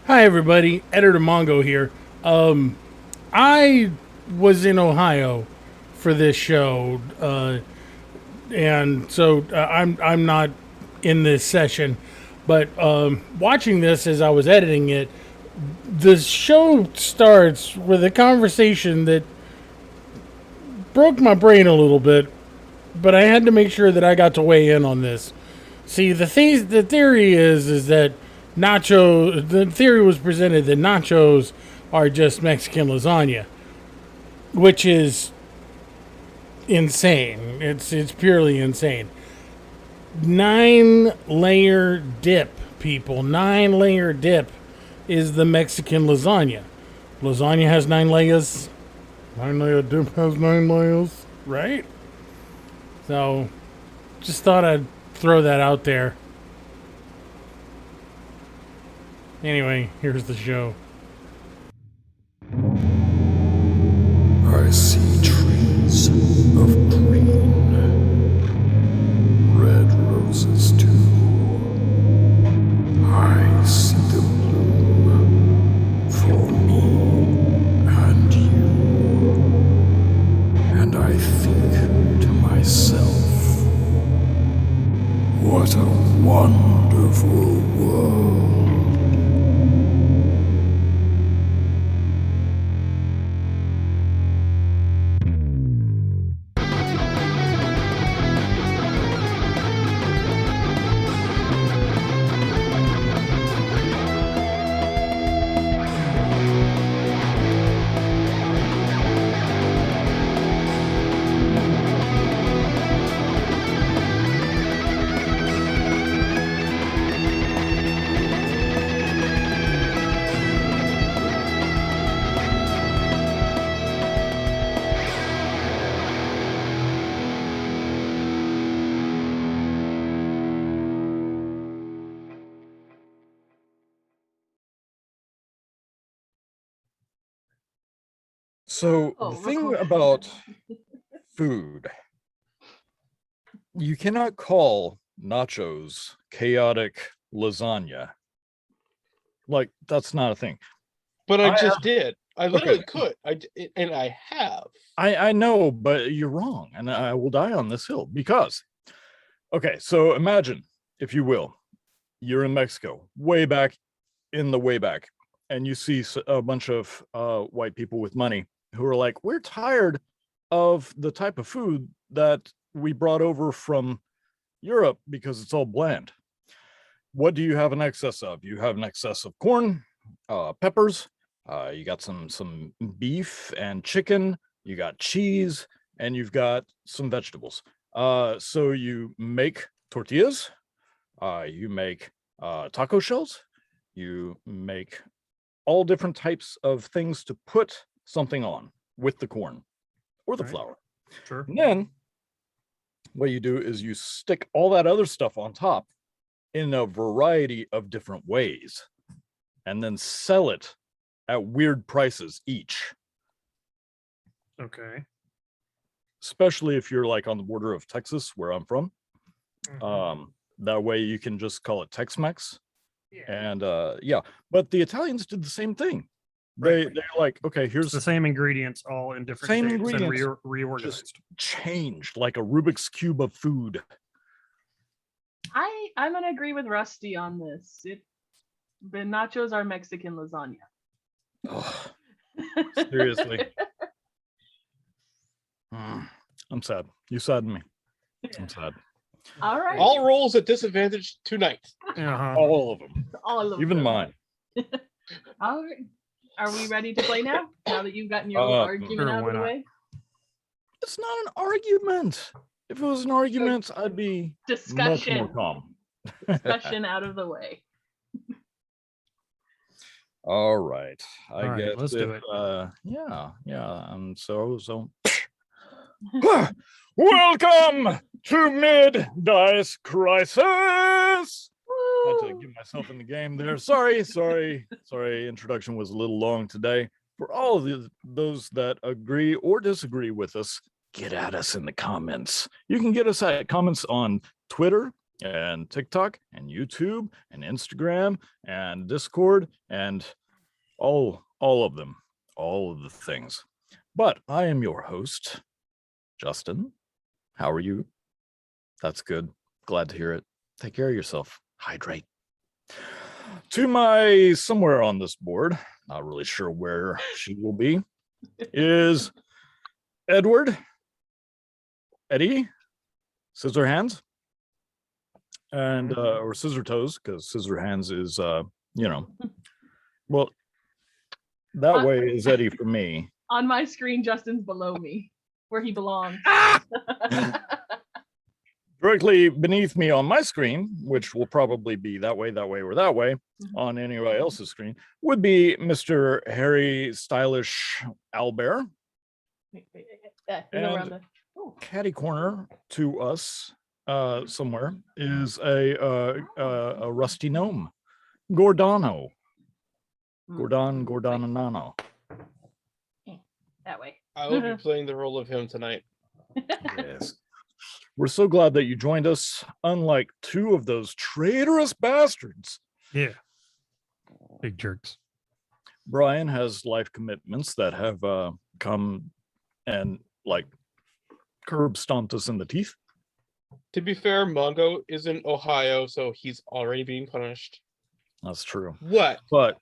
Hi, everybody. Editor Mongo here. I was in Ohio for this show, and so I'm not in this session. But watching this as I was editing it, the show starts with a conversation that broke my brain a little bit. But I had to make sure that I got to weigh in on this. See, the theory is that nacho. The theory was presented that nachos are just Mexican lasagna, which is insane. It's purely insane. 9-layer dip, people. 9-layer dip is the Mexican lasagna. Lasagna has 9 layers. 9-layer dip has 9 layers, right? So, just thought I'd throw that out there. Anyway, here's the show. I see trees of green, red roses too. I see them bloom for me and you. And I think to myself, what a wonderful world. So the thing about food, you cannot call nachos chaotic lasagna. Like, that's not a thing. But I I just did. I literally Okay. could. And I have. I know, but you're wrong, and I will die on this hill because, okay, so imagine, if you will, you're in Mexico, way back in the way back, and you see a bunch of white people with money who are like, we're tired of the type of food that we brought over from Europe because it's all bland. What do you have an excess of? You have an excess of corn, peppers, you got some beef and chicken, you got cheese, and you've got some vegetables. So you make tortillas, you make taco shells, you make all different types of things to put something on with the corn or the flour. Sure. And then what you do is you stick all that other stuff on top in a variety of different ways and then sell it at weird prices each. Okay. Especially if you're like on the border of Texas, where I'm from. Mhm. That way you can just call it Tex-Mex. Yeah. And yeah, but the Italians did the same thing. They're like, okay, It's here's the same ingredients all in different Same shapes and ingredients, reorganized. changed like a Rubik's cube of food. I'm gonna agree with Rusty on this. The nachos are Mexican lasagna. Oh, seriously. I'm sad. You saddened me. I'm sad. All right. All rolls at disadvantage tonight. Uh-huh. All of them. All of Even them. mine. All right. Are we ready to play now? Now that you've gotten your little argument sure, out why of the not? way? It's not an argument. If it was an argument, I'd be much more Discussion. calm. Discussion out of the way. All right. I All right, guess let's do it. yeah. So welcome to Mid Dice Crisis. Had to get myself in the game there. Sorry. Introduction was a little long today. For all of those that agree or disagree with us, get at us in the comments. You can get us at comments on Twitter and TikTok and YouTube and Instagram and Discord and all of them, all of the things. But I am your host, Justin. How are you? That's good. Glad to hear it. Take care of yourself. Hydrate. To my somewhere on this board, not really sure where she will be, is Edward, Eddie, Scissor Hands, and or Scissor Toes, because Scissor Hands is well, that way is Eddie for me. On my screen, Justin's below me, where he belongs. Directly beneath me on my screen, which will probably be that way, or that way, on anybody else's screen, would be Mr. Harry Stylish Owlbear. And catty corner to us somewhere is a rusty gnome, Gordano. Gordonano. That way. I will be playing the role of him tonight. Yes. We're so glad that you joined us, unlike two of those traitorous bastards. Yeah. Big jerks. Brian has life commitments that have come and curb stomped us in the teeth. To be fair, Mongo is in Ohio, so he's already being punished. That's true. What? But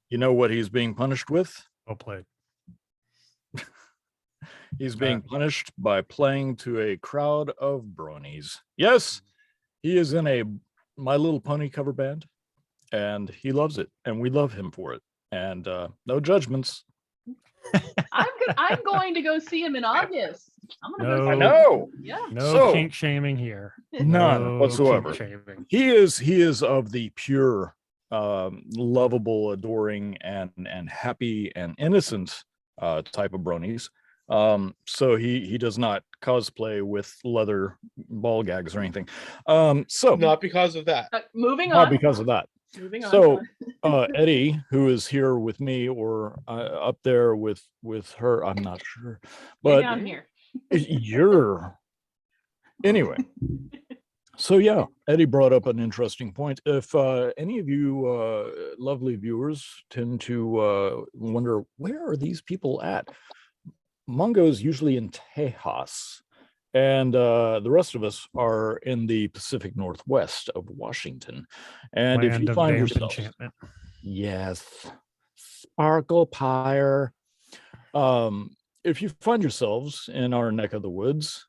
you know what he's being punished with? Well played. He's being punished by playing to a crowd of bronies. Yes, he is in a My Little Pony cover band, and he loves it, and we love him for it. And no judgments. I'm going to go see him in August. I'm gonna go. I know. Yeah. No kink shaming here. None No whatsoever. kink shaming. He is of the pure, lovable, adoring, and happy and innocent type of bronies. So he does not cosplay with leather ball gags or anything. So Not because of that. Moving not on. because of that. Moving on. So Eddie, who is here with me or up there with her, I'm not sure, You're but down here. you're anyway. So yeah, Eddie brought up an interesting point. If any of you lovely viewers tend to wonder, where are these people at? Mongo's usually in Tejas, and the rest of us are in the Pacific Northwest of Washington. And if Land you of find damp yourself, enchantment. yes, Sparkle Pyre. If you find yourselves in our neck of the woods,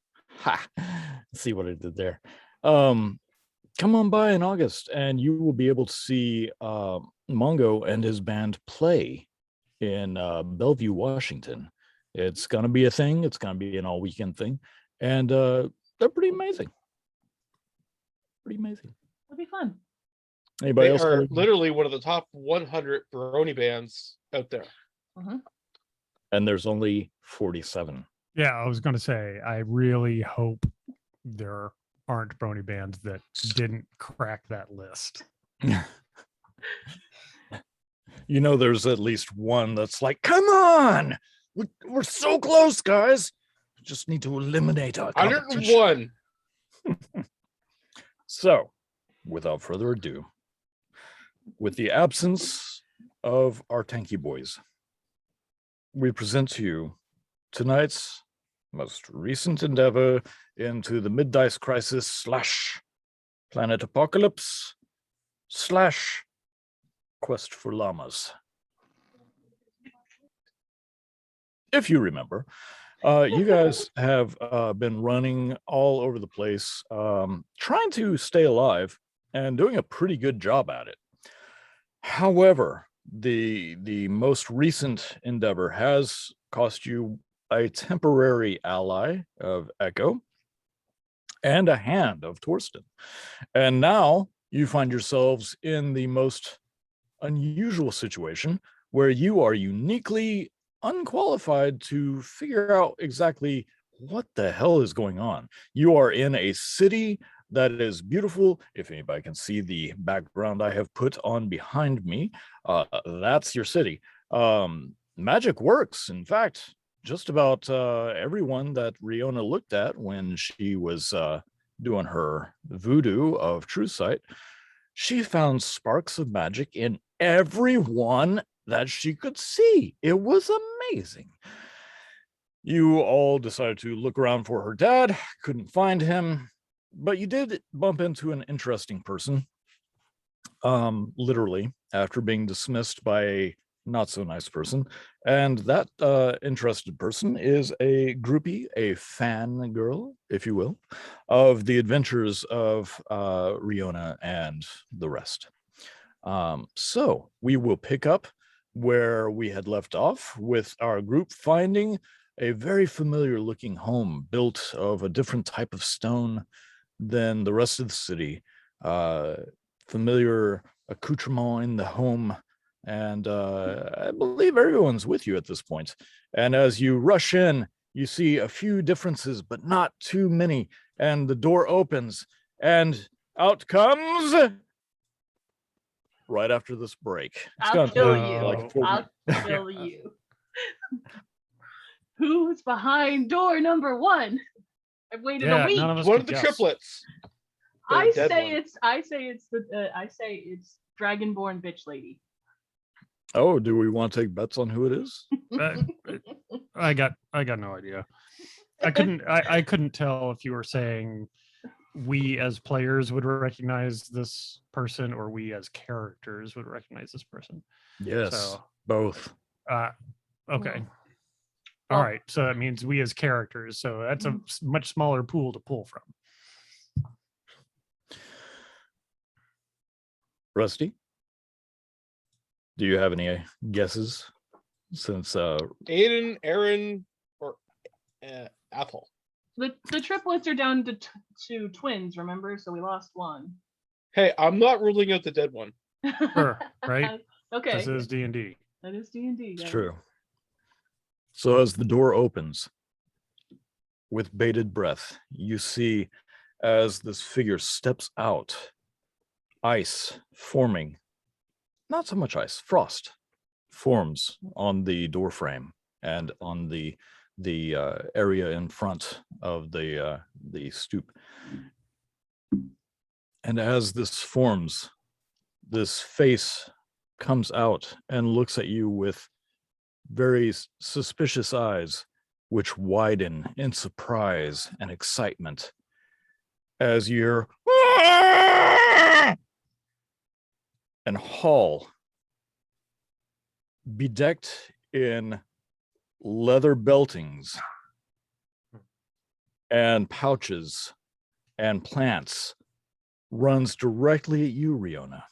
see what I did there. Come on by in August, and you will be able to see Mongo and his band play in Bellevue, Washington. It's gonna be a thing. It's gonna be an all weekend thing, and they're pretty amazing. Pretty amazing. It'll be fun. Anybody They else? are literally one of the top 100 brony bands out there. And there's only 47. Yeah, I was going to say, I really hope there aren't brony bands that didn't crack that list. You know, there's at least one that's like, come on, we're so close, guys. We just need to eliminate our competition. 101. So, without further ado, with the absence of our tanky boys, we present to you tonight's most recent endeavor into the mid-dice crisis / planet apocalypse / quest for llamas. If you remember, you guys have been running all over the place, trying to stay alive and doing a pretty good job at it. However, the most recent endeavor has cost you a temporary ally of Echo and a hand of Torsten. And now you find yourselves in the most unusual situation where you are uniquely unqualified to figure out exactly what the hell is going on. You are in a city that is beautiful. If anybody can see the background I have put on behind me, that's your city. Magic works. In fact, just about everyone that Riona looked at when she was doing her voodoo of true sight, she found sparks of magic in everyone that she could see. It was amazing. You all decided to look around for her dad, couldn't find him, but you did bump into an interesting person. Literally, after being dismissed by a not so nice person. And that interested person is a groupie, a fan girl, if you will, of the adventures of Riona and the rest. So we will pick up where we had left off with our group finding a very familiar looking home built of a different type of stone than the rest of the city. Familiar accoutrement in the home, and I believe everyone's with you at this point. And as you rush in, you see a few differences, but not too many. And the door opens, and out comes right after this break. It's I'll gonna kill take you. like 4 I'll kill you. Who's behind door number 1? I've waited a week. None of us One could of the guess. triplets. The I dead say one. it's Dragonborn bitch lady. Oh, do we want to take bets on who it is? I got no idea. I couldn't tell if you were saying we as players would recognize this person or we as characters would recognize this person. Yes, So, both. okay. Well- All right. So that means we as characters. So that's a much smaller pool to pull from. Rusty, do you have any guesses? Since Aiden, Aaron, or Ethel. The triplets are down to twins, remember? So we lost one. Hey, I'm not ruling out the dead one. Sure, right? Okay. This is D&D. That is D&D. it's true. So as the door opens, with bated breath, you see as this figure steps out, ice forming, not so much ice, frost forms on the door frame and on the area in front of the stoop. And as this forms, this face comes out and looks at you with very suspicious eyes, which widen in surprise and excitement as you're and Hall, bedecked in leather beltings and pouches and plants, runs directly at you, Riona.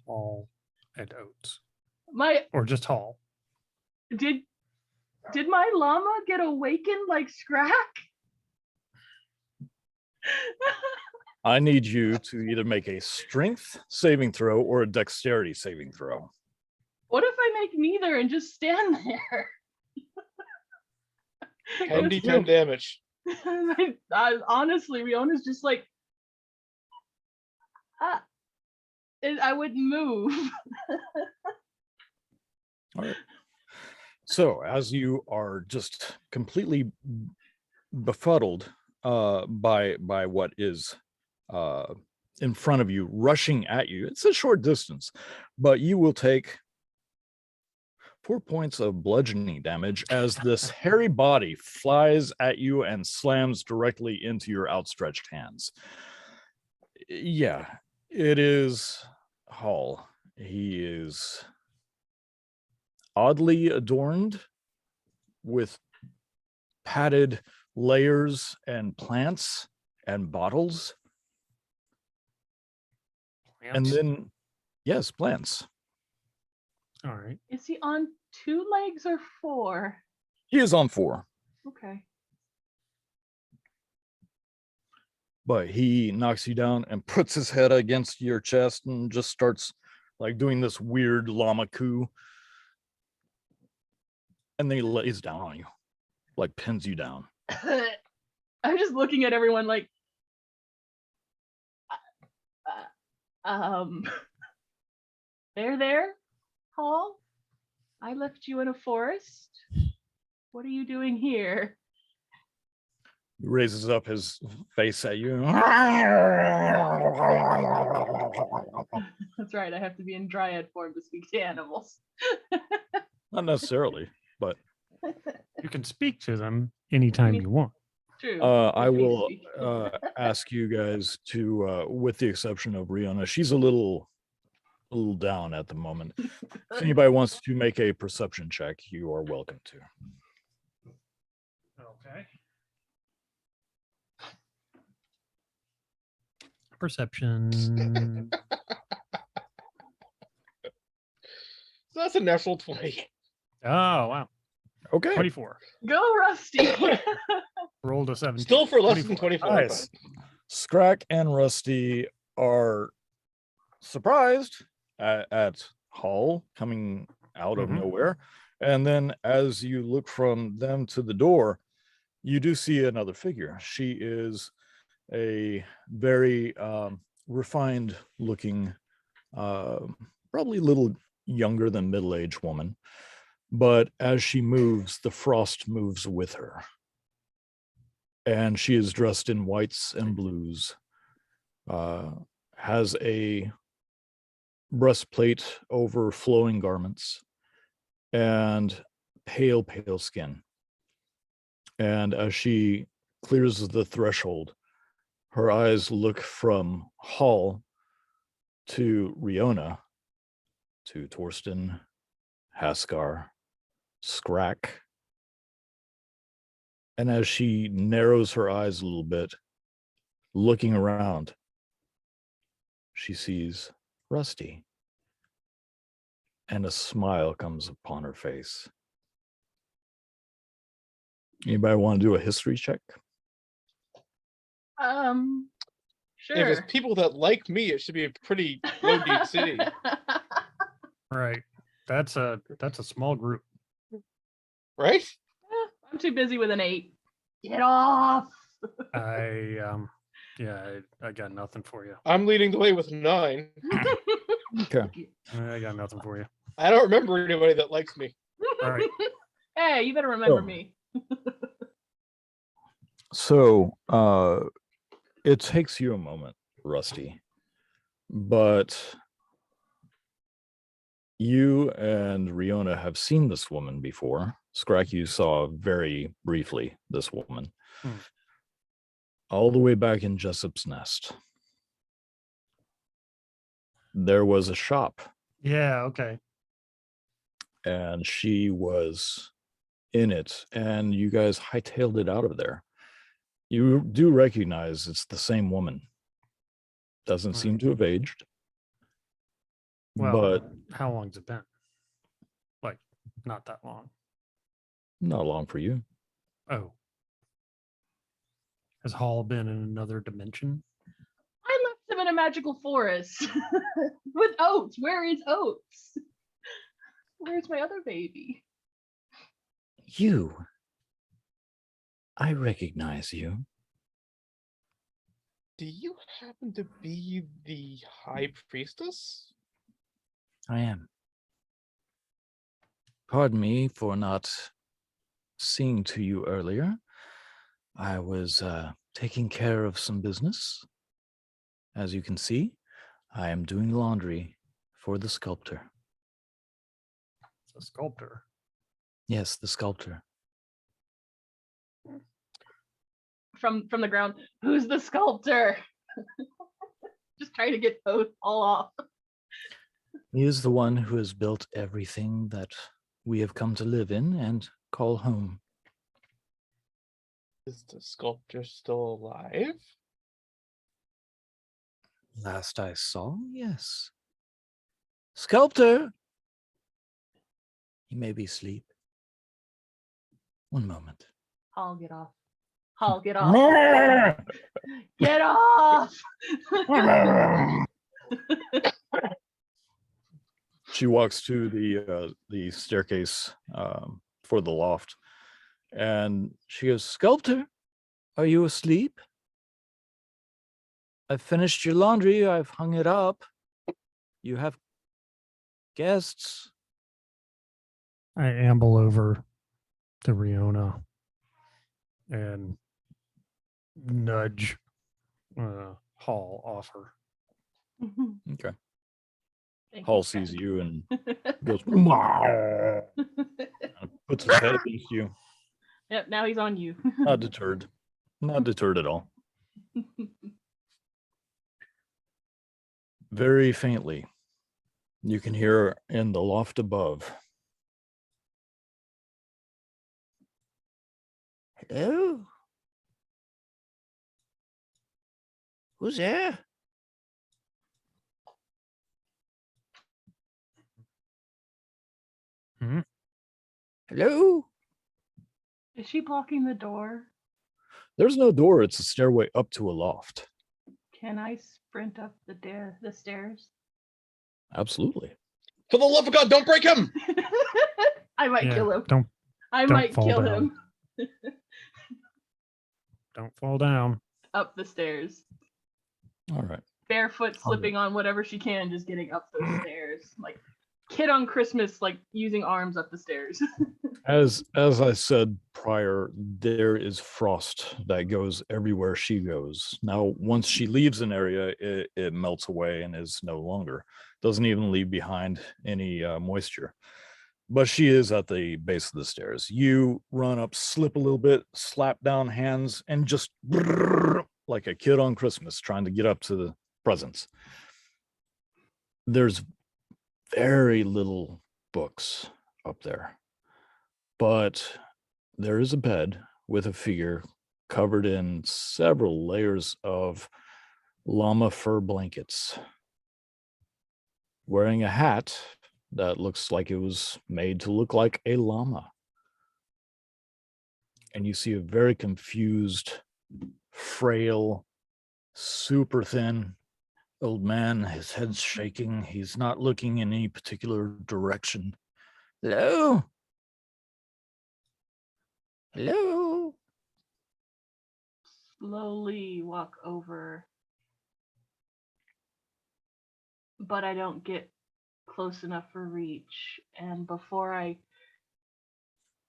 Hall and Oats. Or just Hall. Did my llama get awakened like Scrack? I need you to either make a strength saving throw or a dexterity saving throw. What if I make neither and just stand there? 10d10 damage. Honestly, Riona's just like, I wouldn't move. All right. So as you are just completely befuddled by what is in front of you, rushing at you, it's a short distance, but you will take 4 points of bludgeoning damage as this hairy body flies at you and slams directly into your outstretched hands. Yeah, it is Hall. He is oddly adorned with padded layers and plants and bottles. And then, yes, plants. All right. Is he on 2 legs or 4? He is on 4. Okay. But he knocks you down and puts his head against your chest and just starts like doing this weird llama coo. And then he lays down on you, like pins you down. I'm just looking at everyone like, there, Paul? I left you in a forest. What are you doing here? He raises up his face at you. That's right. I have to be in dryad form to speak to animals. Not necessarily, but You can speak to them anytime you want. True. I Let me will speak. ask you guys to, with the exception of Rihanna, she's a little down at the moment. If anybody wants to make a perception check, you are welcome to. Okay. Perception. So that's a natural 20. Oh, wow. Okay. 24. Go, Rusty. Rolled a 17. Still for less than 24. Nice. Scrack and Rusty are surprised at Hall coming out of Mhm. nowhere. And then as you look from them to the door, you do see another figure. She is a very refined looking, probably a little younger than middle-aged woman. But as she moves, the frost moves with her. And she is dressed in whites and blues, has a breastplate over flowing garments, and pale skin. And as she clears the threshold, her eyes look from Hall to Riona, to Torsten, Haskar, Scrack. And as she narrows her eyes a little bit, looking around, she sees Rusty. And a smile comes upon her face. Anybody want to do a history check? Sure. If it's people that like me, it should be a pretty low DC. Right. That's a small group. Right? I'm too busy with an 8. Get off. I got nothing for you. I'm leading the way with 9. Okay. I got nothing for you. I don't remember anybody that likes me. All right. Hey, you better remember Oh. me. So it takes you a moment, Rusty, but you and Riona have seen this woman before. Scrack, you saw very briefly this woman. All the way back in Jessup's Nest. There was a shop, Yeah, okay. and she was in it, and you guys hightailed it out of there. You do recognize it's the same woman. Doesn't seem to have aged. Well, But how long's it been? Like, not that long. not long for you. Oh. Has Hall been in another dimension? I left him in a magical forest with Oats. Where is Oats? Where's my other baby? You. I recognize you. Do you happen to be the High Priestess? I am. Pardon me for not seeing to you earlier. I was taking care of some business. As you can see, I am doing laundry for the sculptor. It's a sculptor. Yes, the sculptor. From the ground, who's the sculptor? Just trying to get both all off. He is the one who has built everything that we have come to live in and call home. Is the sculptor still alive? Last I saw, yes. Sculptor! He may be asleep. One moment. Hall, get off. Hall, get off. Get off. She walks to the staircase for the loft, and she goes, "Sculptor, are you asleep? I've finished your laundry. I've hung it up. You have guests." I amble over to Riona and nudge Hall offer. Okay. Thank Hall you, sees friend. you and goes, "Meow," and puts his head against you. Yep, now he's on you. Not deterred. Not deterred at all. Very faintly, you can hear in the loft above. Hello? Who's there? Hmm? Hello? Is she blocking the door? There's no door. It's a stairway up to a loft. Can I sprint up the stairs? Absolutely. For the love of God, don't break him! I might Yeah, kill him. don't I don't might fall kill down. him. don't fall down. Up the stairs. All right. Barefoot, slipping on whatever she can, just getting up those stairs. Like kid on Christmas, like using arms up the stairs. As I said prior, there is frost that goes everywhere she goes. Now, once she leaves an area, it melts away and is no longer. Doesn't even leave behind any moisture. But she is at the base of the stairs. You run up, slip a little bit, slap down hands, and just like a kid on Christmas trying to get up to the presents. There's very little books up there. But there is a bed with a figure covered in several layers of llama fur blankets, wearing a hat that looks like it was made to look like a llama. And you see a very confused, frail, super thin old man. His head's shaking. He's not looking in any particular direction. Hello? Hello? Slowly walk over. But I don't get close enough for reach. And before I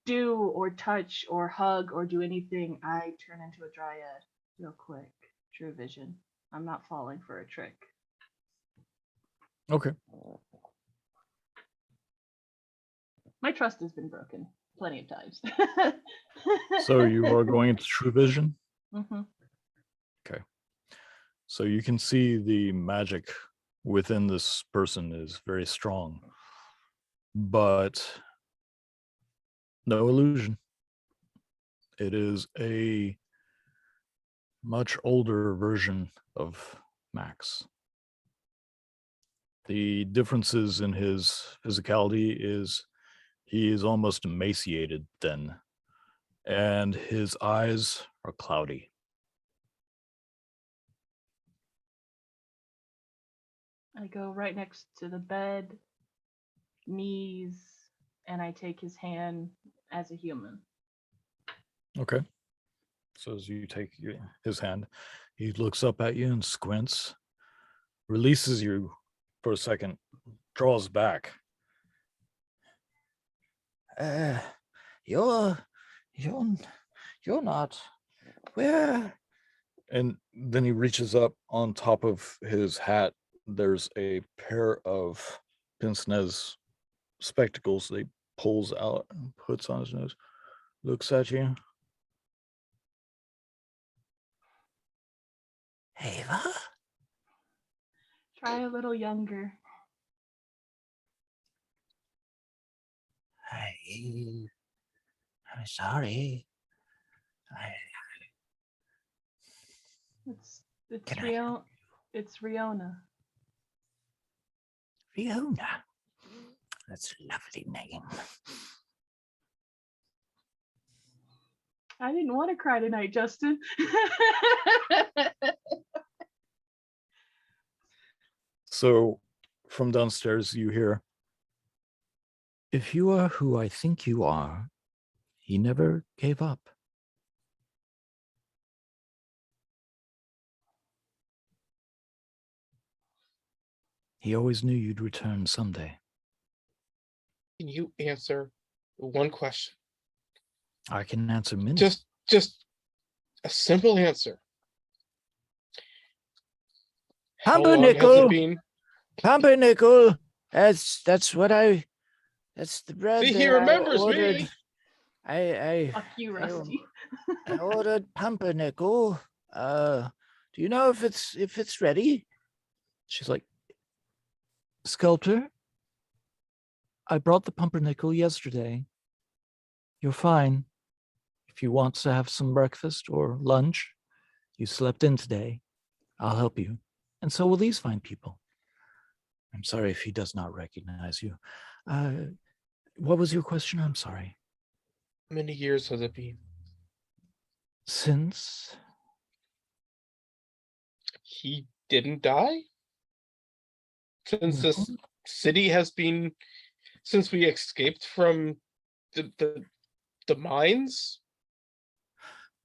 do or touch or hug or do anything, I turn into a dryad real quick. True vision. I'm not falling for a trick. Okay. My trust has been broken plenty of times. So you are going into true vision? Mm-hmm. So you can see the magic within this person is very strong, but no illusion. It is a much older version of Max. The differences in his physicality is he is almost emaciated then, and his eyes are cloudy. I go right next to the bed, knees, and I take his hand as a human. Okay. So as you take his hand, he looks up at you and squints, releases you for a second, draws back. You're not. Where? And then he reaches up on top of his hat. There's a pair of pince-nez spectacles that he pulls out and puts on his nose, looks at you. Ava? Try a little younger. I'm sorry. It's Can I help It's Riona. Fiona. That's a lovely name. I didn't want to cry tonight, Justin. So from downstairs, you hear, "If you are who I think you are, he never gave up." He always knew you'd return someday. Can you answer one question? I can answer many. Just A simple answer. How long has Pumpernickel. it been? Pumpernickel. That's what I. That's the bread See, he that I remembers ordered. me. Fuck you, Rusty. I ordered pumpernickel. Do you know if it's ready? She's like, Sculptor, I brought the pumpernickel yesterday. You're fine. If you want to have some breakfast or lunch, you slept in today. I'll help you. And so will these fine people. I'm sorry if he does not recognize you. What was your question? I'm sorry. How many years has it been? Since He didn't die? Since this city has been, since we escaped from the mines?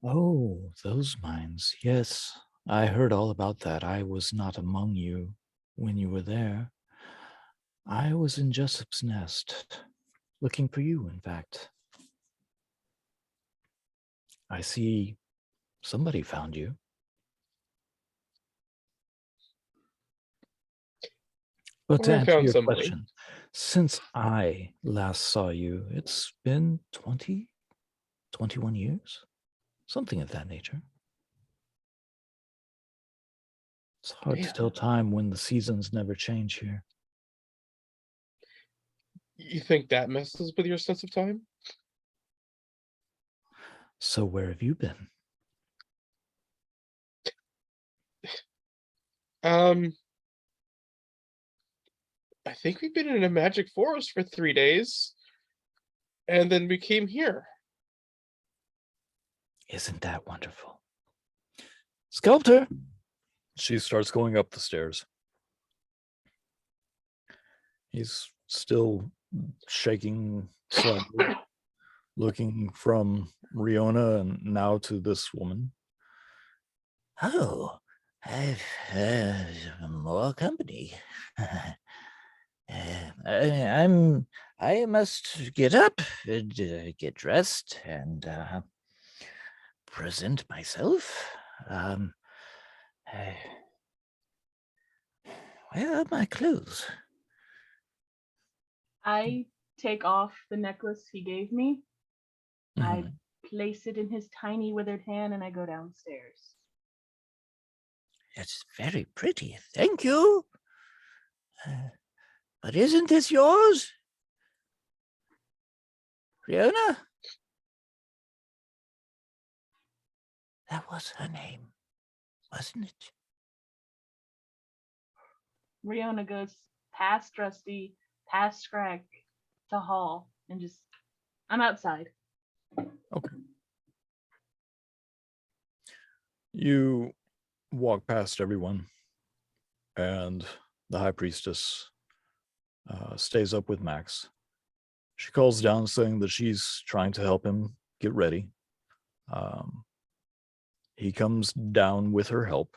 Oh, those mines. Yes, I heard all about that. I was not among you when you were there. I was in Jessup's Nest, looking for you, in fact. I see somebody found you. But to Or I answer found your somebody. question, since I last saw you, it's been 20, 21 years? Something of that nature. It's hard to Man. tell time when the seasons never change here. You think that messes with your sense of time? So where have you been? I think we've been in a magic forest for 3 days. And then we came here. Isn't that wonderful? Sculptor! She starts going up the stairs. He's still shaking slightly, looking from Riona and now to this woman. Oh, I've more company. I must get up and get dressed and present myself. Where are my clothes? I take off the necklace he gave me. I Mhm. place it in his tiny withered hand and I go downstairs. It's very pretty, thank you. But isn't this yours? Riona? That was her name, wasn't it? Riona goes past Rusty, past Scrag to Hall, and just, I'm outside. You walk past everyone, and the high priestess stays up with Max. She calls down saying that she's trying to help him get ready. He comes down with her help,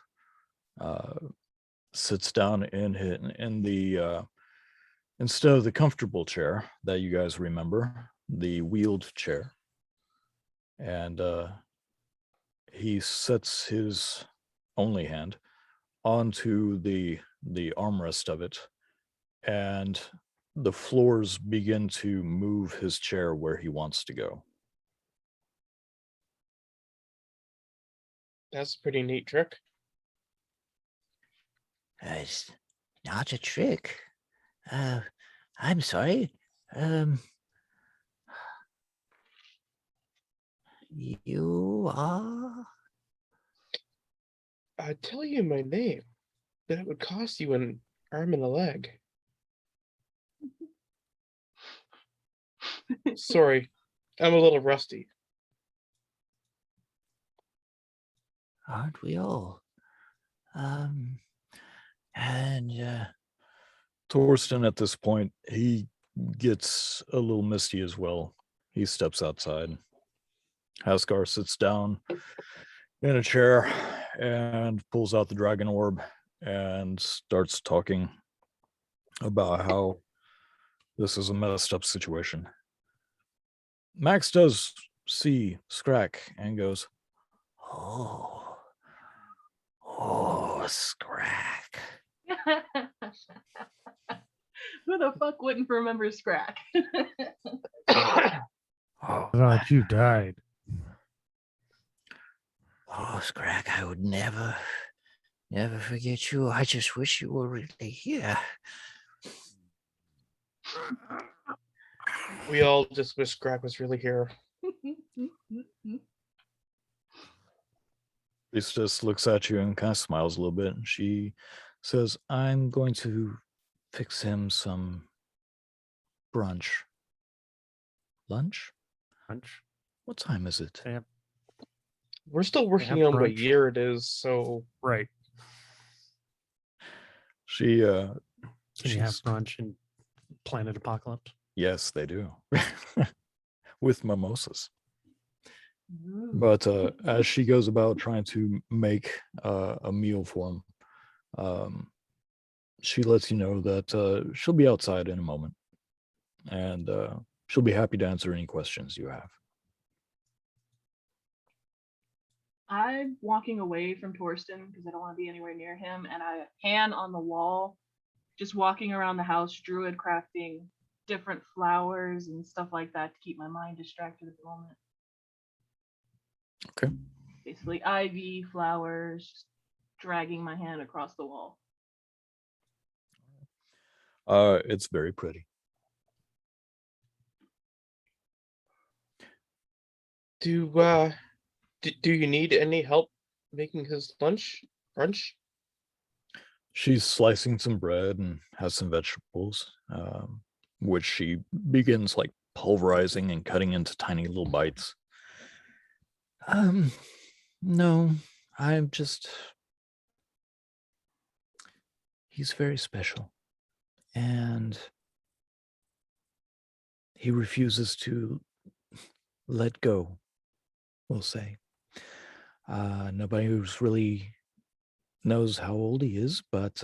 sits down in the instead of the comfortable chair that you guys remember, the wheeled chair, and he sets his only hand onto the armrest of it, and the floors begin to move his chair where he wants to go. That's a pretty neat trick. It's not a trick. I'm sorry. You are? I'd tell you my name, but it would cost you an arm and a leg. Sorry, I'm a little rusty. Aren't we all? And Torsten, at this point, he gets a little misty as well. He steps outside. Haskar sits down in a chair and pulls out the dragon orb and starts talking about how this is a messed up situation. Max does see Scrack and goes, Oh. Oh, Scrack. Who the fuck wouldn't remember Scrack? Oh, I thought you died. oh, Scrack, I would never forget you. I just wish you were really here. We all just wish Scrag was really here. Priestess looks at you and kind of smiles a little bit. And she says, I'm going to fix him some brunch. Lunch? Lunch. What time is it? They have, We're still working have on what brunch. year it is, so right. She Can you have she's brunch in Planet Apocalypse? yes, they do. With mimosas. Ooh. But as she goes about trying to make a meal for him, she lets you know that she'll be outside in a moment, and she'll be happy to answer any questions you have. I'm walking away from Torsten because I don't want to be anywhere near him, and I hand on the wall, just walking around the house, druid crafting different flowers and stuff like that to keep my mind distracted at the moment. Okay. Basically, ivy, flowers, just dragging my hand across the wall. It's very pretty. do you need any help making his brunch? She's slicing some bread and has some vegetables, which she begins like pulverizing and cutting into tiny little bites. No, I'm just. He's very special. And he refuses to let go, we'll say. Nobody who's really knows how old he is, but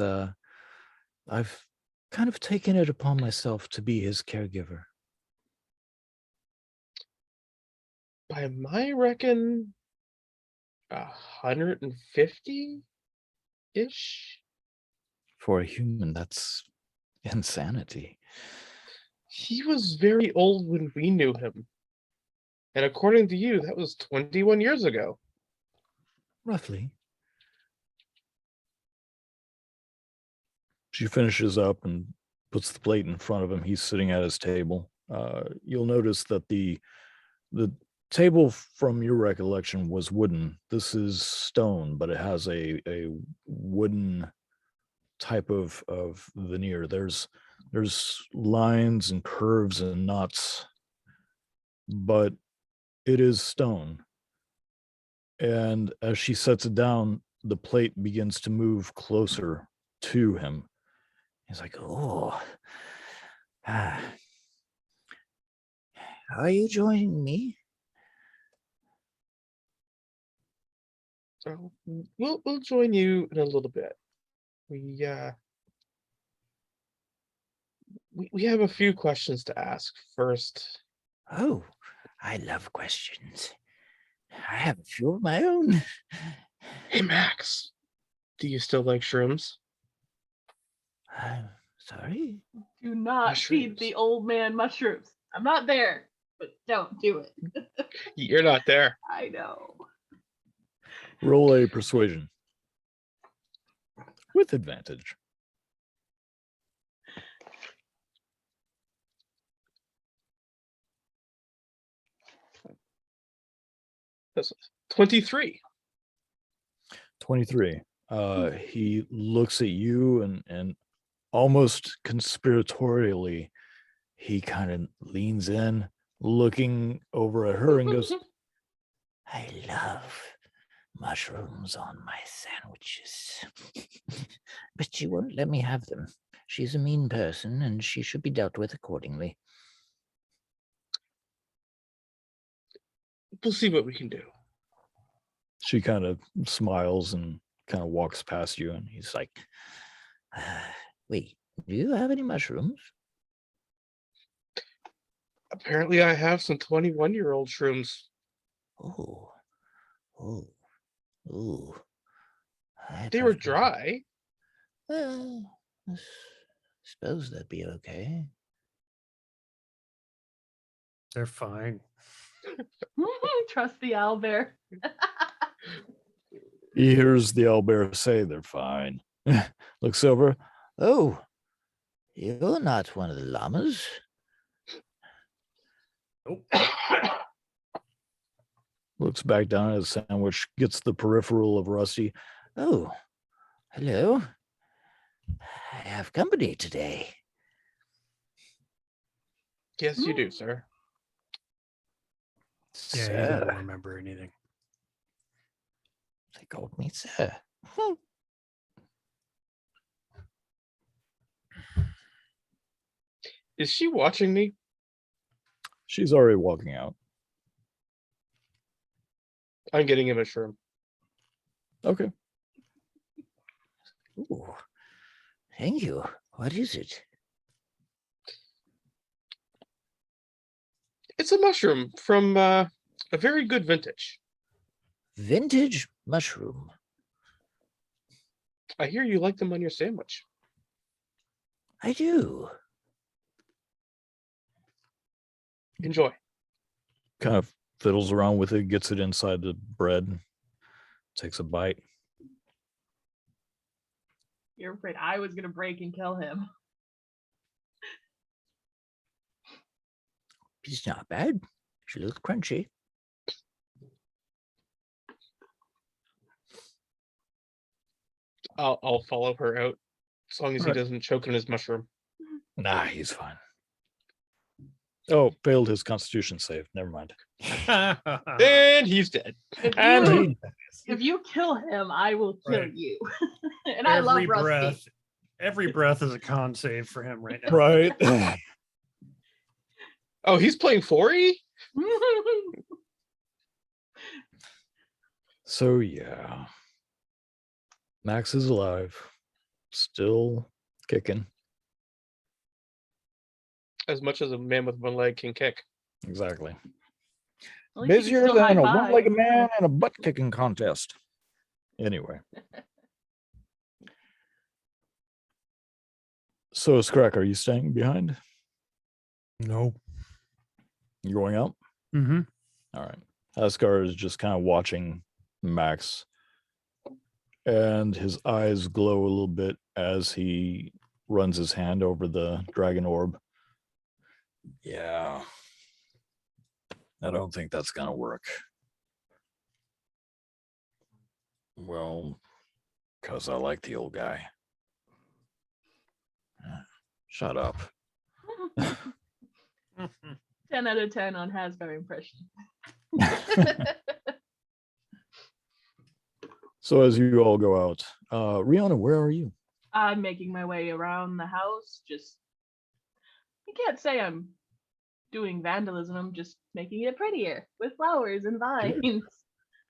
I've kind of taken it upon myself to be his caregiver. By my reckon, 150-ish. For a human, that's insanity. He was very old when we knew him. And according to you, that was 21 years ago. Roughly. She finishes up and puts the plate in front of him. He's sitting at his table. You'll notice that the table from your recollection was wooden. This is stone, but it has a wooden type of veneer. There's lines and curves and knots, but it is stone. And as she sets it down, the plate begins to move closer to him. He's like, oh, Are you joining me? So we'll join you in a little bit. We have a few questions to ask first. Oh, I love questions. I have a few of my own. Hey Max, do you still like shrooms? I'm sorry. Do not feed Mushrooms. the old man mushrooms. I'm not there, but don't do it. You're not there. I know. roll a persuasion with advantage. That's 23. 23. He looks at you and almost conspiratorially, he kind of leans in, looking over at her and goes, I love mushrooms on my sandwiches. But she won't let me have them. She's a mean person and she should be dealt with accordingly. We'll see what we can do. she kind of smiles and kind of walks past you, and he's like, Wait, do you have any mushrooms? Apparently I have some 21-year-old shrooms. Oh, Ooh. I'd They were have to- dry. Well, I suppose that'd be okay. They're fine. Trust the owlbear. He hears the owlbear say they're fine. Looks over. Oh, you're not one of the llamas. Looks back down at his sandwich, gets the peripheral of Rusty. Oh, hello. I have company today. Yes, you do, sir. Yeah, he Sir. doesn't remember anything. They called me sir. Is she watching me? She's already walking out. I'm getting him a shroom. Okay. Ooh, thank you. What is it? It's a mushroom from a very good vintage. Vintage mushroom. I hear you like them on your sandwich. I do. Enjoy. Kind of fiddles around with it, gets it inside the bread, takes a bite. You're afraid I was gonna break and kill him. It's not bad. She looks crunchy. I'll follow her out as long as he Alright. doesn't choke on his mushroom. Nah, he's fine. Oh, failed his constitution save. Never mind. And he's dead. If And you, he if you kill him, I will kill Right. you. And I love Rusty. Every breath is a con save for him right now. right. Oh, he's playing 4E? So yeah. Max is alive. Still kicking. As much as a man with one leg can kick. Exactly. At least you can Busier still than a high-five. one-legged man in a butt kicking contest. Anyway. So Scrack, are you staying behind? No. You going out? Mm-hmm. All right. Asgar is just kind of watching Max, and his eyes glow a little bit as he runs his hand over the dragon orb. Yeah. I don't think that's going to work. Well, because I like the old guy. Shut up. 10 out of 10 on Hasgar impression. So as you all go out, Rihanna, where are you? I'm making my way around the house. Just, you can't say I'm doing vandalism. I'm just making it prettier with flowers and vines.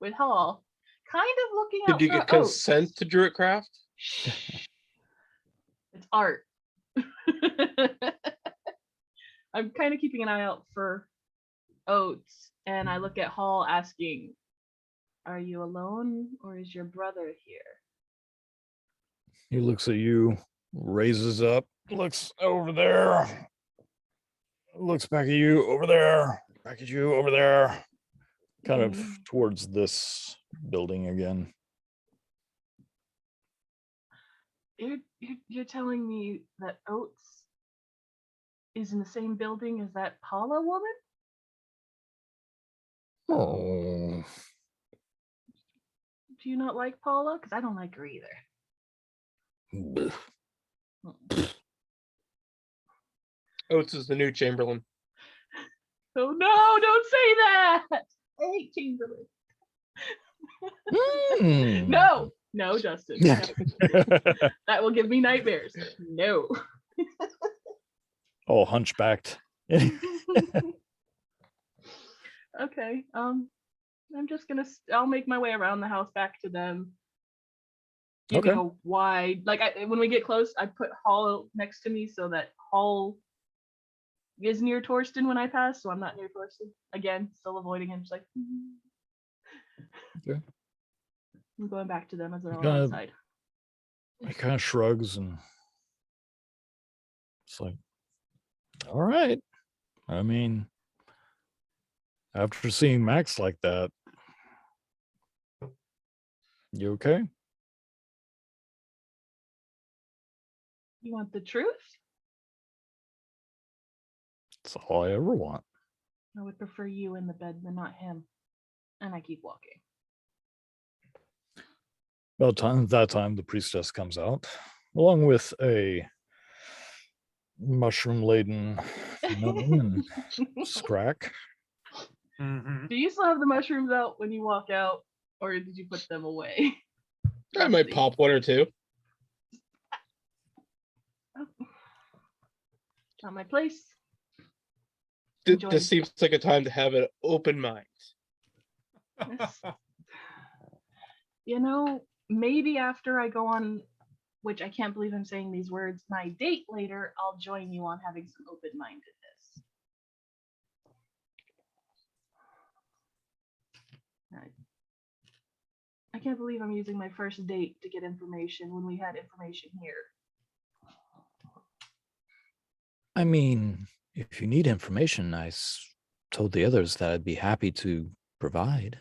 With Hall, kind of looking out Did you for get consent to Druidcraft? Shh. It's art. I'm kind of keeping an eye out for Oats, and I look at Hall asking, "Are you alone, or is your brother here?" He looks at you, raises up, looks over there, looks back at you, over there, back at you, over there, kind of towards this building again. You're telling me that Oats is in the same building as that Paula woman? Oh, Do you not like Paula? Because I don't like her either. Oates is the new Chamberlain. Oh no, don't say that! I hate Chamberlain. No, no, Justin. No. That will give me nightmares. No. Oh, hunchbacked. Okay. I'm just gonna. I'll make my way around the house back to them. Giving Okay. a wide, like when we get close, I put Hall next to me so that Hall is near Torsten when I pass, so I'm not near Torsten. Again, still avoiding him. Just like. Okay. I'm going back to them as they're all Kinda- outside. He kind of shrugs and it's like, all right. I mean, after seeing Max like that, you okay? You want the truth? That's all I ever want. I would prefer you in the bed than not him. And I keep walking. About that time, the priestess comes out, along with a mushroom-laden gnome and Scrack. Mm-hmm. Do you still have the mushrooms out when you walk out? Or did you put them away? I might Rusty. pop one or two. Not my place. Th- Enjoy. This seems like a time to have an open mind. Yes. You know, maybe after I go on, which I can't believe I'm saying these words, my date later, I'll join you on having some open-mindedness. I can't believe I'm using my first date to get information when we had information here. I mean, if you need information, told the others that I'd be happy to provide.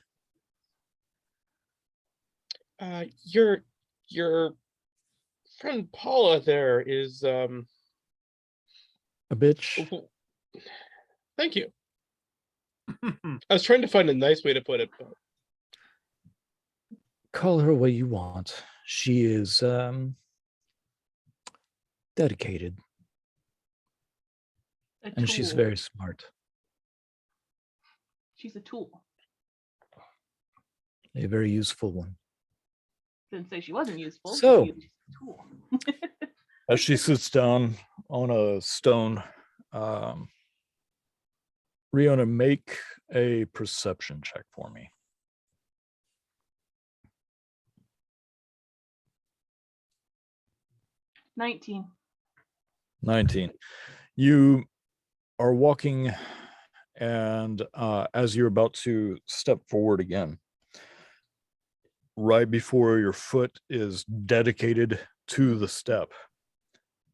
Your friend Paula there is A bitch. Thank you. I was trying to find a nice way to put it, but Call her what you want. She is dedicated, A and she's tool. very smart. She's a tool. A very useful one. Didn't say she wasn't useful. So- She's a tool. As she sits down on a stone, Riona, make a perception check for me. 19. 19. You are walking, and as you're about to step forward again, right before your foot is dedicated to the step,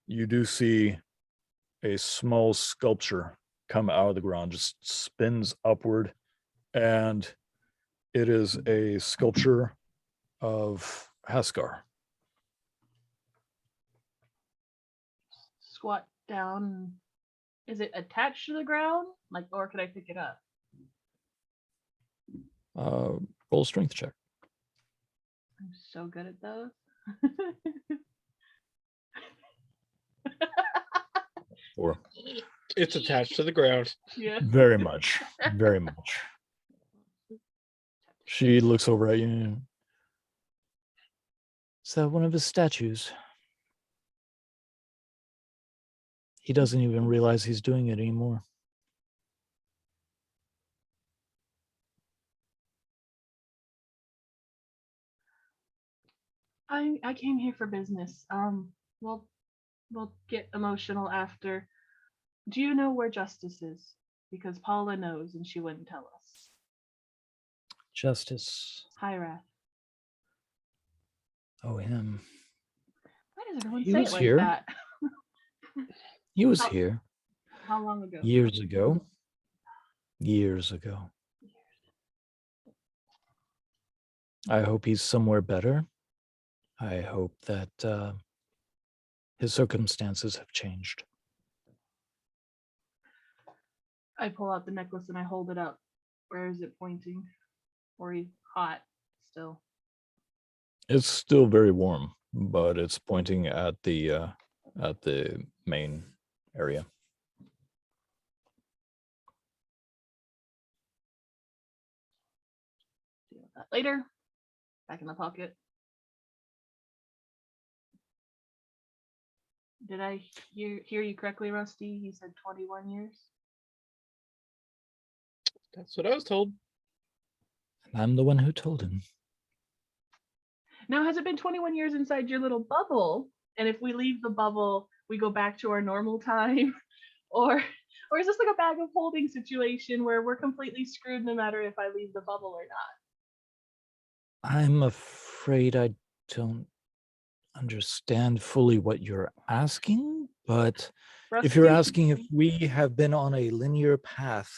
you do see a small sculpture come out of the ground, just spins upward, and it is a sculpture of Haskar. Squat down. Is it attached to the ground? Like, or could I pick it up? Roll a strength check. I'm so good at those. Or it's attached to the ground. Yeah. very much, very much. She looks over at you. Is that one of his statues? He doesn't even realize he's doing it anymore. I came here for business. We'll get emotional after. Do you know where Justice is? Because Paula knows and she wouldn't tell us. Justice. Hyrath. Oh, him. Why does everyone He say was it like here. that? He was Oh. here How long ago? years ago. Years ago. I hope he's somewhere better. I hope that his circumstances have changed. I pull out the necklace and I hold it up. Where is it pointing? Or he's hot still. It's still very warm, but it's pointing at the main area. Deal with that later. Back in the pocket. Did I hear you correctly, Rusty? You said 21 years? That's what I was told. I'm the one who told him. Now, has it been 21 years inside your little bubble? And if we leave the bubble, we go back to our normal time? Or is this like a bag of holding situation where we're completely screwed no matter if I leave the bubble or not? I'm afraid I don't understand fully what you're asking, but if you're Rusty? asking if we have been on a linear path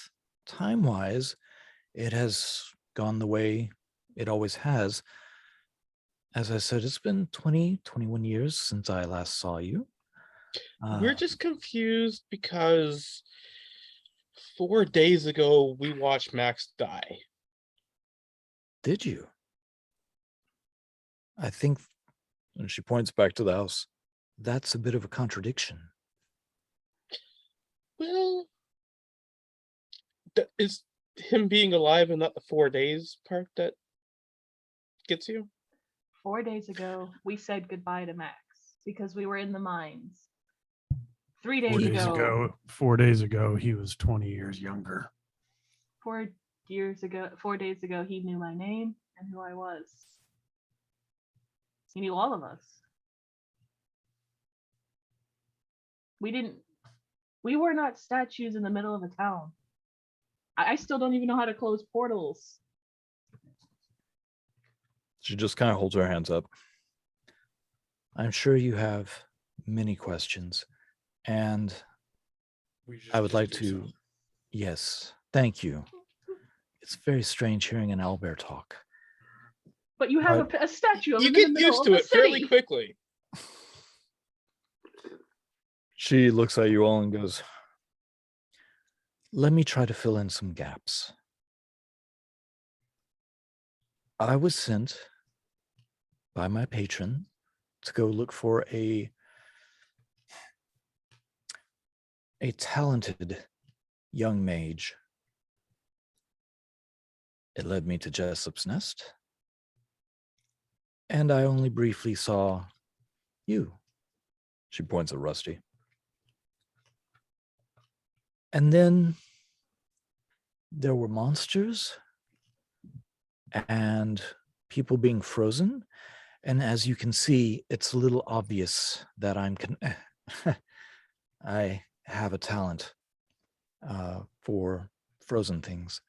time-wise, it has gone the way it always has. As I said, it's been 20, 21 years since I last saw you. We're just confused because 4 days ago we watched Max die. Did you? I think, and she points back to the house, that's a bit of a contradiction. Well, is him being alive and not the 4 days part that gets you? 4 days ago, we said goodbye to Max because we were in the mines. 3 days, 4 days ago, he was 20 years younger. 4 years ago, 4 days ago, he knew my name and who I was. He knew all of us. We were not statues in the middle of a town. I still don't even know how to close portals. She just kind of holds her hands up. I'm sure you have many questions, and I would like to. Yes, thank you. It's very strange hearing an owlbear talk. But you have a statue of You him in get the middle used of to the it fairly city. quickly. She looks at you all and goes, Let me try to fill in some gaps. I was sent by my patron to go look for a talented young mage. It led me to Jessup's Nest, and I only briefly saw you. she points at Rusty. And then there were monsters and people being frozen. And as you can see, it's a little obvious that I have a talent for frozen things.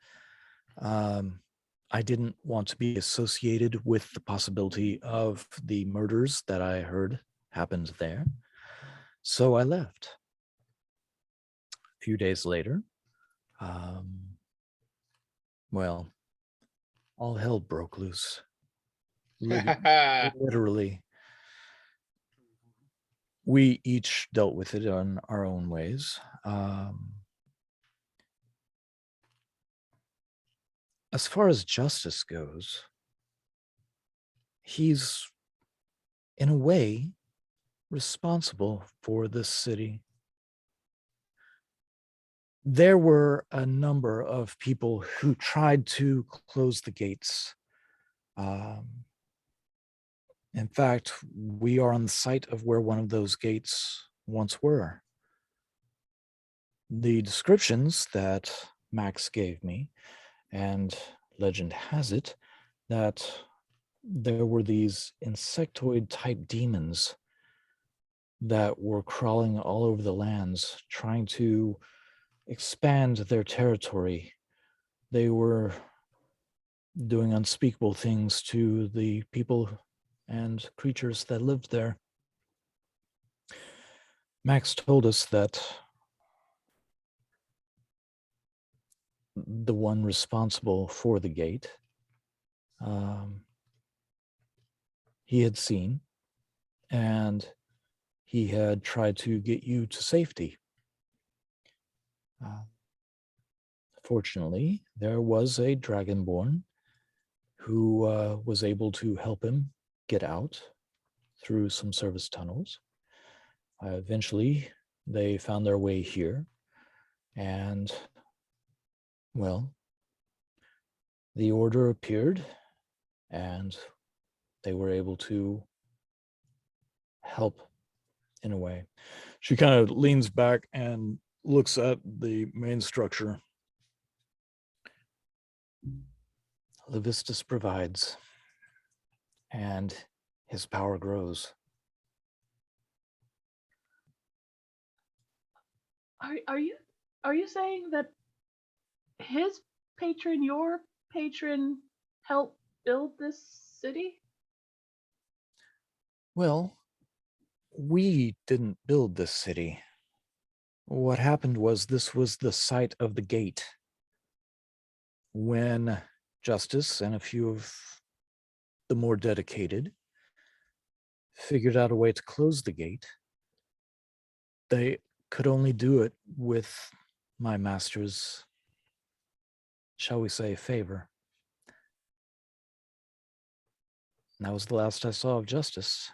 I didn't want to be associated with the possibility of the murders that I heard happened there. So I left. A few days later, well, all hell broke loose. Literally. We each dealt with it in our own ways. As far as justice goes, he's, in a way, responsible for this city. There were a number of people who tried to close the gates. In fact, we are on the site of where one of those gates once were. The descriptions that Max gave me, and legend has it that there were these insectoid type demons that were crawling all over the lands, trying to expand their territory. They were doing unspeakable things to the people and creatures that lived there. Max told us that the one responsible for the gate, he had seen, and he had tried to get you to safety. Fortunately, there was a dragonborn who was able to help him get out through some service tunnels. Eventually, they found their way here, and, well, the order appeared, and they were able to help in a way. She kind of leans back and looks at the main structure. Levistus provides, and his power grows. Are you saying that his patron, your patron, helped build this city? Well, we didn't build this city. What happened was this was the site of the gate. When Justice and a few of the more dedicated figured out a way to close the gate, they could only do it with my master's, shall we say, favor. And that was the last I saw of Justice.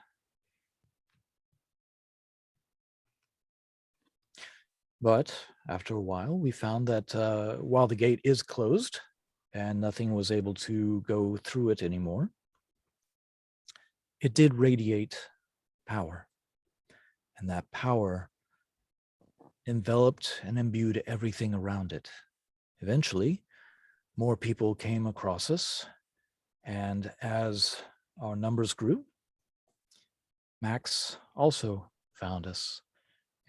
But after a while, we found that while the gate is closed and nothing was able to go through it anymore, it did radiate power. And that power enveloped and imbued everything around it. Eventually, more people came across us, and as our numbers grew, Max also found us,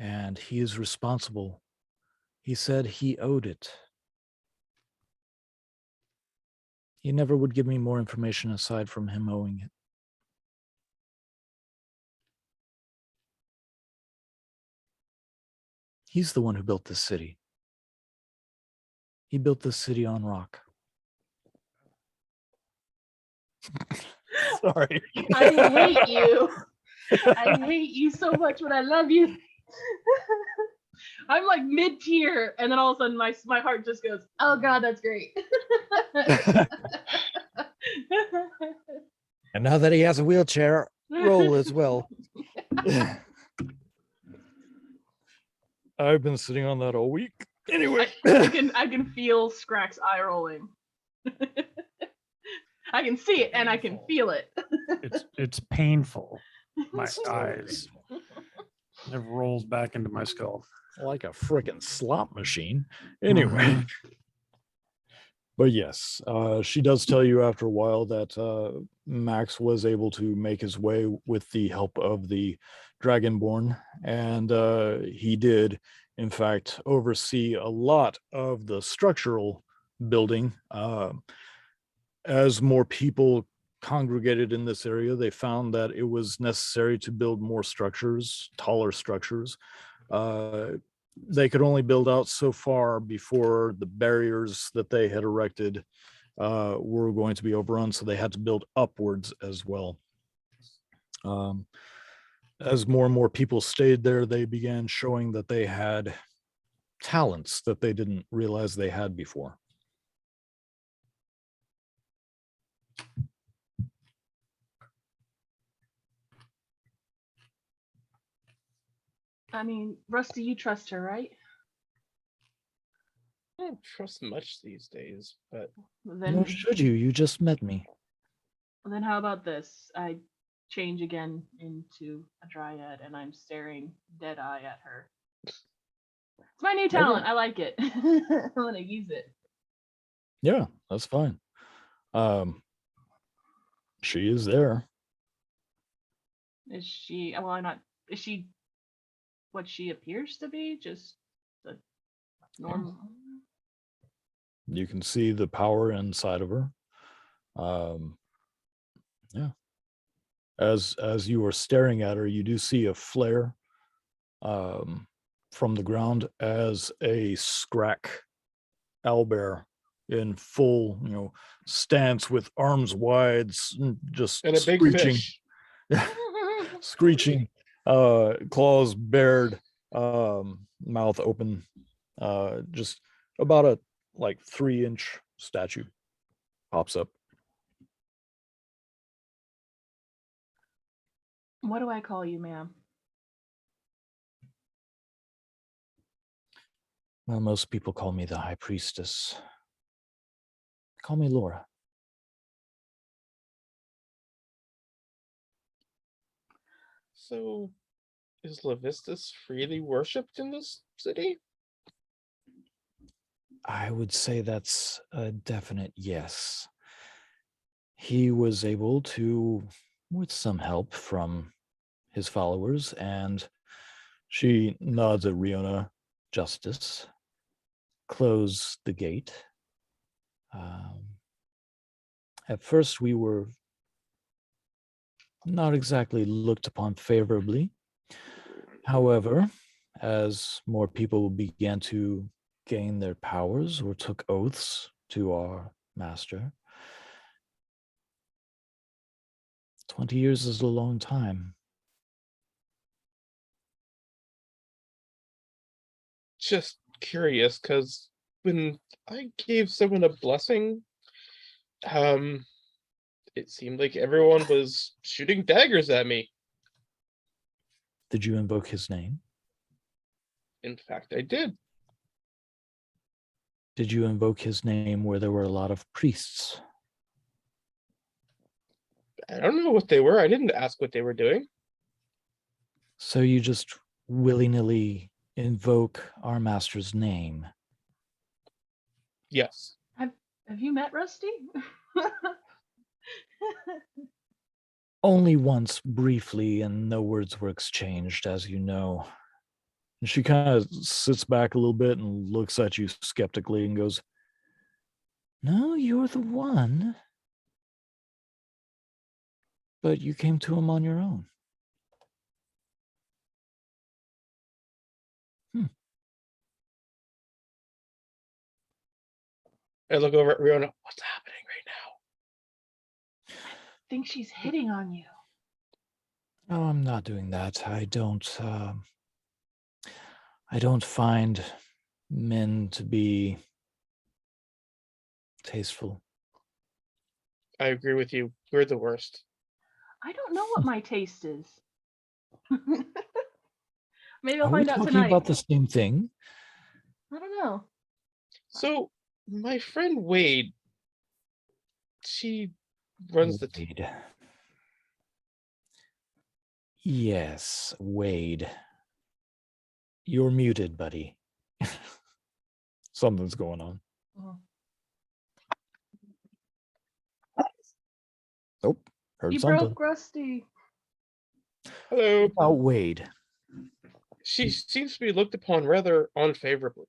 and he is responsible. He said he owed it. He never would give me more information aside from him owing it. He's the one who built this city. He built this city on rock. Sorry. I hate you. I hate you so much, but I love you. I'm like mid-tier, and then all of a sudden my heart just goes, oh God, that's great. And now that he has a wheelchair, roll as well. I've been sitting on that all week. Anyway. I can feel Scrack's eye rolling. I can see it and I can feel it. It's painful. My eyes. It rolls back into my skull. Like a freaking slot machine. Anyway. But yes, she does tell you after a while that Max was able to make his way with the help of the Dragonborn, and he did, in fact, oversee a lot of the structural building. As more people congregated in this area, they found that it was necessary to build more structures, taller structures. They could only build out so far before the barriers that they had erected were going to be overrun, so they had to build upwards as well. As more and more people stayed there, they began showing that they had talents that they didn't realize they had before. I mean, Rusty, you trust her, right? I don't trust much these days, but Then, Nor should you. You just met me. then how about this? I change again into a dryad and I'm staring dead eye at her. It's my new talent. I like it. I want to use it. Yeah, that's fine. She is there. Is she? Well, I'm not. Is she what she appears to be? Just the normal. You can see the power inside of her. Yeah. As you are staring at her, you do see a flare from the ground as a Scrack owlbear in full, stance with arms wide, just and a big screeching, fish. screeching, claws bared, mouth open, just about a 3-inch statue pops up. What do I call you, ma'am? Well, most people call me the High Priestess. Call me Laura. So, is Levistus freely worshipped in this city? I would say that's a definite yes. He was able to, with some help from his followers, and she nods at Riona, Justice, close the gate. At first, we were not exactly looked upon favorably. However, as more people began to gain their powers or took oaths to our master, 20 years is a long time. Just curious, because when I gave someone a blessing, um, it seemed like everyone was shooting daggers at me. Did you invoke his name? In fact, I did. Did you invoke his name where there were a lot of priests? I don't know what they were. I didn't ask what they were doing. So you just willy-nilly invoke our master's name? Yes. Have you met Rusty? Only once, briefly, and no words were exchanged, as you know. And she kind of sits back a little bit and looks at you skeptically and goes, "No, you're the one. But you came to him on your own." I look over at Riona. What's happening right now? I think she's hitting on you. No, I'm not doing that. I don't find men to be tasteful. I agree with you. You're the worst. I don't know what my taste is. Maybe I'll Are we find out talking tonight. about the same thing? I don't know. So, my friend Wade, she runs the team. Wade. Yes, Wade. You're muted, buddy. Something's going on. Oh. Nope. Heard You something. broke Rusty. Hello. About Wade. She seems to be looked upon rather unfavorably.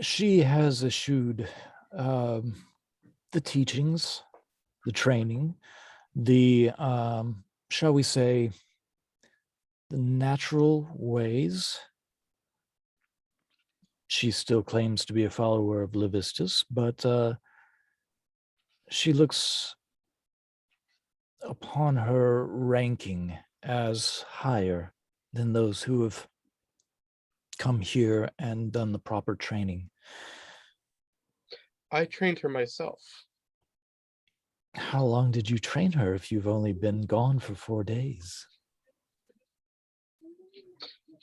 She has eschewed the teachings, the training, the shall we say, the natural ways. She still claims to be a follower of Levistus, but she looks upon her ranking as higher than those who have come here and done the proper training. I trained her myself. How long did you train her if you've only been gone for 4 days?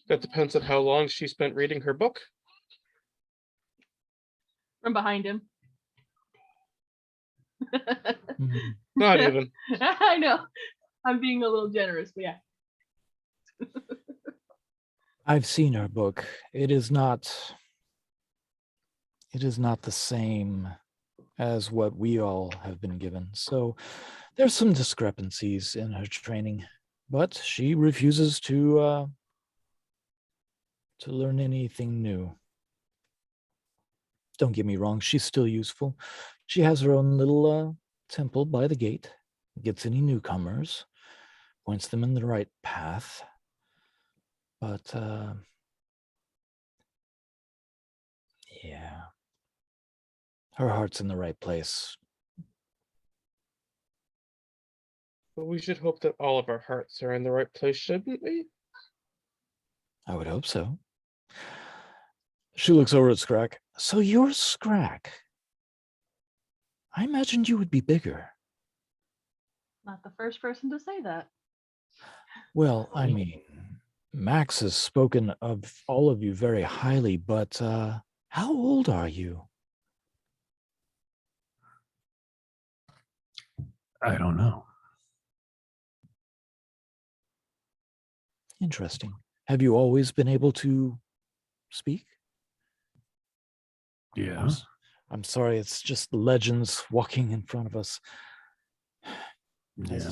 That depends on how long she spent reading her book. From behind him. Mhm. Not even. I know. I'm being a little generous, but yeah. I've seen her book. It is not the same as what we all have been given. So there's some discrepancies in her training, but she refuses to learn anything new. Don't get me wrong, she's still useful. She has her own little temple by the gate, gets any newcomers, points them in the right path. But yeah, her heart's in the right place. But we should hope that all of our hearts are in the right place, shouldn't we? I would hope so. She looks over at Scrack. So you're Scrack. I imagined you would be bigger. Not the first person to say that. Well, I mean, Max has spoken of all of you very highly, but how old are you? I don't know. Interesting. Have you always been able to speak? Yeah. I'm sorry, it's just legends walking in front of us. Yeah.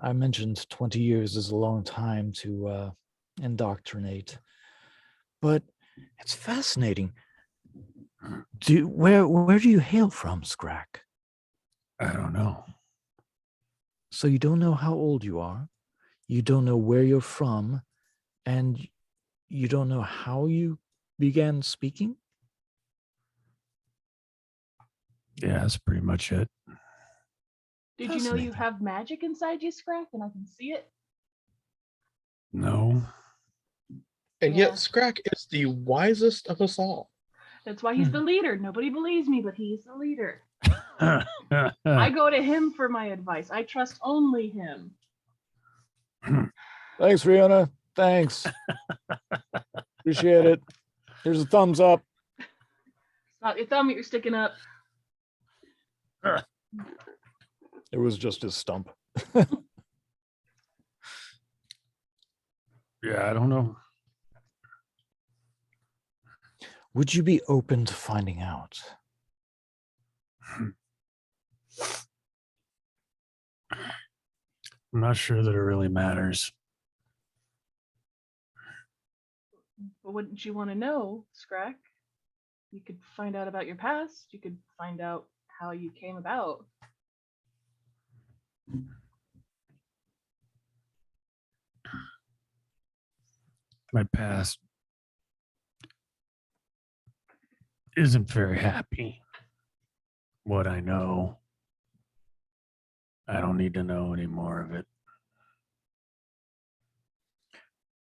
I mentioned 20 years is a long time to indoctrinate, but it's fascinating. Where do you hail from, Scrack? I don't know. So you don't know how old you are, you don't know where you're from, and you don't know how you began speaking? Yeah, that's pretty much it. Did you know you Fascinating. have magic inside you, Scrack, and I can see it? No. And Yeah. yet Scrack is the wisest of us all. That's why he's Hmm. the leader. Nobody believes me, but he's the leader. I go to him for my advice. I trust only him. Thanks, Fiona. Thanks. Appreciate it. Here's a thumbs up. It's not your thumb that you're sticking up. It was just his stump. Yeah, I don't know. Would you be open to finding out? I'm not sure that it really matters. But wouldn't you want to know, Scrack? You could find out about your past. You could find out how you came about. My past isn't very happy. What I know, I don't need to know any more of it.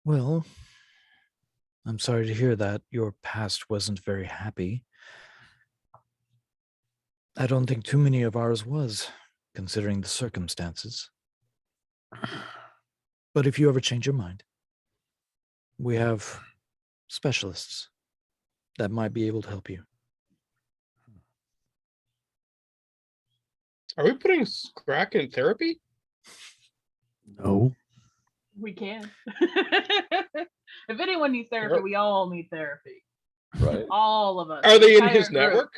Well, I'm sorry to hear that your past wasn't very happy. I don't think too many of ours was, considering the circumstances. But if you ever change your mind, we have specialists that might be able to help you. Are we putting Scrack in therapy? No. We can. If anyone needs therapy, Yep. we all need therapy. Right. All of us. Are they in Entire his group.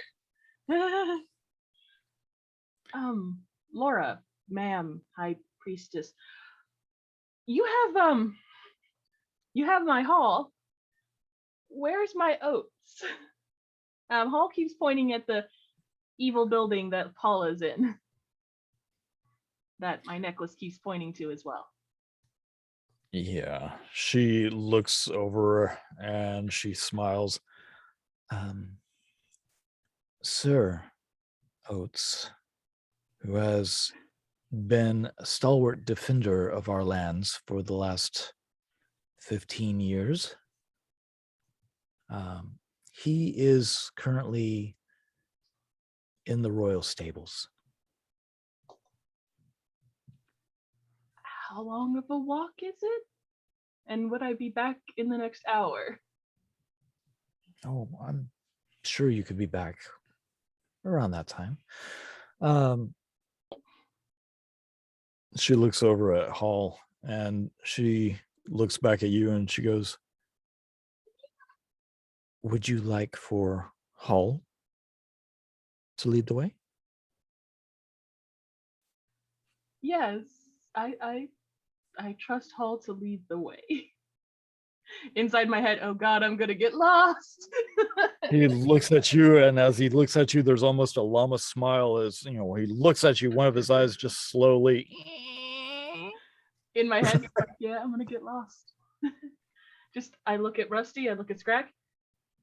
network? Laura, ma'am, high priestess. You have my hall. Where's my oats? Hall keeps pointing at the evil building that Paula's in. That my necklace keeps pointing to as well. Yeah. She looks over and she smiles. SIR Oats, who has been a stalwart defender of our lands for the last 15 years. He is currently in the royal stables. How long of a walk is it? And would I be back in the next hour? Oh, I'm sure you could be back around that time. She looks over at Hall and she looks back at you and she goes, Would you like for Hall to lead the way? Yes, I trust Hall to lead the way. Inside my head, oh God, I'm gonna get lost. he looks at you, and as he looks at you, there's almost a llama smile as he looks at you, one of his eyes just slowly. In my head, yeah, I'm gonna get lost. Just I look at Rusty, I look at Scrack.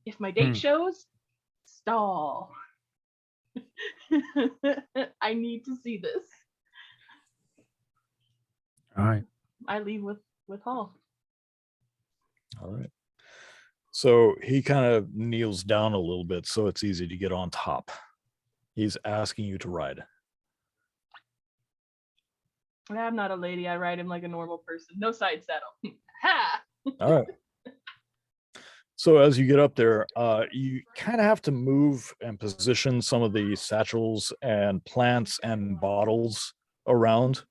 If my date shows, stall. I need to see this. All right. I leave with Hall. All right. So he kind of kneels down a little bit so it's easy to get on top. He's asking you to ride. I'm not a lady. I ride him like a normal person. No side saddle. Ha! All right. So as you get up there, you kind of have to move and position some of the satchels and plants and bottles around.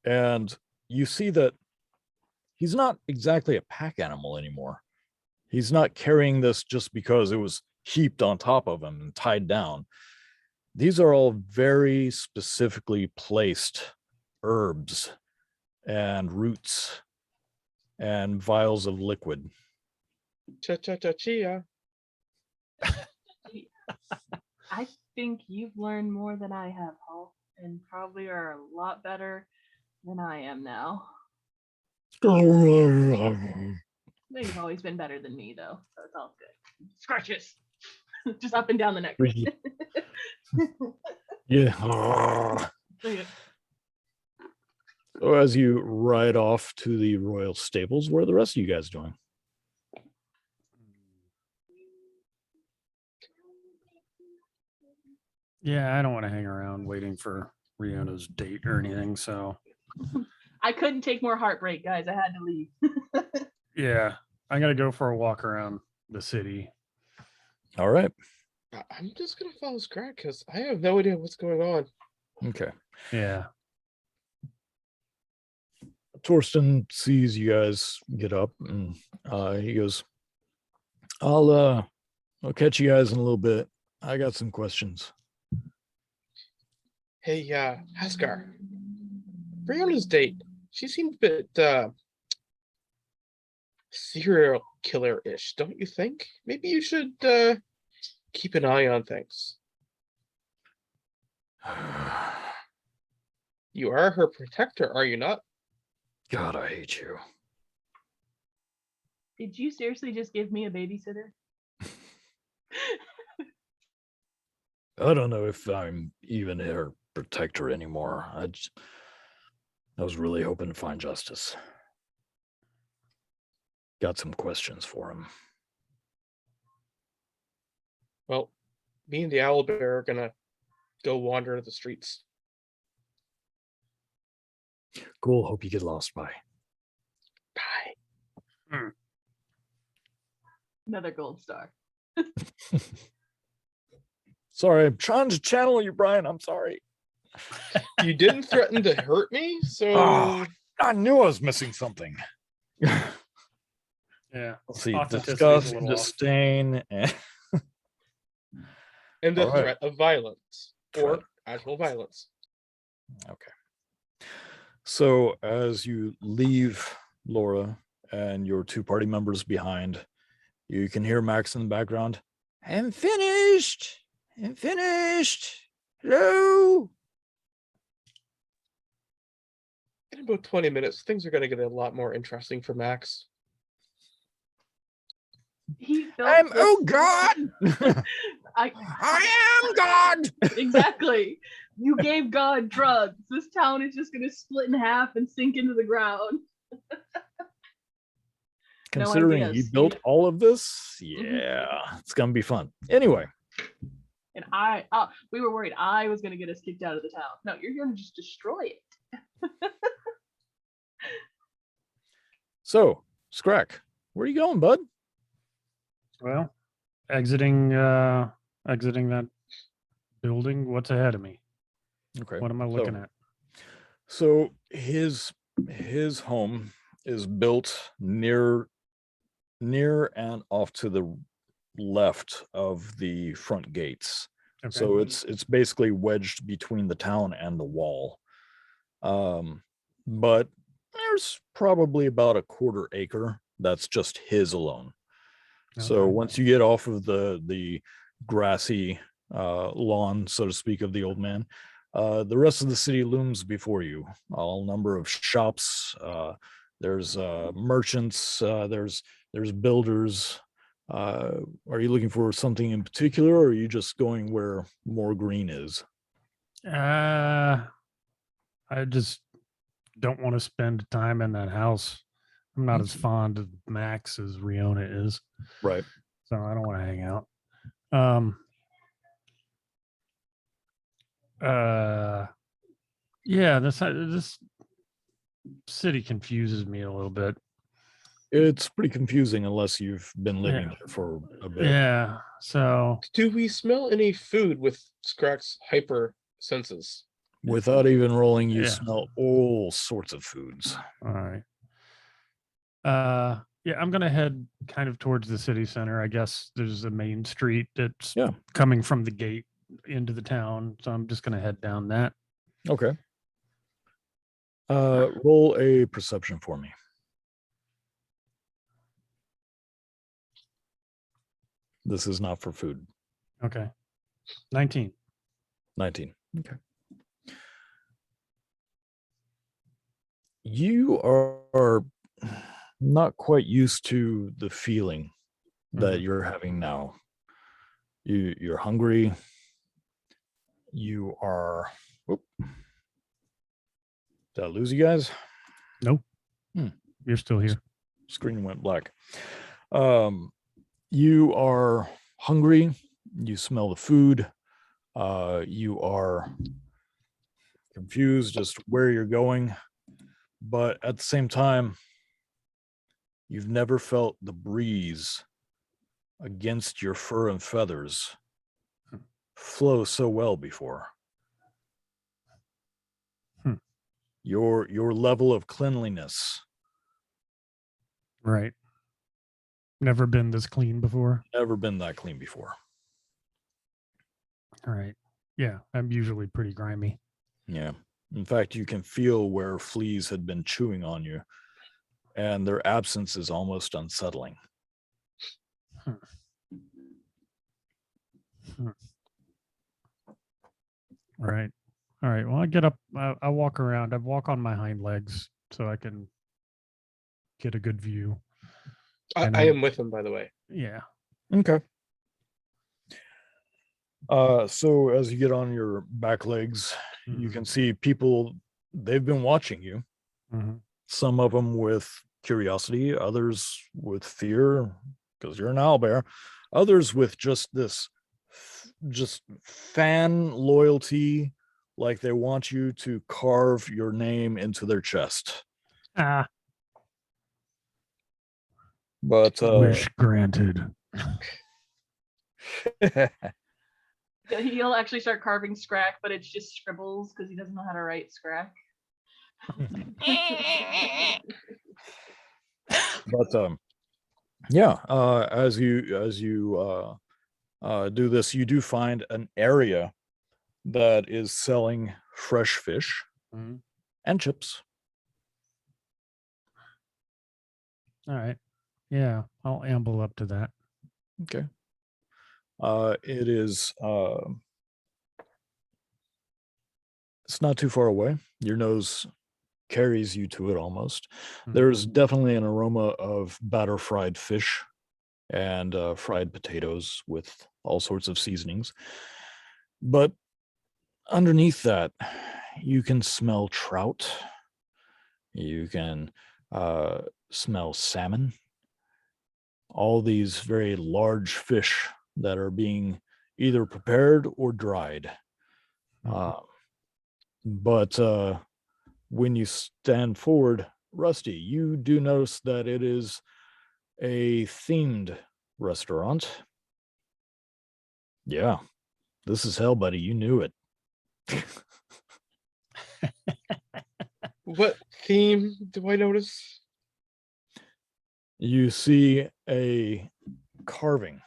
And you see that he's not exactly a pack animal anymore. He's not carrying this just because it was heaped on top of him and tied down. These are all very specifically placed herbs and roots and vials of liquid. Cha-cha-cha-chia. I think you've learned more than I have, Hall. and probably are a lot better than I am now. They've always been better than me, though, so it's all good. Scratches, just up and down the neck. Yeah. So as you ride off to the royal stables, what are the rest of you guys doing? Yeah, I don't want to hang around waiting for Riona's date or anything. So I couldn't take more heartbreak, guys. I had to leave. yeah, I'm gonna go for a walk around the city. All right. I'm just gonna follow Scrag because I have no idea what's going on. Okay. Yeah. Torsten sees you guys get up and he goes, I'll catch you guys in a little bit. I got some questions. Hey, Haskar. Briona's date. She seemed a bit serial killer-ish, don't you think? Maybe you should keep an eye on things. You are her protector, are you not? God, I hate you. Did you seriously just give me a babysitter? I don't know if I'm even her protector anymore. I was really hoping to find justice. Got some questions for him. Well, me and the owlbear are gonna go wander the streets. Cool. Hope you get lost. Bye. Bye. Another gold star. Sorry, I'm trying to channel you, Brian. I'm sorry. You didn't threaten to hurt me, so Oh. I knew I was missing something. Yeah. Let's see, Authenticity's a disgust, little off. disdain, and and the All right. threat of violence or Threat. actual violence. Okay. So as you leave Laura and your two party members behind, you can hear Max in the background. I'm finished. I'm finished. Hello. In about 20 minutes, things are going to get a lot more interesting for Max. He built I'm this- oh God. I am God. Exactly. You gave God drugs. This town is just going to split in half and sink into the ground. Considering ideas. you built all of this, yeah, it's gonna be fun. Anyway, And we were worried I was going to get us kicked out of the town. No, you're going to just destroy it. so Scrack, where are you going, bud? Well, exiting that building. What's ahead of me? Okay. What am I looking at? So his home is built near and off to the left of the front gates. Okay. So it's basically wedged between the town and the wall. But there's probably about a quarter acre that's just his alone. So Okay. once you get off of the grassy lawn, so to speak, of the old man, the rest of the city looms before you. All number of shops. There's merchants. There's builders. Are you looking for something in particular, or are you just going where more green is? I just don't want to spend time in that house. I'm not as fond of Max as Riona is, Right. so I don't want to hang out. Yeah, this city confuses me a little bit. It's pretty confusing unless you've been living Yeah. there for a bit. Yeah, so Do we smell any food with Scrack's hyper senses? Without even rolling, you Yeah. smell all sorts of foods. all right. Yeah, I'm gonna head kind of towards the city center. I guess there's a main street that's Yeah. coming from the gate into the town, so I'm just gonna head down that. Okay. Roll a perception for me. This is not for food. Okay. 19. 19. Okay. You are not quite used to the feeling that Mhm. you're having now. You're hungry. You are. Whoop. Did I lose you guys? Nope. Hmm. You're still here. Screen went black. You are hungry. You smell the food. You are confused as to where you're going, but at the same time, you've never felt the breeze against your fur and feathers flow so well before. Hmm. Your level of cleanliness Right. Never been this clean before. never been that clean before. All right. Yeah, I'm usually pretty grimy. Yeah. In fact, you can feel where fleas had been chewing on you, and their absence is almost unsettling. All right. All right. Well, I get up. I walk around. I walk on my hind legs so I can get a good view. And I am with him, by the way. Yeah. Okay. So as you get on your back legs, you can see people, they've been watching you. Mm-hmm. Some of them with curiosity, others with fear, because you're an owlbear, others with just fan loyalty, like they want you to carve your name into their chest. Ah, But wish granted. He'll actually start carving Scrack, but it's just scribbles because he doesn't know how to write Scrack. but yeah, as you do this, you do find an area that is selling fresh fish Mhm. and chips. All right. Yeah, I'll amble up to that. Okay. It is it's not too far away. Your nose carries you to it almost. Mhm. There's definitely an aroma of batter fried fish and fried potatoes with all sorts of seasonings. But underneath that, you can smell trout. You can smell salmon. All these very large fish that are being either prepared or dried. Mhm. But when you stand forward, Rusty, you do notice that it is a themed restaurant. Yeah, this is hell, buddy. You knew it. What theme do I notice? You see a carving.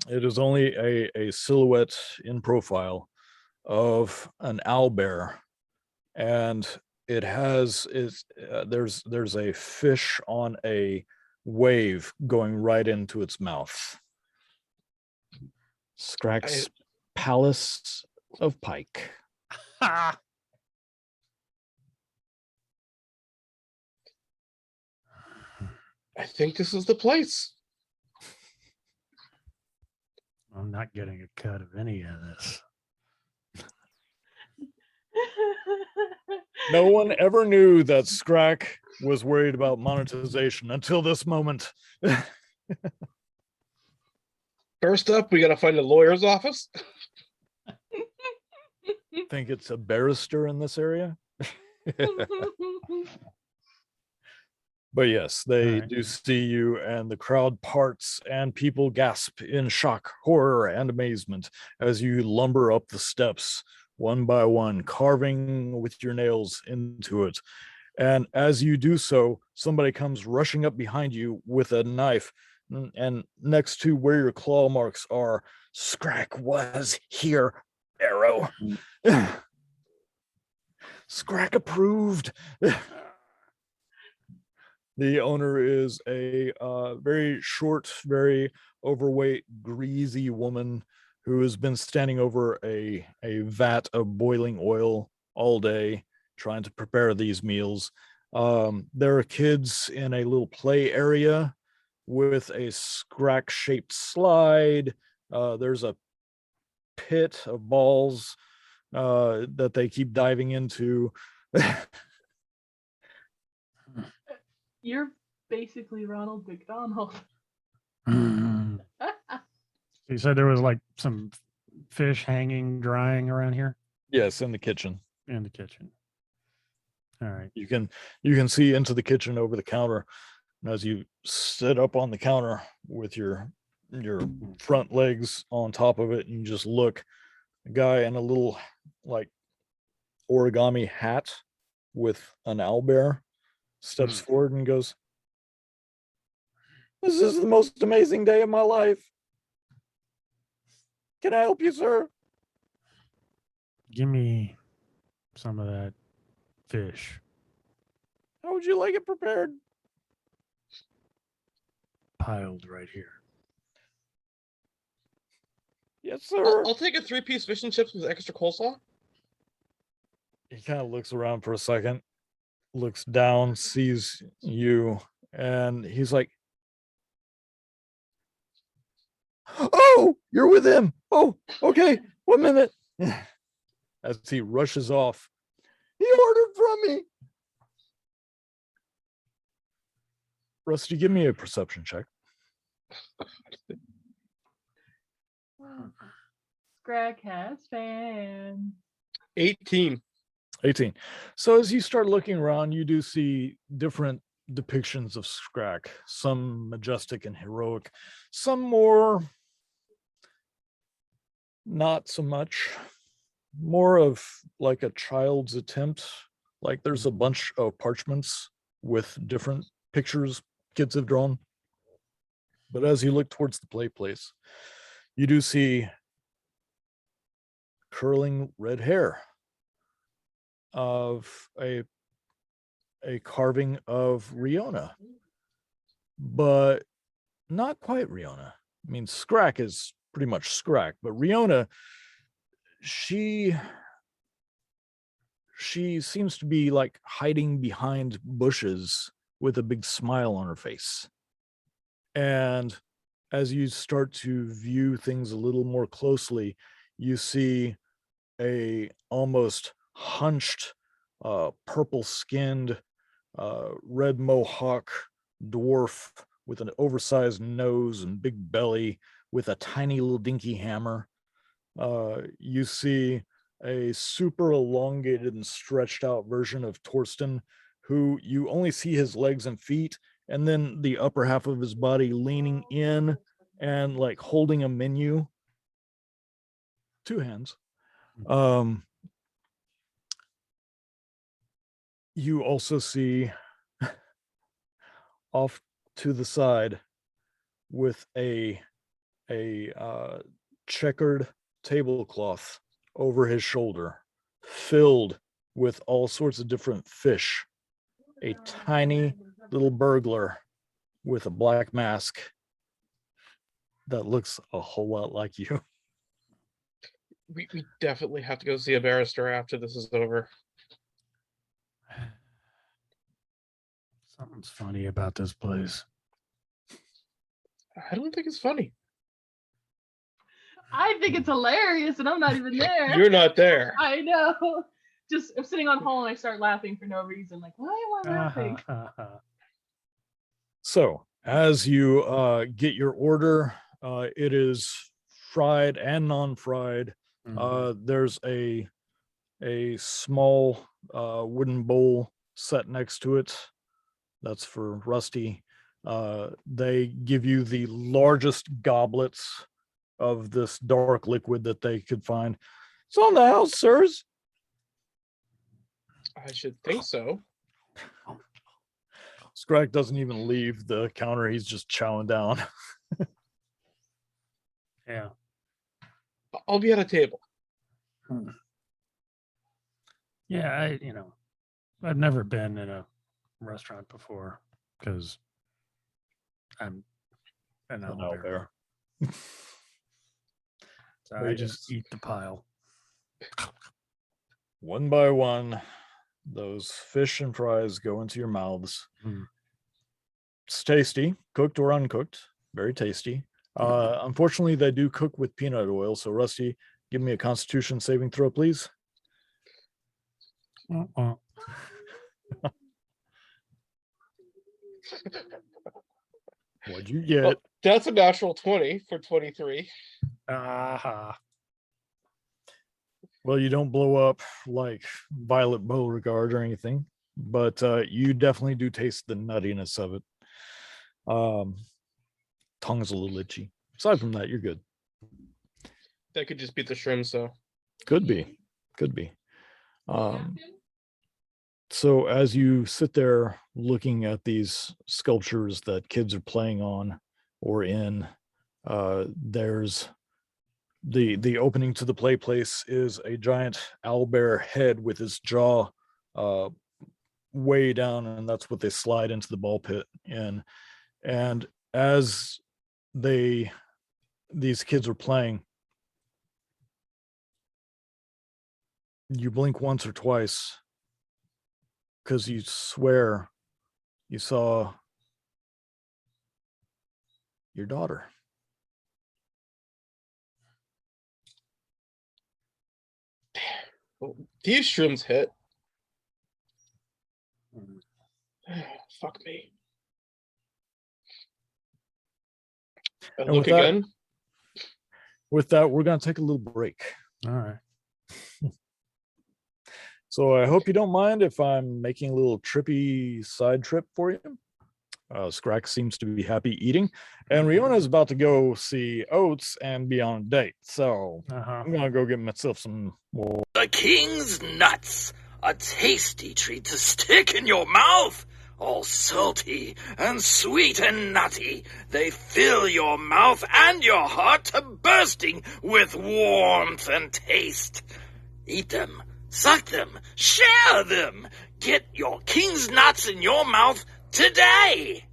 It is only a silhouette in profile of an owlbear, and it has there's a fish on a wave going right into its mouth. Scrack's Palace of Pike. Ha! I think this is the place. I'm not getting a cut of any of this. No one ever knew that Scrack was worried about monetization until this moment. First up, we gotta find a lawyer's office. Think it's a barrister in this area? But yes, they Right. do see you, and the crowd parts, and people gasp in shock, horror, and amazement as you lumber up the steps one by one, carving with your nails into it. And as you do so, somebody comes rushing up behind you with a knife, and next to where your claw marks are, Scrack was here, Arrow. Scrack approved. The owner is a very short, very overweight, greasy woman who has been standing over a vat of boiling oil all day, trying to prepare these meals. There are kids in a little play area with a scrack-shaped slide. There's a pit of balls that they keep diving into. You're basically Ronald McDonald. You said there was like some fish hanging, drying around here Yes, in the kitchen. in the kitchen. All right. You can see into the kitchen over the counter. And as you sit up on the counter with your front legs on top of it, and you just look, a guy in a little like origami hat with an owlbear steps forward and goes, "This is the most amazing day of my life. Can I help you, sir?" Give me some of that fish. "How would you like it prepared?" Piled right here. "Yes, sir." I'll take a 3-piece fish and chips with extra coleslaw. He kind of looks around for a second, looks down, sees you, and he's like, "Oh, you're with him. Oh, okay. 1 minute." As he rushes off, "He ordered from me." Rusty, give me a perception check. Scrag has fans. 18. 18. So as you start looking around, you do see different depictions of Scrack, some majestic and heroic, some more not so much, more of like a child's attempt. Like there's a bunch of parchments with different pictures kids have drawn. But as you look towards the play place, you do see curling red hair of a carving of Riona, but not quite Riona. I mean, Scrack is pretty much Scrack, but Riona, she seems to be like hiding behind bushes with a big smile on her face. And as you start to view things a little more closely, you see a almost hunched, purple-skinned, red mohawk dwarf with an oversized nose and big belly with a tiny little dinky hammer. You see a super elongated and stretched out version of Torsten, who you only see his legs and feet, and then the upper half of his body leaning in and like holding a menu. 2 hands. You also see off to the side with a checkered tablecloth over his shoulder, filled with all sorts of different fish, a tiny little burglar with a black mask that looks a whole lot like you. We definitely have to go see a barrister after this is over. Something's funny about this place. I don't think it's funny. I think it's hilarious, and I'm not even there. You're not there. I know. Just I'm sitting on hold and I start laughing for no reason. Like, why am I laughing? So as you get your order, it is fried and non-fried. There's a small wooden bowl set next to it. That's for Rusty. They give you the largest goblets of this dark liquid that they could find. It's on the house, sirs. I should think so. Scrag doesn't even leave the counter. He's just chowing down. Yeah. I'll be at a table. Yeah, I've never been in a restaurant before because I'm an owlbear. So I just eat the pile. One by one, those fish and fries go into your mouths. Mm. It's tasty, cooked or uncooked, very tasty. Unfortunately, they do cook with peanut oil. So, Rusty, give me a Constitution saving throw, please. What'd you get? Well, that's a natural 20 for 23. Aha. Well, you don't blow up like Violet Beauregard or anything, but you definitely do taste the nuttiness of it. Tongue is a little itchy. Aside from that, you're good. That could just be the shrimps, though. Could be. So as you sit there looking at these sculptures that kids are playing on or in, there's the opening to the play place is a giant owlbear head with its jaw way down, and that's what they slide into the ball pit in. And as these kids are playing, you blink once or twice because you swear you saw your daughter. These shrooms hit. Fuck me. And look again. With that, we're going to take a little break. All right. So I hope you don't mind if I'm making a little trippy side trip for you. Scrack seems to be happy eating, and Riona's about to go see Oats and be on a date. So I'm going to go get myself some more. The king's nuts, a tasty treat to stick in your mouth. All salty and sweet and nutty, they fill your mouth and your heart to bursting with warmth and taste. Eat them, suck them, share them. Get your king's nuts in your mouth today.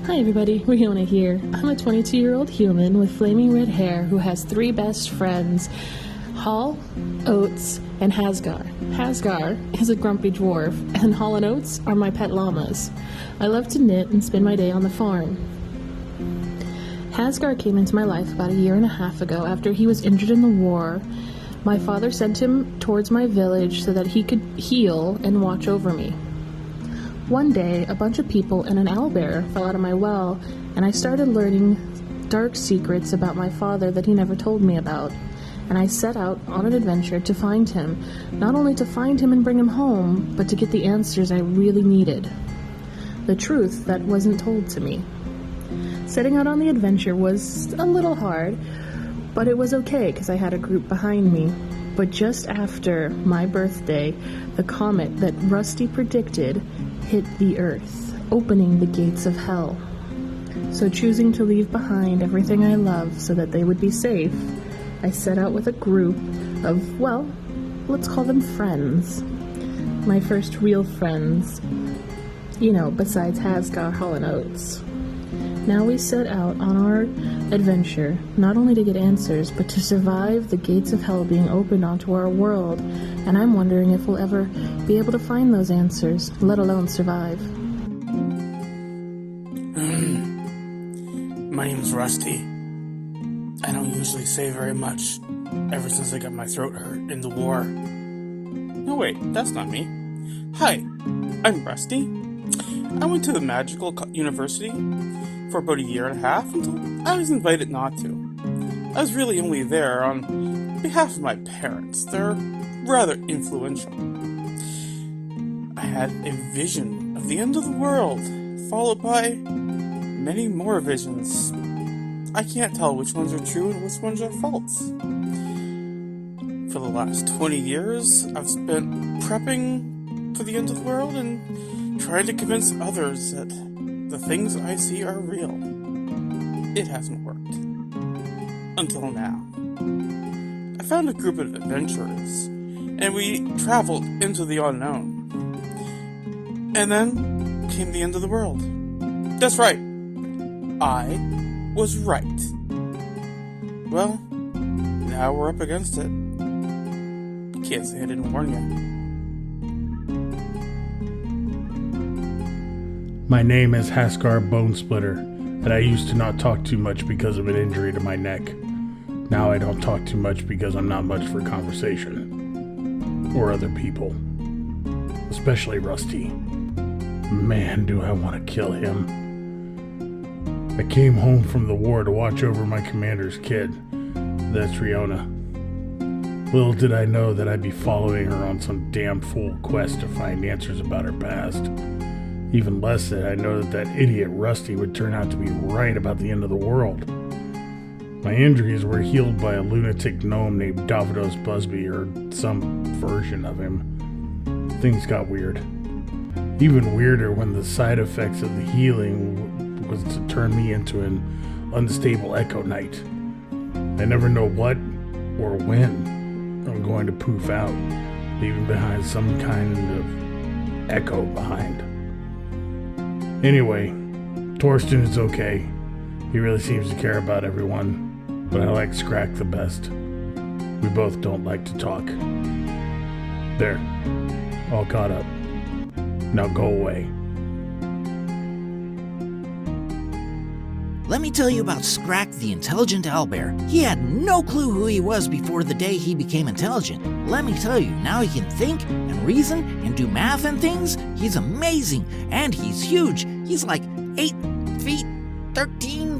Hi everybody, Riona here. I'm a 22-year-old human with flaming red hair who has 3 best friends, Hall, Oats, and Hasgar. Hasgar is a grumpy dwarf, and Hall and Oats are my pet llamas. I love to knit and spend my day on the farm. Hasgar came into my life about a year and a half ago after he was injured in the war. My father sent him towards my village so that he could heal and watch over me. One day, a bunch of people and an owlbear fell out of my well, and I started learning dark secrets about my father that he never told me about. And I set out on an adventure to find him, not only to find him and bring him home, but to get the answers I really needed. The truth that wasn't told to me. Setting out on the adventure was a little hard, but it was okay because I had a group behind me. But just after my birthday, the comet that Rusty predicted hit the Earth, opening the gates of hell. So choosing to leave behind everything I love so that they would be safe, I set out with a group of, well, let's call them friends. My first real friends. You know, besides Hasgar, Hall, and Oats. Now we set out on our adventure, not only to get answers, but to survive the gates of hell being opened onto our world, and I'm wondering if we'll ever be able to find those answers, let alone survive. My name's Rusty. I don't usually say very much, ever since I got my throat hurt in the war. No wait, that's not me. Hi, I'm Rusty. I went to the magical university for about a year and a half until I was invited not to. I was really only there on behalf of my parents. They're rather influential. I had a vision of the end of the world, followed by many more visions. I can't tell which ones are true and which ones are false. For the last 20 years, I've spent prepping for the end of the world and trying to convince others that the things I see are real. It hasn't worked. Until now. I found a group of adventurers, and we traveled into the unknown. And then came the end of the world. That's right. I was right. Well, now we're up against it. Can't say I didn't warn you. My name is Haskar Bonesplitter, and I used to not talk too much because of an injury to my neck. Now I don't talk too much because I'm not much for conversation. Or other people. Especially Rusty. Man, do I want to kill him. I came home from the war to watch over my commander's kid. That's Riona. Little did I know that I'd be following her on some damn fool quest to find answers about her past. Even less did I know that idiot Rusty would turn out to be right about the end of the world. My injuries were healed by a lunatic gnome named Davidos Busby, or some version of him. Things got weird. Even weirder when the side effects of the healing was to turn me into an unstable Echo Knight. I never know what or when I'm going to poof out, leaving behind some kind of echo behind. Anyway, Torsten is okay. He really seems to care about everyone, but I like Scrack the best. We both don't like to talk. There, all caught up. Now go away. Let me tell you about Scrack the Intelligent Owlbear. He had no clue who he was before the day he became intelligent. Let me tell you, now he can think and reason and do math and things. He's amazing, and he's huge. He's like 8 feet,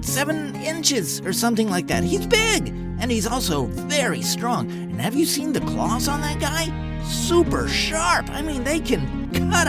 7 inches, or something like that. He's big, and he's also very strong. And have you seen the claws on that guy? Super sharp. I mean, they can cut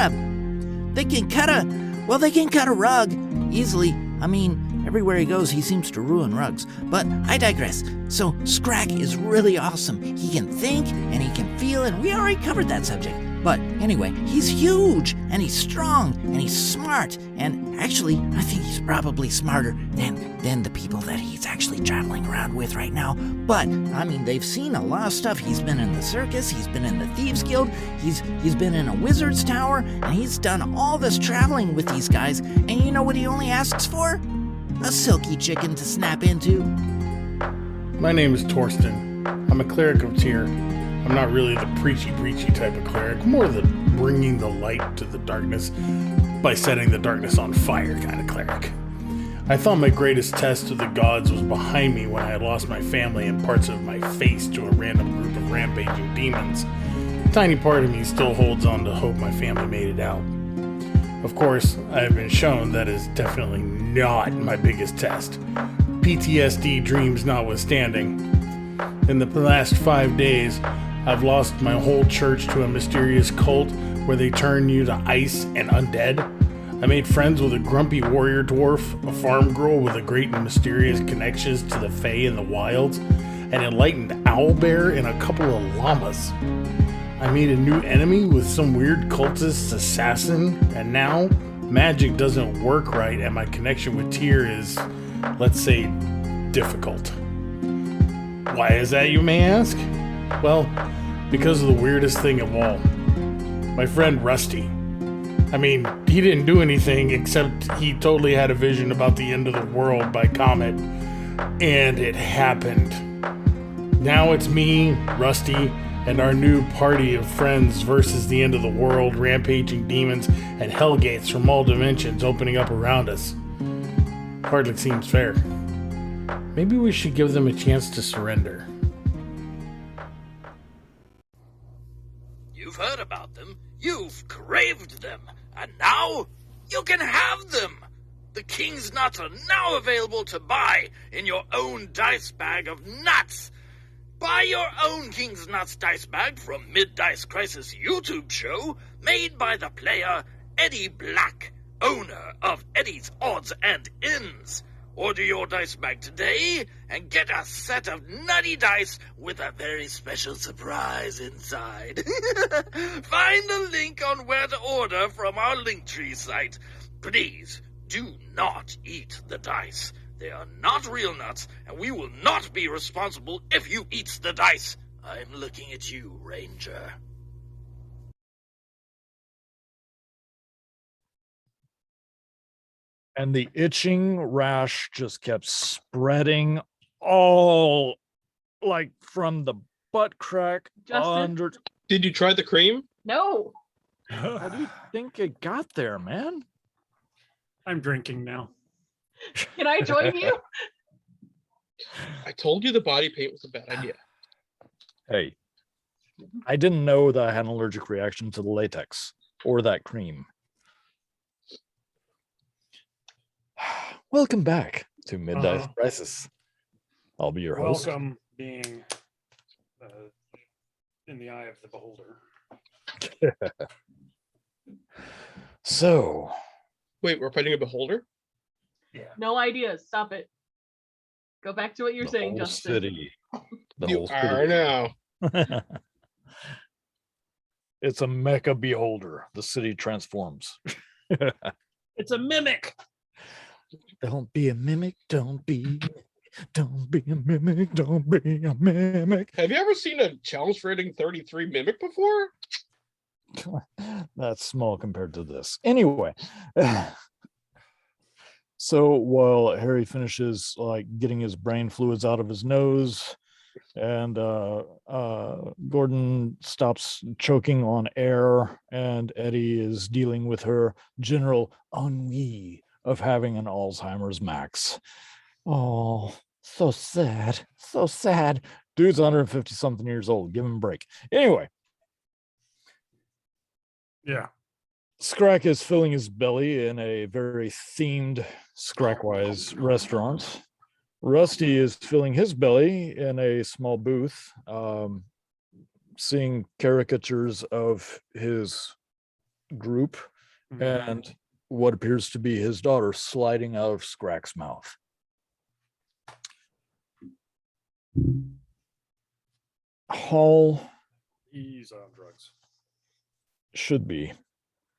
a rug easily. I mean, everywhere he goes, he seems to ruin rugs. But I digress. So Scrack is really awesome. He can think and he can feel, and we already covered that subject. But anyway, he's huge and he's strong and he's smart. And actually, I think he's probably smarter than the people that he's actually traveling around with right now. But I mean, they've seen a lot of stuff. He's been in the circus, he's been in the Thieves Guild, he's been in a wizard's tower, and he's done all this traveling with these guys. And you know what he only asks for? A silky chicken to snap into. My name is Torsten. I'm a cleric of Tyr. I'm not really the preachy type of cleric, more the bringing the light to the darkness by setting the darkness on fire kind of cleric. I thought my greatest test of the gods was behind me when I had lost my family and parts of my face to a random group of rampaging demons. A tiny part of me still holds on to hope my family made it out. Of course, I have been shown that is definitely not my biggest test. PTSD dreams notwithstanding. In the last 5 days, I've lost my whole church to a mysterious cult where they turn you to ice and undead. I made friends with a grumpy warrior dwarf, a farm girl with a great and mysterious connections to the Fae and the wilds, an enlightened owlbear, and a couple of llamas. I made a new enemy with some weird cultist assassin, and now magic doesn't work right and my connection with Tyr is, let's say, difficult. Why is that, you may ask? Well, because of the weirdest thing of all. My friend Rusty. I mean, he didn't do anything except he totally had a vision about the end of the world by comet. And it happened. Now it's me, Rusty, and our new party of friends versus the end of the world, rampaging demons, and hellgates from all dimensions opening up around us. Hardly seems fair. Maybe we should give them a chance to surrender. You've heard about them, you've craved them, and now you can have them! The King's Nuts are now available to buy in your own dice bag of nuts! Buy your own King's Nuts dice bag from Mid-Dice Crisis YouTube show made by the player Eddie Black, owner of Eddie's Odds and Ends. Order your dice bag today and get a set of nutty dice with a very special surprise inside. Find the link on where to order from our Linktree site. Please do not eat the dice. They are not real nuts, and we will not be responsible if you eat the dice. I'm looking at you, Ranger. And the itching rash just kept spreading all like from the butt crack Justin? under. Did you try the cream? No. How do you think it got there, man? I'm drinking now. Can I join you? I told you the body paint was a bad idea. Hey, I didn't know that I had an allergic reaction to the latex or that cream. Welcome back to Midnight Crisis. I'll be your host. Welcome being in the eye of the beholder. So, Wait, we're fighting a beholder? No ideas. Stop it. Go back to what you're the saying, whole Justin. city. The You whole are city. now. It's a mecha beholder. The city transforms. It's a mimic. Don't be a mimic. Don't be a mimic. Don't be a mimic. Have you ever seen a challenge rating 33 mimic before? That's small compared to this. Anyway, so while Harry finishes like getting his brain fluids out of his nose, and Gordon stops choking on air, and Eddie is dealing with her general ennui of having an Alzheimer's max. Oh, so sad. So sad. Dude's 150 something years old. Give him a break. Anyway, Yeah. Scrack is filling his belly in a very themed Scrackwise restaurant. Rusty is filling his belly in a small booth, seeing caricatures of his group and what appears to be his daughter sliding out of Scrack's mouth. Hall He's on drugs. should be.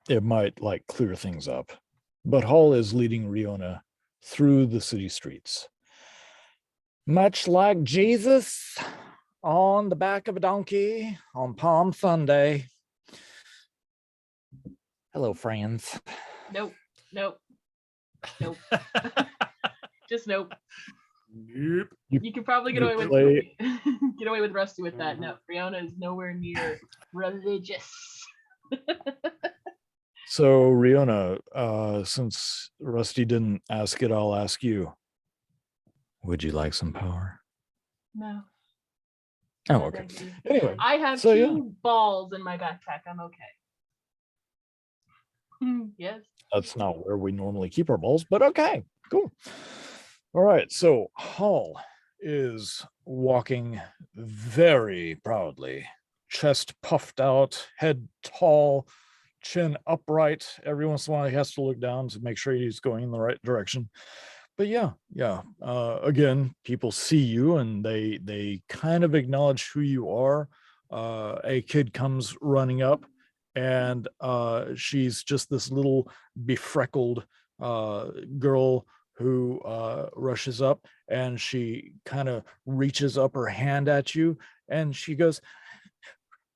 It might like clear things up. But Hall is leading Riona through the city streets. Much like Jesus on the back of a donkey on Palm Sunday. Hello, friends. Nope. Nope. Nope. Just nope. Nope. You could probably get You away with play- get away with Rusty with that. No, Rihanna is nowhere near religious. So, Riona, since Rusty didn't ask it, I'll ask you. Would you like some power? No. Oh, No, okay. thank you. Anyway, I have so, two yeah. balls in my backpack. I'm okay. Yes. That's not where we normally keep our balls, but okay, cool. All right, so Hall is walking very proudly, chest puffed out, head tall, chin upright. Every once in a while, he has to look down to make sure he's going in the right direction. But yeah. Again, people see you and they kind of acknowledge who you are. A kid comes running up, and she's just this little befreckled girl who rushes up, and she kind of reaches up her hand at you, and she goes,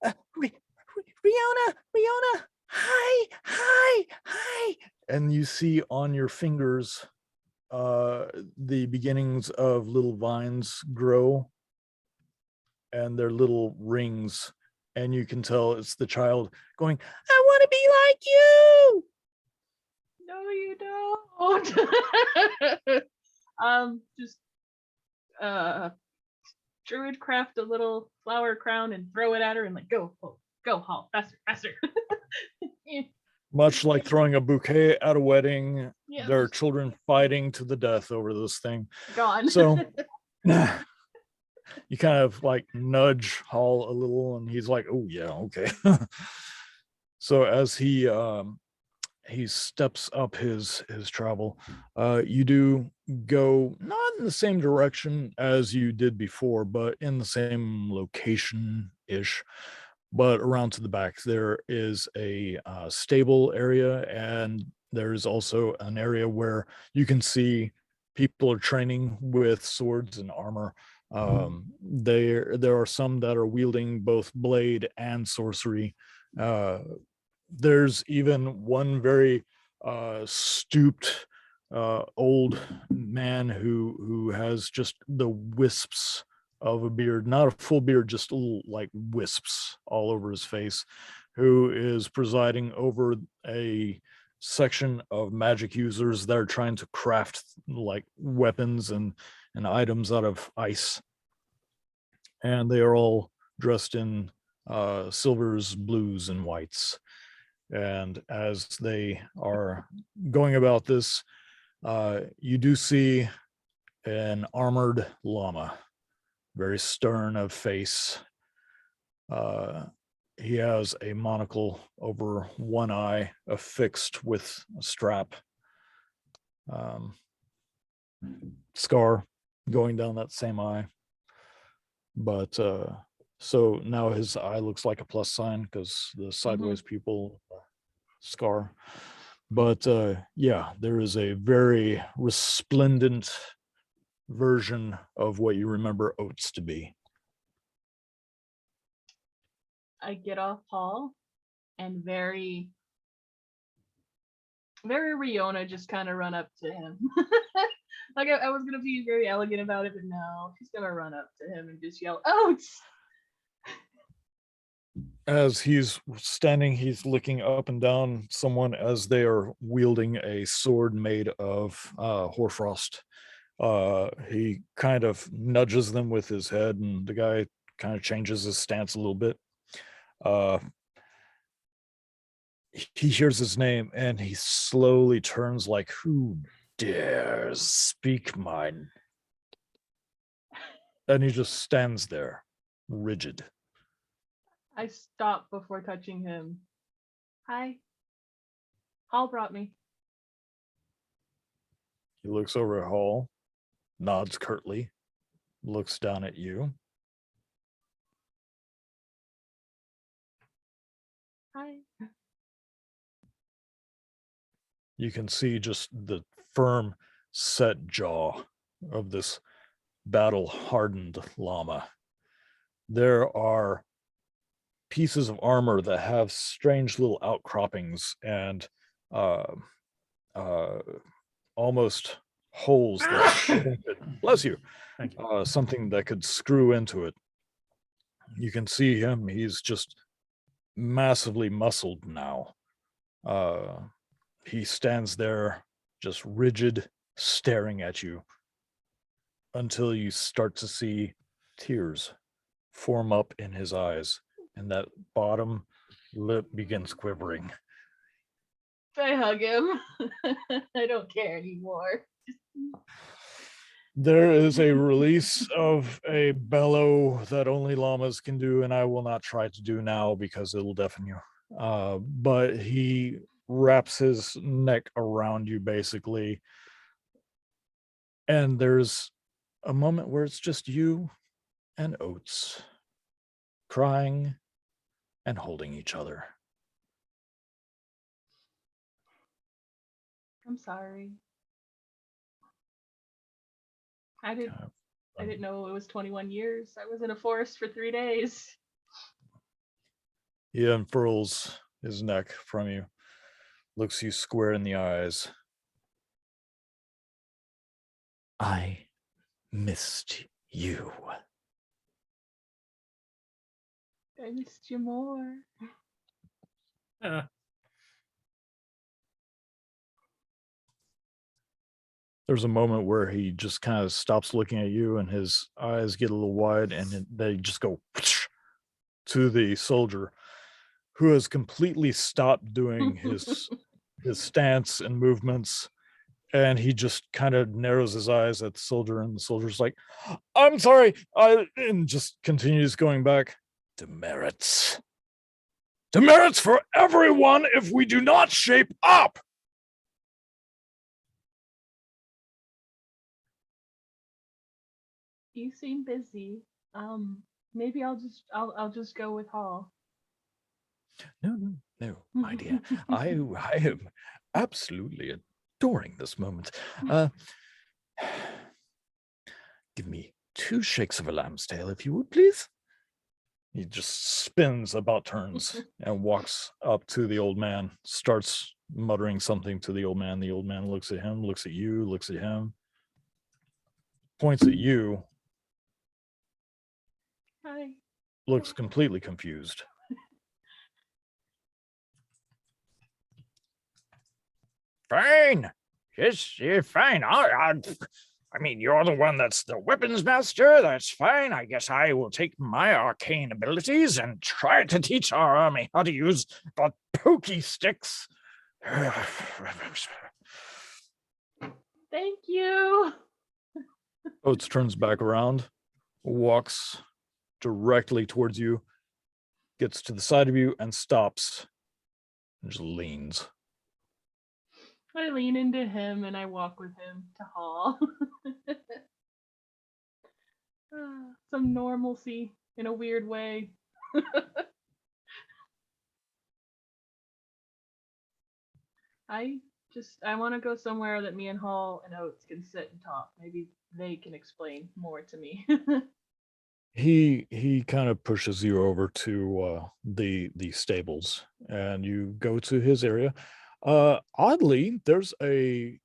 Riona, hi. And you see on your fingers the beginnings of little vines grow, and they're little rings, and you can tell it's the child going, I want to be like you. No, you don't. Just druid craft a little flower crown and throw it at her and like go Hall, faster. Much like throwing a bouquet at a wedding, Yes. there are children fighting to the death over this thing. Gone. So you kind of like nudge Hall a little, and he's like, oh yeah, okay. So as he steps up his travel, you do go not in the same direction as you did before, but in the same location ish. But around to the back, there is a stable area, and there's also an area where you can see people are training with swords and armor. There are some that are wielding both blade and sorcery. There's even one very stooped old man who has just the wisps of a beard, not a full beard, just little like wisps all over his face, who is presiding over a section of magic users that are trying to craft like weapons and items out of ice. And they are all dressed in silvers, blues, and whites. And as they are going about this, you do see an armored llama, very stern of face. He has a monocle over one eye, affixed with a strap. Scar going down that same eye. But so now his eye looks like a plus sign because the sideways pupil scar. But yeah, there is a very resplendent version of what you remember Oats to be. I get off Paul and very Riona just kind of run up to him. Like I was gonna be very elegant about it, but no, she's gonna run up to him and just yell, "Oats!" As he's standing, he's looking up and down someone as they are wielding a sword made of hoarfrost. He kind of nudges them with his head, and the guy kind of changes his stance a little bit. He hears his name and he slowly turns like, who dares speak mine? And he just stands there, rigid. I stop before touching him. Hi. Hall brought me. He looks over at Hall, nods curtly, looks down at you. Hi. You can see just the firm, set jaw of this battle-hardened llama. There are pieces of armor that have strange little outcroppings and almost holes that bless you. Thank you. Something that could screw into it. You can see him, he's just massively muscled now. He stands there just rigid, staring at you until you start to see tears form up in his eyes, and that bottom lip begins quivering. I hug him. I don't care anymore. There is a release of a bellow that only llamas can do, and I will not try to do now because it'll deafen you. But he wraps his neck around you basically, and there's a moment where it's just you and Oats crying and holding each other. I'm sorry. I didn't know it was 21 years. I was in a forest for 3 days. He unfurls his neck from you, looks you square in the eyes. I missed you. I missed you more. There's a moment where he just kind of stops looking at you and his eyes get a little wide, and they just go to the soldier, who has completely stopped doing his stance and movements, and he just kind of narrows his eyes at the soldier, and the soldier's like, I'm sorry, and just continues going back. Demerits for everyone if we do not shape up. You seem busy. Maybe I'll just go with Hall. No, my dear. I am absolutely adoring this moment. Give me 2 shakes of a lamb's tail, if you would, please. He just spins about turns and walks up to the old man, starts muttering something to the old man. The old man looks at him, looks at you, looks at him, points at you, looks completely confused. Fine. Yes, yeah, fine. I mean, you're the one that's the weapons master. That's fine. I guess I will take my arcane abilities and try to teach our army how to use the pokey sticks. Thank you. Oates turns back around, walks directly towards you, gets to the side of you, and stops. And just leans. I lean into him and I walk with him to Hall. Some normalcy in a weird way. I want to go somewhere that me and Hall and Oates can sit and talk. Maybe they can explain more to me. He kind of pushes you over to the stables, and you go to his area. Oddly, there's a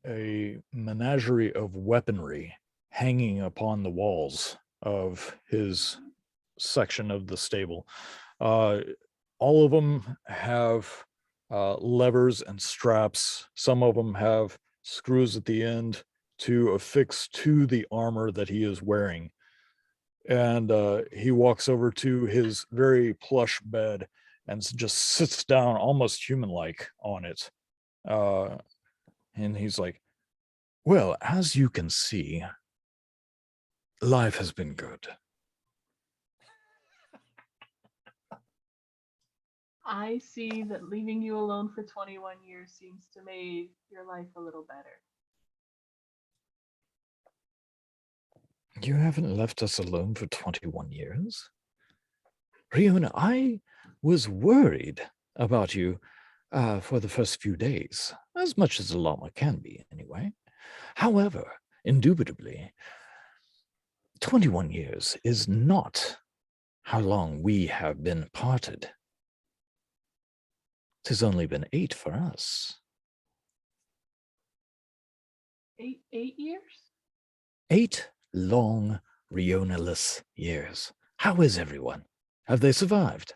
menagerie of weaponry hanging upon the walls of his section of the stable. All of them have levers and straps. Some of them have screws at the end to affix to the armor that he is wearing. And he walks over to his very plush bed and just sits down almost human-like on it. And he's like, well, as you can see, life has been good. I see that leaving you alone for 21 years seems to make your life a little better. You haven't left us alone for 21 years. Riona, I was worried about you for the first few days, as much as a llama can be, anyway. However, indubitably, 21 years is not how long we have been parted. 'Tis only been 8 for us. 8 years? 8 long, Riona-less years. How is everyone? Have they survived?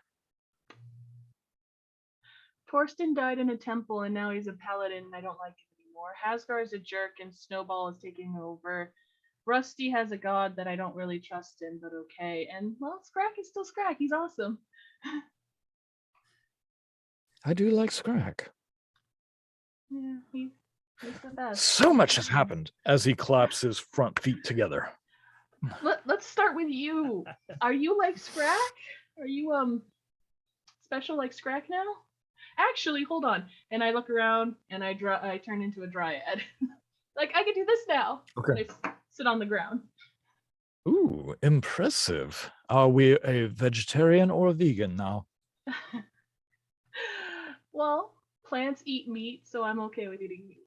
Torsten died in a temple and now he's a paladin and I don't like him anymore. Hasgar is a jerk and Snowball is taking over. Rusty has a god that I don't really trust in, but okay. And, well, Scrack is still Scrack. He's awesome. I do like Scrack. Yeah, he's the best. So much has happened as he claps his front feet together. Let's start with you. Are you like Scrack? Are you special like Scrack now? Actually, hold on. And I look around and I turn into a dryad. Like I can do this now. Okay. And I sit on the ground. Ooh, impressive. Are we a vegetarian or a vegan now? Well, plants eat meat, so I'm okay with eating meat.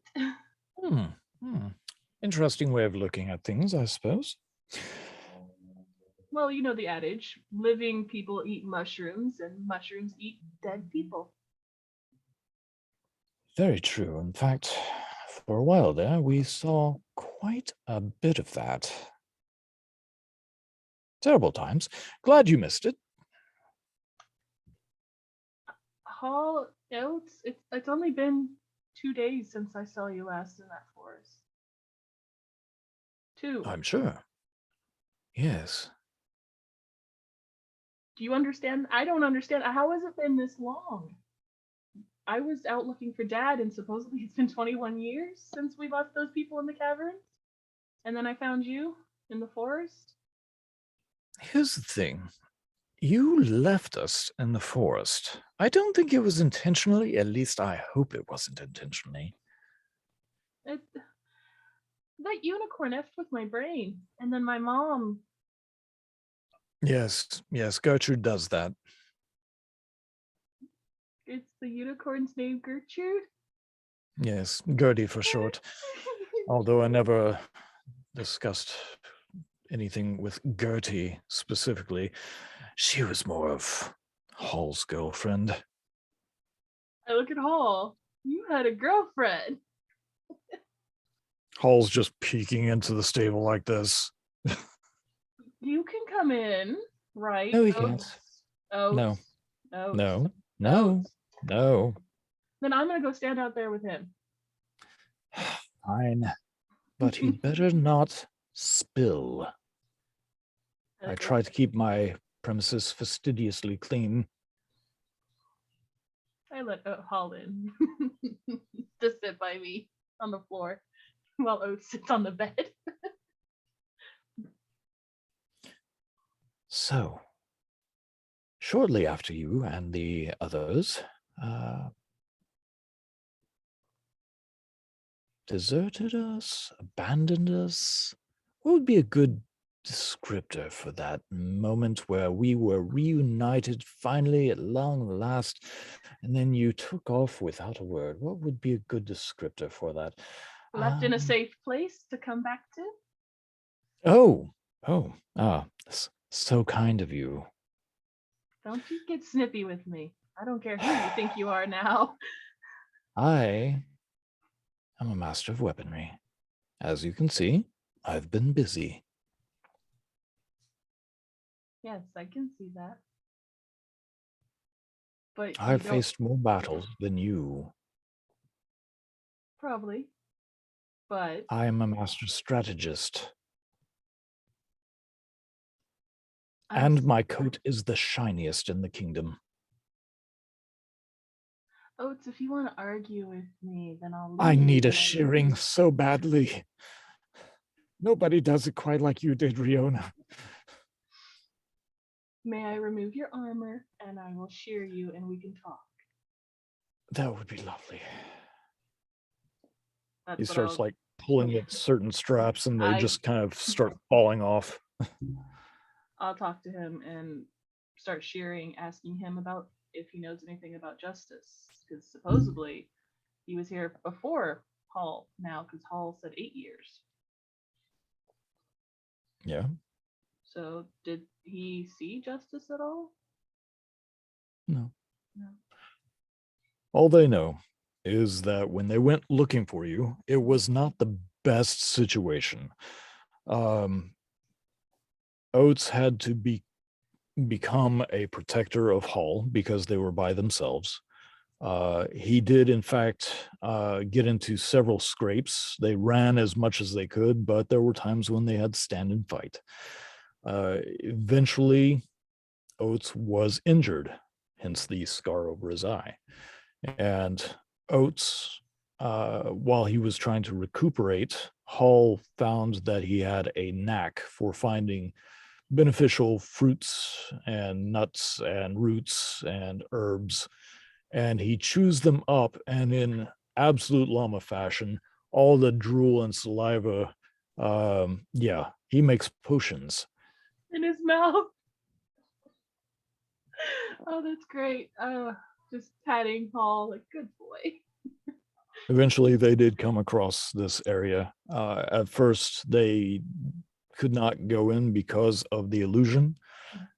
Interesting way of looking at things, I suppose. Well, you know the adage, living people eat mushrooms and mushrooms eat dead people. Very true. In fact, for a while there, we saw quite a bit of that. Terrible times. Glad you missed it. Hall Oats, it's only been 2 days since I saw you last in that forest. 2. I'm sure. Yes. Do you understand? I don't understand. How has it been this long? I was out looking for Dad, and supposedly it's been 21 years since we left those people in the caverns. And then I found you in the forest. Here's the thing. You left us in the forest. I don't think it was intentionally. At least I hope it wasn't intentionally. That unicorn effed with my brain. And then my mom. Yes, Gertrude does that. It's the unicorn's name Gertrude? Yes, Gertie for short. Although I never discussed anything with Gertie specifically. She was more of Hall's girlfriend. I look at Hall. You had a girlfriend. Hall's just peeking into the stable like this. You can come in, right? No, he Oh, can't. Oats. No. Oats. No. No. Oats. No. Then I'm gonna go stand out there with him. Fine. But he'd better not spill. I try to keep my premises fastidiously clean. I let Hall in to sit by me on the floor while Oats sits on the bed. So, shortly after you and the others deserted us, abandoned us, what would be a good descriptor for that moment where we were reunited finally at long last, and then you took off without a word? What would be a good descriptor for that? Left in a safe place to come back to. So kind of you. Don't you get snippy with me. I don't care who you think you are now. I am a master of weaponry. As you can see, I've been busy. Yes, I can see that. But I've faced more battles than you. Probably. But I am a master strategist. And my coat is the shiniest in the kingdom. Oats, if you want to argue with me, then I'll leave. I need a shearing so badly. Nobody does it quite like you did, Riona. May I remove your armor and I will shear you and we can talk. That would be lovely. That's He what starts I'll- like pulling at certain straps and they I- just kind of start falling off. I'll talk to him and start shearing, asking him about if he knows anything about justice. Because supposedly he was here before Hall now, because Hall said 8 years. Yeah. So did he see justice at all? No. No. All they know is that when they went looking for you, it was not the best situation. Oates had to become a protector of Hull because they were by themselves. He did, in fact, get into several scrapes. They ran as much as they could, but there were times when they had to stand and fight. Eventually, Oates was injured, hence the scar over his eye. And Oates, while he was trying to recuperate, Hull found that he had a knack for finding beneficial fruits and nuts and roots and herbs, and he chews them up, and in absolute llama fashion, all the drool and saliva, he makes potions. In his mouth. Oh, that's great. Just patting Hall, like, good boy. Eventually, they did come across this area. At first, they could not go in because of the illusion.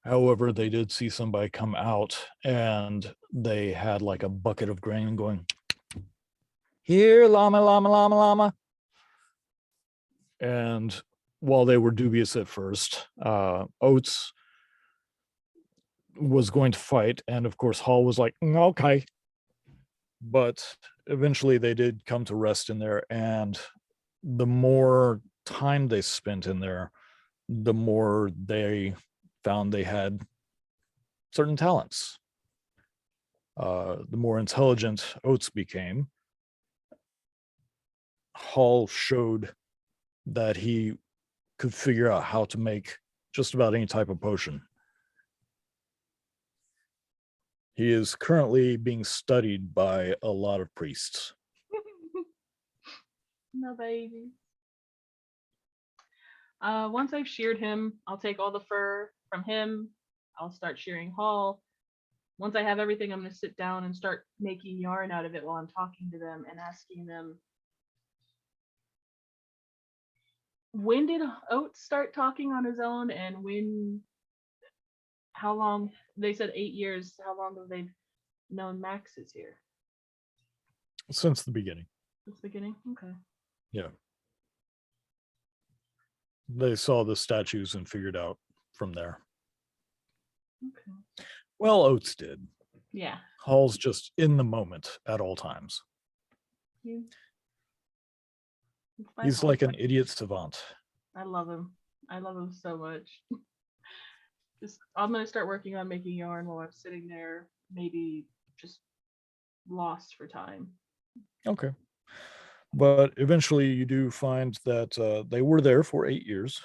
However, they did see somebody come out and they had like a bucket of grain going, "Here, llama, llama, llama, llama." And while they were dubious at first, Oates was going to fight. And of course, Hall was like, "Okay." But eventually they did come to rest in there. And the more time they spent in there, the more they found they had certain talents. The more intelligent Oates became, Hall showed that he could figure out how to make just about any type of potion. He is currently being studied by a lot of priests. No baby. Once I've sheared him, I'll take all the fur from him. I'll start shearing Hall. Once I have everything, I'm going to sit down and start making yarn out of it while I'm talking to them and asking them, when did Oates start talking on his own, and how long? They said 8 years. How long have they known Max is here? Since the beginning. Since the beginning? Okay. Yeah. They saw the statues and figured out from there. Okay. Well, Oates did. Yeah. Hall's just in the moment at all times. It's my He's Hall like an friend. idiot savant. I love him. I love him so much. I'm gonna start working on making yarn while I'm sitting there, maybe just lost for time. Okay. But eventually you do find that they were there for 8 years.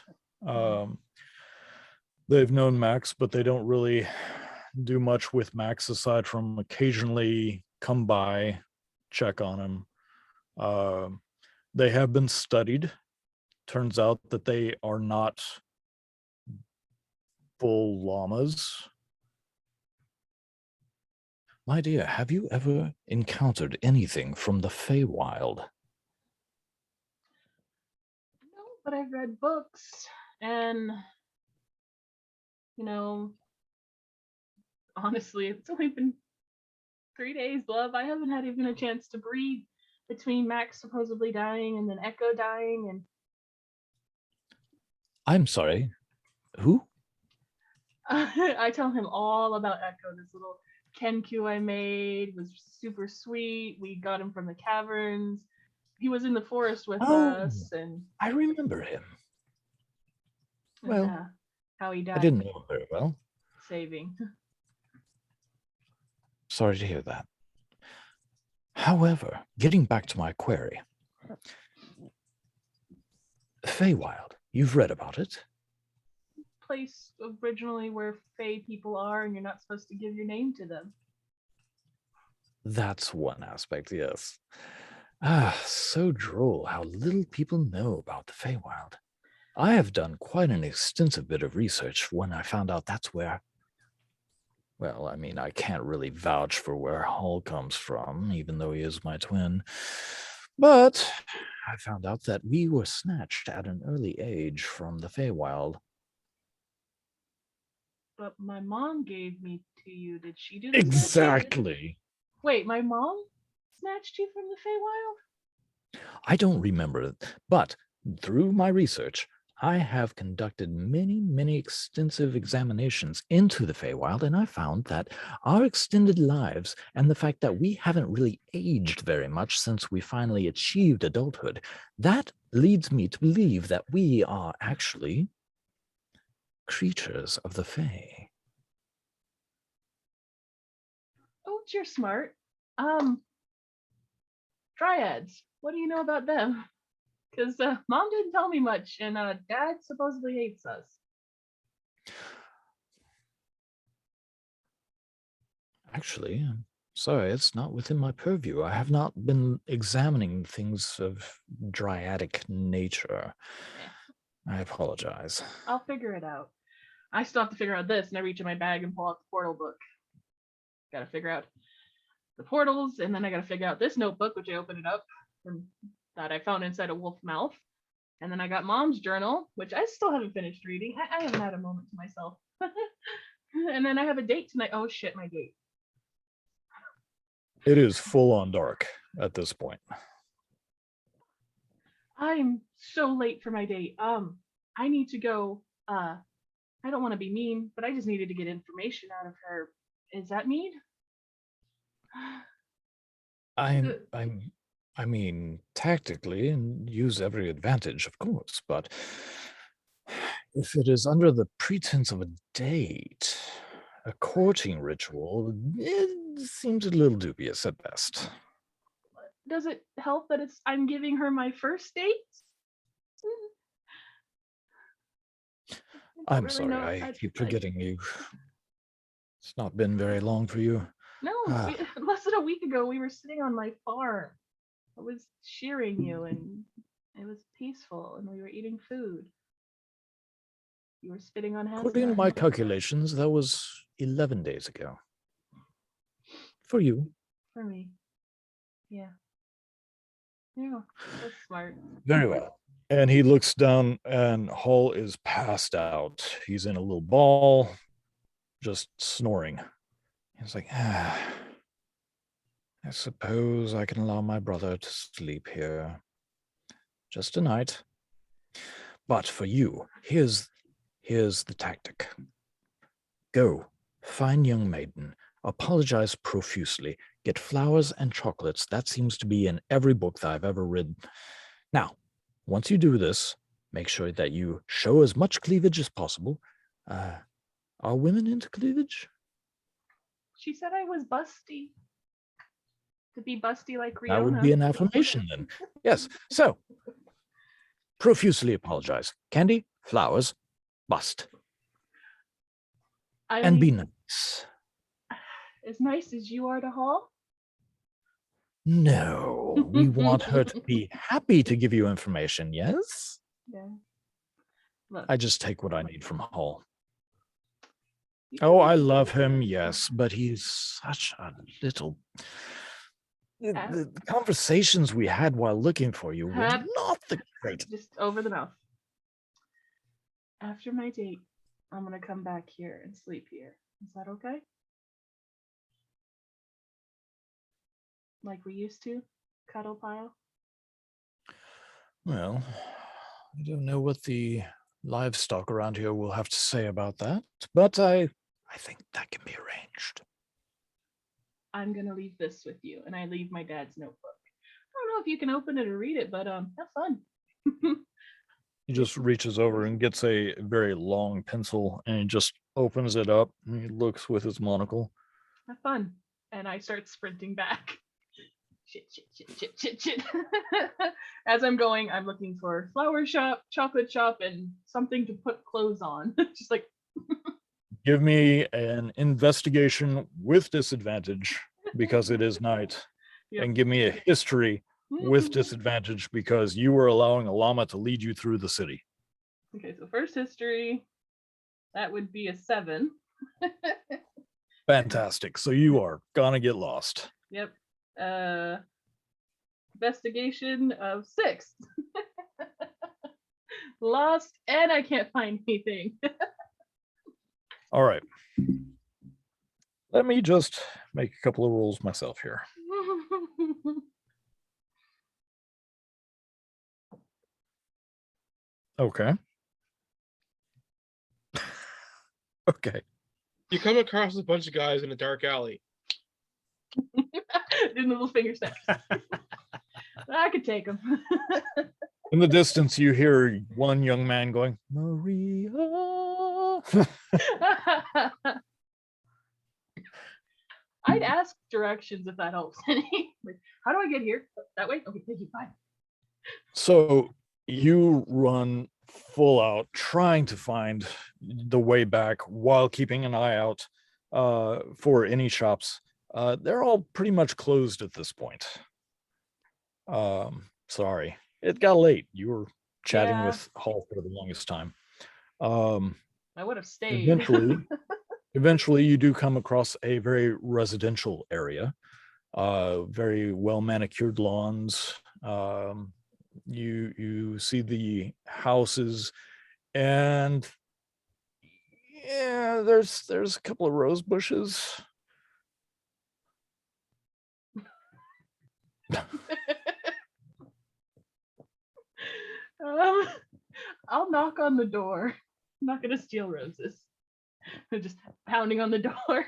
They've known Max, but they don't really do much with Max aside from occasionally come by, check on him. They have been studied. Turns out that they are not full llamas. My dear, have you ever encountered anything from the Feywild? No, but I've read books and honestly, it's only been 3 days, love. I haven't had even a chance to breathe between Max supposedly dying and then Echo dying and I'm sorry. Who? I tell him all about Echo. This little Kenku I made was super sweet. We got him from the caverns. He was in the forest with us, and I remember him. Well, how he died. I didn't know him very well. Saving. Sorry to hear that. However, getting back to my query. Feywild, you've read about it? Place originally where Fey people are, and you're not supposed to give your name to them. That's one aspect, yes. So droll how little people know about the Feywild. I have done quite an extensive bit of research when I found out that's where... Well, I mean, I can't really vouch for where Hall comes from, even though he is my twin. But I found out that we were snatched at an early age from the Feywild. But my mom gave me to you. Did she do this? Exactly. Wait, my mom snatched you from the Feywild? I don't remember it, but through my research, I have conducted many extensive examinations into the Feywild, and I found that our extended lives and the fact that we haven't really aged very much since we finally achieved adulthood, that leads me to believe that we are actually creatures of the Fey. Oh, you're smart. Dryads. What do you know about them? Because Mom didn't tell me much, and Dad supposedly hates us. Actually, I'm sorry, it's not within my purview. I have not been examining things of dryadic nature. I apologize. I'll figure it out. I still have to figure out this, and I reach in my bag and pull out the portal book. Gotta figure out the portals, and then I gotta figure out this notebook, which I opened it up from that I found inside a wolf mouth. And then I got Mom's journal, which I still haven't finished reading. I haven't had a moment to myself. And then I have a date tonight. Oh shit, my date. It is full on dark at this point. I'm so late for my date. I need to go. I don't want to be mean, but I just needed to get information out of her. Is that mean? I mean, tactically, and use every advantage, of course, but if it is under the pretense of a date, a courting ritual, it seems a little dubious at best. Does it help that I'm giving her my first date? I'm really sorry, know. I keep forgetting you. It's not been very long for you. No, less than a week ago, we were sitting on my farm. I was shearing you, and it was peaceful, and we were eating food. You were spitting on hands. According to my calculations, that was 11 days ago. For you. For me. Yeah. Yeah, that's smart. Very well. And he looks down, and Hall is passed out. He's in a little ball, just snoring. He's like, I suppose I can allow my brother to sleep here. Just tonight. But for you, here's the tactic. Go Fine young maiden. Apologize profusely. Get flowers and chocolates. That seems to be in every book that I've ever read. Now, once you do this, make sure that you show as much cleavage as possible. Are women into cleavage? She said I was busty. To be busty like Riona. That would be an affirmation then. Yes. So, profusely apologize. Candy, flowers, bust. And be nice. As nice as you are to Hall? No, we want her to be happy to give you information, yes? Yeah. Look, I just take what I need from Hall. Oh, I love him, yes, but he's such a little... The conversations we had while looking for you were not the greatest. Just over the mouth. After my date, I'm gonna come back here and sleep here. Is that okay? Like we used to? Cuddle pile? Well, I don't know what the livestock around here will have to say about that, but I think that can be arranged. I'm gonna leave this with you, and I leave my dad's notebook. I don't know if you can open it or read it, but have fun. He just reaches over and gets a very long pencil and he just opens it up and he looks with his monocle. Have fun. And I start sprinting back. Shit. As I'm going, I'm looking for flower shop, chocolate shop, and something to put clothes on. Just like Give me an investigation with disadvantage because it is night. Yep. And give me a history with disadvantage because you were allowing a llama to lead you through the city. Okay, so first history, that would be a 7. Fantastic. So you are gonna get lost. Yep. Investigation of 6. Lost, and I can't find anything. All right. Let me just make a couple of rolls myself here. Okay. Okay. You come across a bunch of guys in a dark alley. Doing little finger snaps. I could take them. In the distance, you hear one young man going, Maria. I'd ask directions if that helps any. Like, how do I get here? That way? Okay, thank you. Fine. So you run full out, trying to find the way back while keeping an eye out for any shops. They're all pretty much closed at this point. Sorry, it got late. You were chatting with Hall for the longest time. I would have stayed. Eventually, you do come across a very residential area, very well manicured lawns. You see the houses, and yeah, there's a couple of rose bushes. I'll knock on the door. I'm not gonna steal roses. I'm just pounding on the door.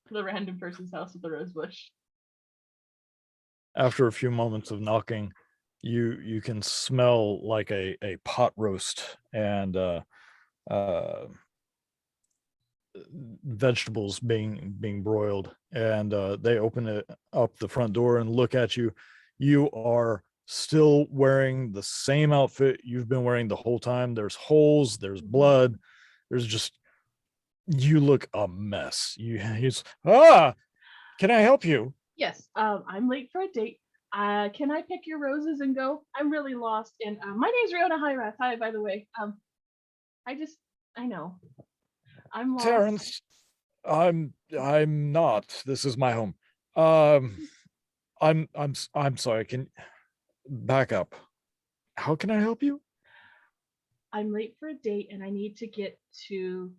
The random person's house with a rose bush. After a few moments of knocking, you can smell like a pot roast and vegetables being broiled, and they open it up the front door and look at you. You are still wearing the same outfit you've been wearing the whole time. There's holes, there's blood, there's just, you look a mess. He's can I help you? Yes, I'm late for a date. Can I pick your roses and go? I'm really lost, and my name's Riona Hyrath. Hi, by the way. I know. I'm lost. Terrence, I'm not. This is my home. I'm sorry. Can back up. How can I help you? I'm late for a date, and I need to get to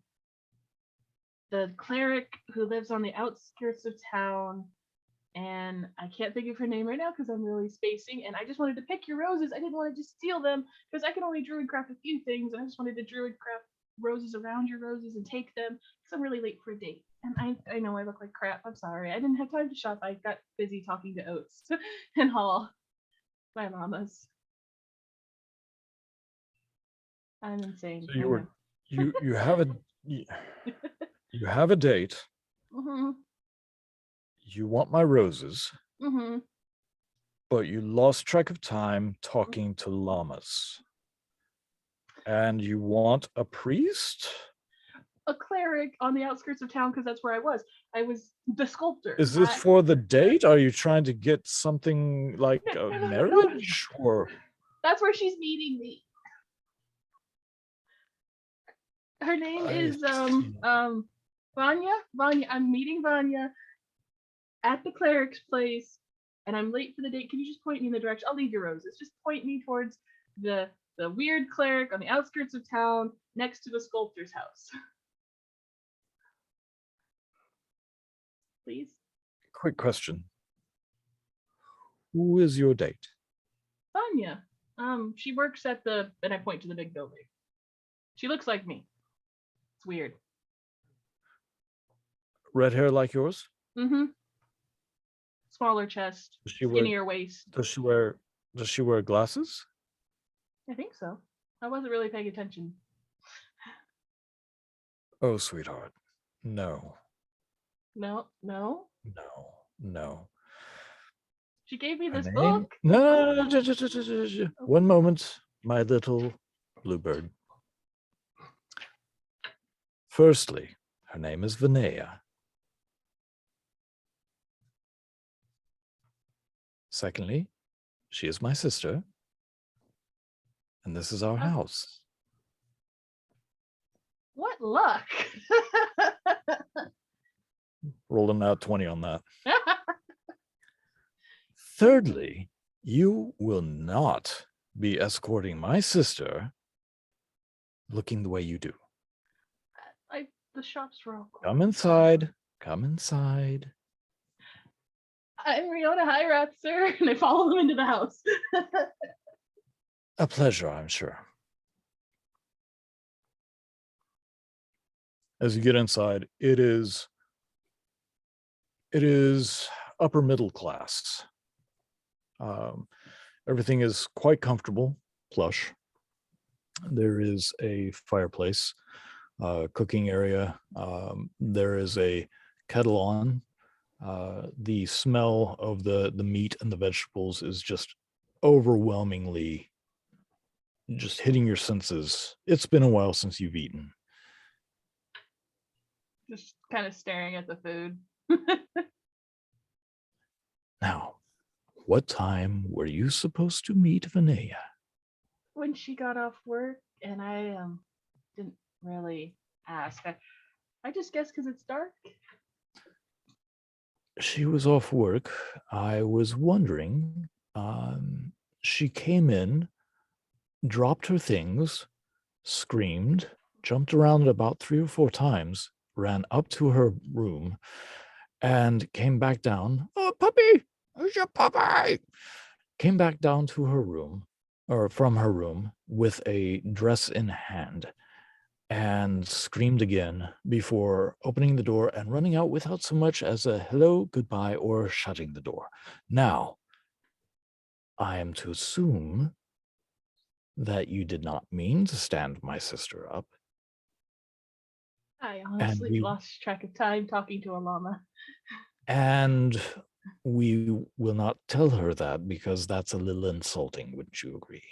the cleric who lives on the outskirts of town. And I can't think of her name right now because I'm really spacing. And I just wanted to pick your roses. I didn't want to just steal them because I can only druid craft a few things. And I just wanted to druid craft roses around your roses and take them because I'm really late for a date. And I know I look like crap. I'm sorry. I didn't have time to shop. I got busy talking to Oats and haul my llamas. I'm insane. So you have a you have a date. Mm-hmm. You want my roses, Mm-hmm. but you lost track of time talking to llamas. And you want a priest? A cleric on the outskirts of town because that's where I was. I was the sculptor. Is this for the date? Are you trying to get something like No, a no, no, no. marriage? Or That's where she's meeting me. Her name is Vanya. Vanya. I'm meeting Vanya at the cleric's place, and I'm late for the date. Can you just point me in the direction? I'll leave your roses. Just point me towards the weird cleric on the outskirts of town, next to the sculptor's house. Please. quick question. Who is your date? Vanya. She works at and I point to the big building. She looks like me. It's weird. Red hair like yours? Mm-hmm. Smaller chest, Does she skinnier waist. Does she wear glasses? I think so. I wasn't really paying attention. Oh, sweetheart. No. No. No. She gave me Her this name? book. No. One moment, my little bluebird. Firstly, her name is Vinaya. Secondly, she is my sister. And this is our house. What luck. Rolling out 20 on that. Thirdly, you will not be escorting my sister looking the way you do. The shops were all closed. Come inside. Come inside. I'm Riona Hyrath, sir. And I follow them into the house. A pleasure, I'm sure. As you get inside, it is upper middle class. Everything is quite comfortable, plush. There is a fireplace, cooking area. There is a kettle on. The smell of the meat and the vegetables is just overwhelmingly just hitting your senses. It's been a while since you've eaten. Just kind of staring at the food. Now, what time were you supposed to meet Vinaya? When she got off work, and I didn't really ask. I just guessed because it's dark. She was off work. I was wondering. She came in, dropped her things, screamed, jumped around about 3 or 4 times, ran up to her room, and came back down. Oh, puppy! Who's your puppy? Came back down to her room, or from her room, with a dress in hand, and screamed again before opening the door and running out without so much as a hello, goodbye, or shutting the door. Now, I am to assume that you did not mean to stand my sister up. I honestly lost track of time talking to a llama. And we will not tell her that because that's a little insulting, wouldn't you agree?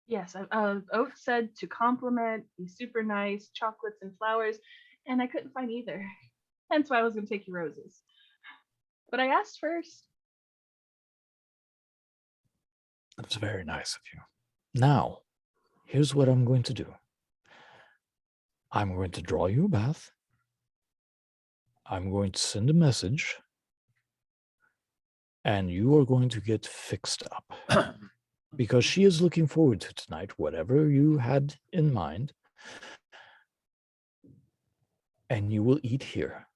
Yes, Oat said to compliment, be super nice, chocolates and flowers, and I couldn't find either. Hence why I was going to take your roses. But I asked first. That's very nice of you. Now, here's what I'm going to do. I'm going to draw you a bath. I'm going to send a message. And you are going to get fixed up. Because she is looking forward to tonight, whatever you had in mind. And you will eat here.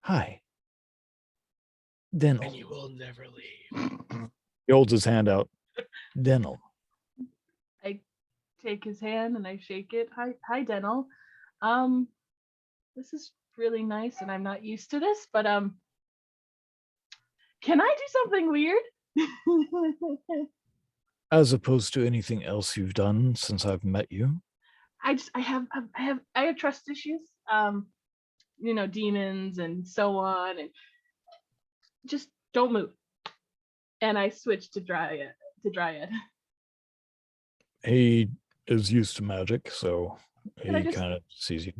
Hi. Dental. And you will never leave. He holds his hand out. Dental. I take his hand and I shake it. Hi, Dental. This is really nice, and I'm not used to this, but can I do something weird? As opposed to anything else you've done since I've met you? I have trust issues. Demons and so on, and just don't move. And I switch to Dryad. He is used to magic, so Can I he just kind of sees you.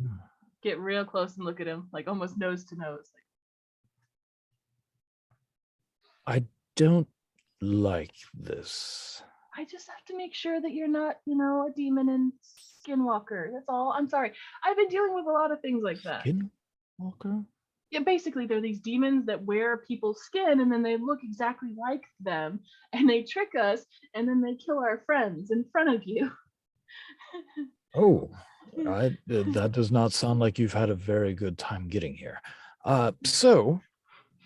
get real close and look at him, like almost nose to nose? I don't like this. I just have to make sure that you're not, a demon and skinwalker. That's all. I'm sorry. I've been dealing with a lot of things like that. Skinwalker? Yeah, basically, they're these demons that wear people's skin and then they look exactly like them and they trick us and then they kill our friends in front of you. Oh, that does not sound like you've had a very good time getting here. So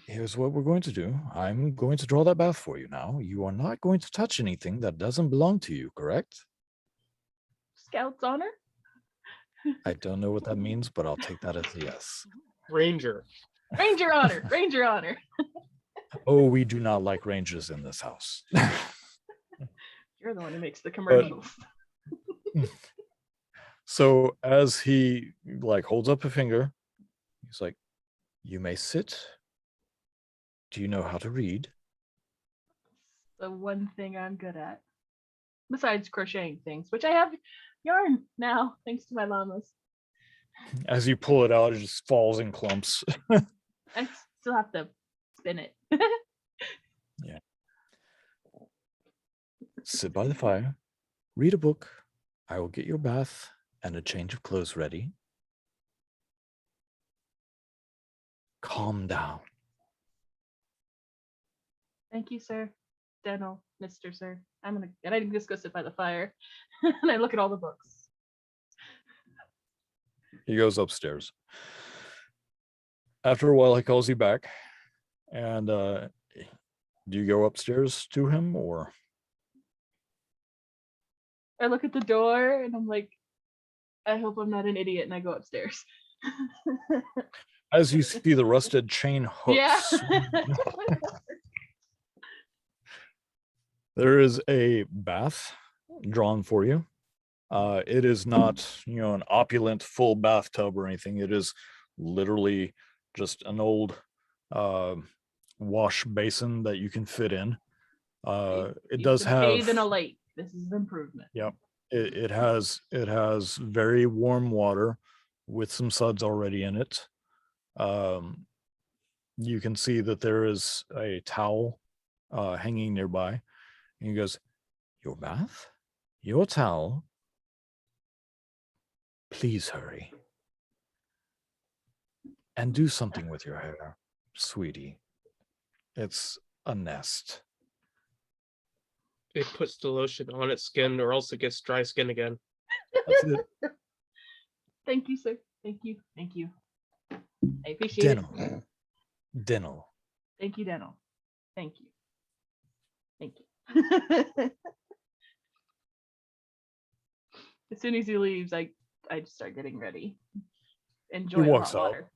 here's what we're going to do. I'm going to draw that bath for you now. You are not going to touch anything that doesn't belong to you, correct? Scout's honor? I don't know what that means, but I'll take that as a yes. Ranger. Ranger honor. Ranger honor. Oh, we do not like rangers in this house. You're the one who makes the commercials. So as he holds up a finger, he's like, "You may sit. Do you know how to read?" The one thing I'm good at. Besides crocheting things, which I have yarn now, thanks to my llamas. As you pull it out, it just falls in clumps. I still have to spin it. Yeah. Sit by the fire, read a book. I will get your bath and a change of clothes ready. Calm down. Thank you, sir. Dental, Mr. Sir. And I just go sit by the fire and I look at all the books. He goes upstairs. After a while, he calls you back. And do you go upstairs to him, or? I look at the door and I'm like, I hope I'm not an idiot, and I go upstairs. As you see the rusted chain hooks. Yeah. There is a bath drawn for you. It is not, an opulent full bathtub or anything. It is literally just an old wash basin that you can fit in. It does have bathe in a lake. This is an improvement. Yep. It has very warm water with some suds already in it. You can see that there is a towel hanging nearby. And he goes, "Your bath? Your towel? Please hurry. And do something with your hair, sweetie. It's a nest." It puts the lotion on its skin or else it gets dry skin again. That's it. Thank you, sir. Thank you. Thank you. I appreciate it. Dental. Thank you, Dental. Thank you. Thank you. As soon as he leaves, I just start getting ready. Enjoy walks hot water.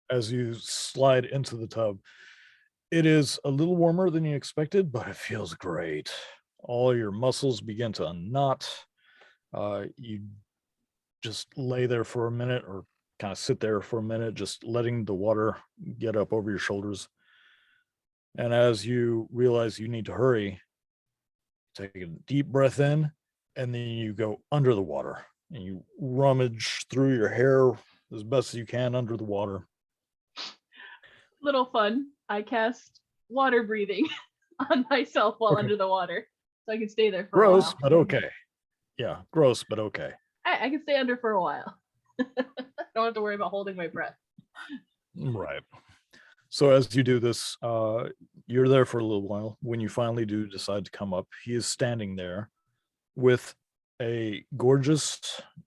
As you slide into the tub, it is a little warmer than you expected, but it feels great. All your muscles begin to unknot. You just lay there for a minute, or kind of sit there for a minute, just letting the water get up over your shoulders. And as you realize you need to hurry, take a deep breath in, and then you go under the water and you rummage through your hair as best as you can under the water. Little fun. I cast water breathing on myself while under the water, so I can stay there for a Gross, while. but okay. Yeah, gross, but okay. I can stay under for a while. Don't have to worry about holding my breath. Right. So as you do this, you're there for a little while. When you finally do decide to come up, he is standing there with a gorgeous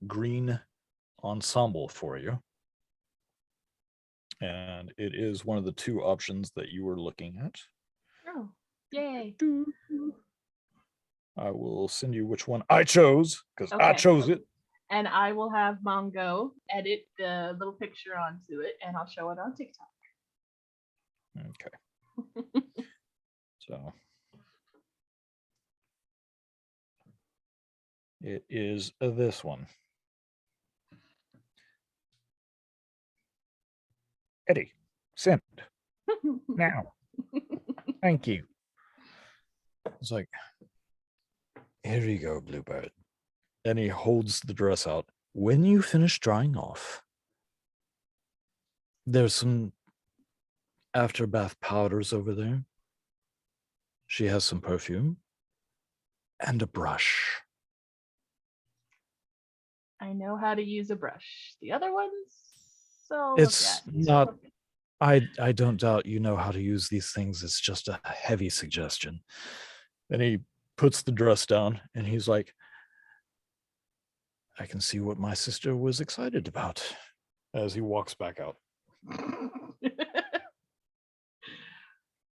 green ensemble for you. And it is one of the two options that you were looking at. Oh, yay. I will send you which one I chose because I Okay. chose it. And I will have Mongo edit the little picture onto it, and I'll show it on TikTok. Okay. So it is this one. Eddie, send now. Thank you. It's like, here you go, Bluebird. And he holds the dress out. When you finish drying off, there's some after bath powders over there. She has some perfume and a brush. I know how to use a brush. The other ones, so It's not. I don't doubt you know how to use these things. It's just a heavy suggestion. Then he puts the dress down and he's like, I can see what my sister was excited about as he walks back out.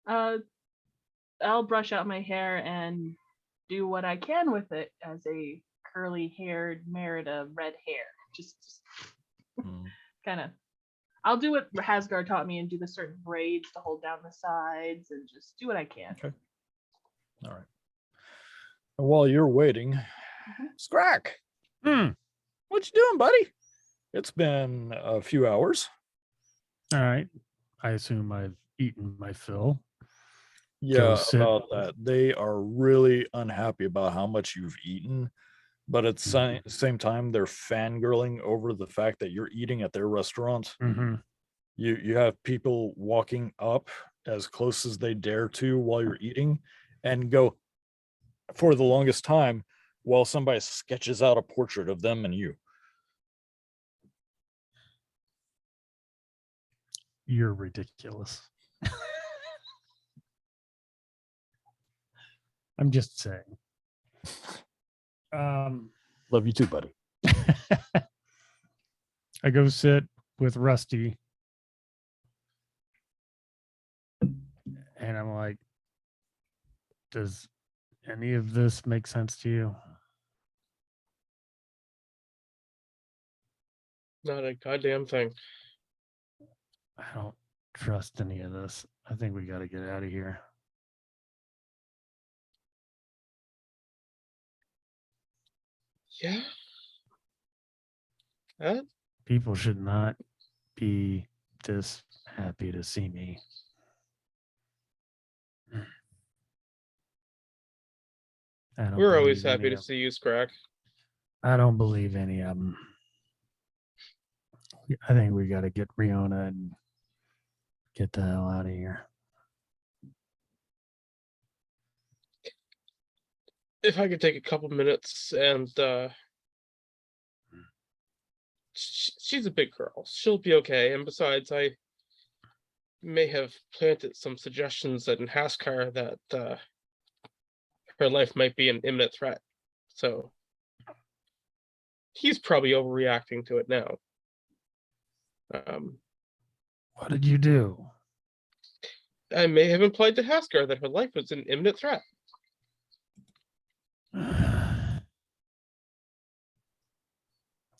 I'll brush out my hair and do what I can with it as a curly-haired Merida red hair. Just kind of. I'll do what Hasgar taught me and do the certain braids to hold down the sides and just do what I can. Okay. All right. And while you're waiting, Scrack, what you doing, buddy? It's been a few hours. All right. I assume I've eaten my fill. Yeah, about that. They are really unhappy about how much you've eaten, but at the same time, they're fangirling over the fact that you're eating at their restaurant. Mm-hmm. You have people walking up as close as they dare to while you're eating and go for the longest time while somebody sketches out a portrait of them and you. You're ridiculous. I'm just saying. Love you too, buddy. I go sit with Rusty. And I'm like, does any of this make sense to you? Not a goddamn thing. I don't trust any of this. I think we got to get out of here. Yeah. People should not be this happy to see me. We're always happy to see you, Scrack. I don't believe any of them. I think we got to get Riona and get the hell out of here. If I could take a couple minutes and she's a big girl. She'll be okay. And besides, I may have planted some suggestions in Haskar that her life might be an imminent threat. So he's probably overreacting to it now. What did you do? I may have implied to Haskar that her life was an imminent threat.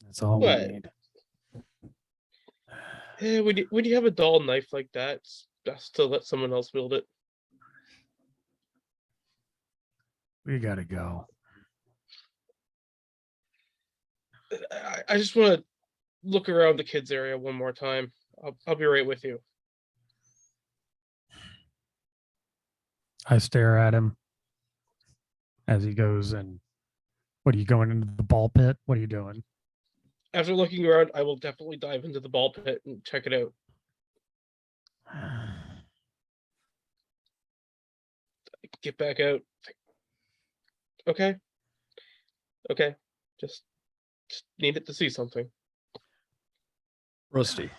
That's all What? we need. Yeah, when you have a dull knife like that, it's best to let someone else wield it. We got to go. I just want to look around the kids area one more time. I'll be right with you. I stare at him as he goes. And what are you going into the ball pit? What are you doing? After looking around, I will definitely dive into the ball pit and check it out. Get back out. Okay. Just needed to see something. Rusty,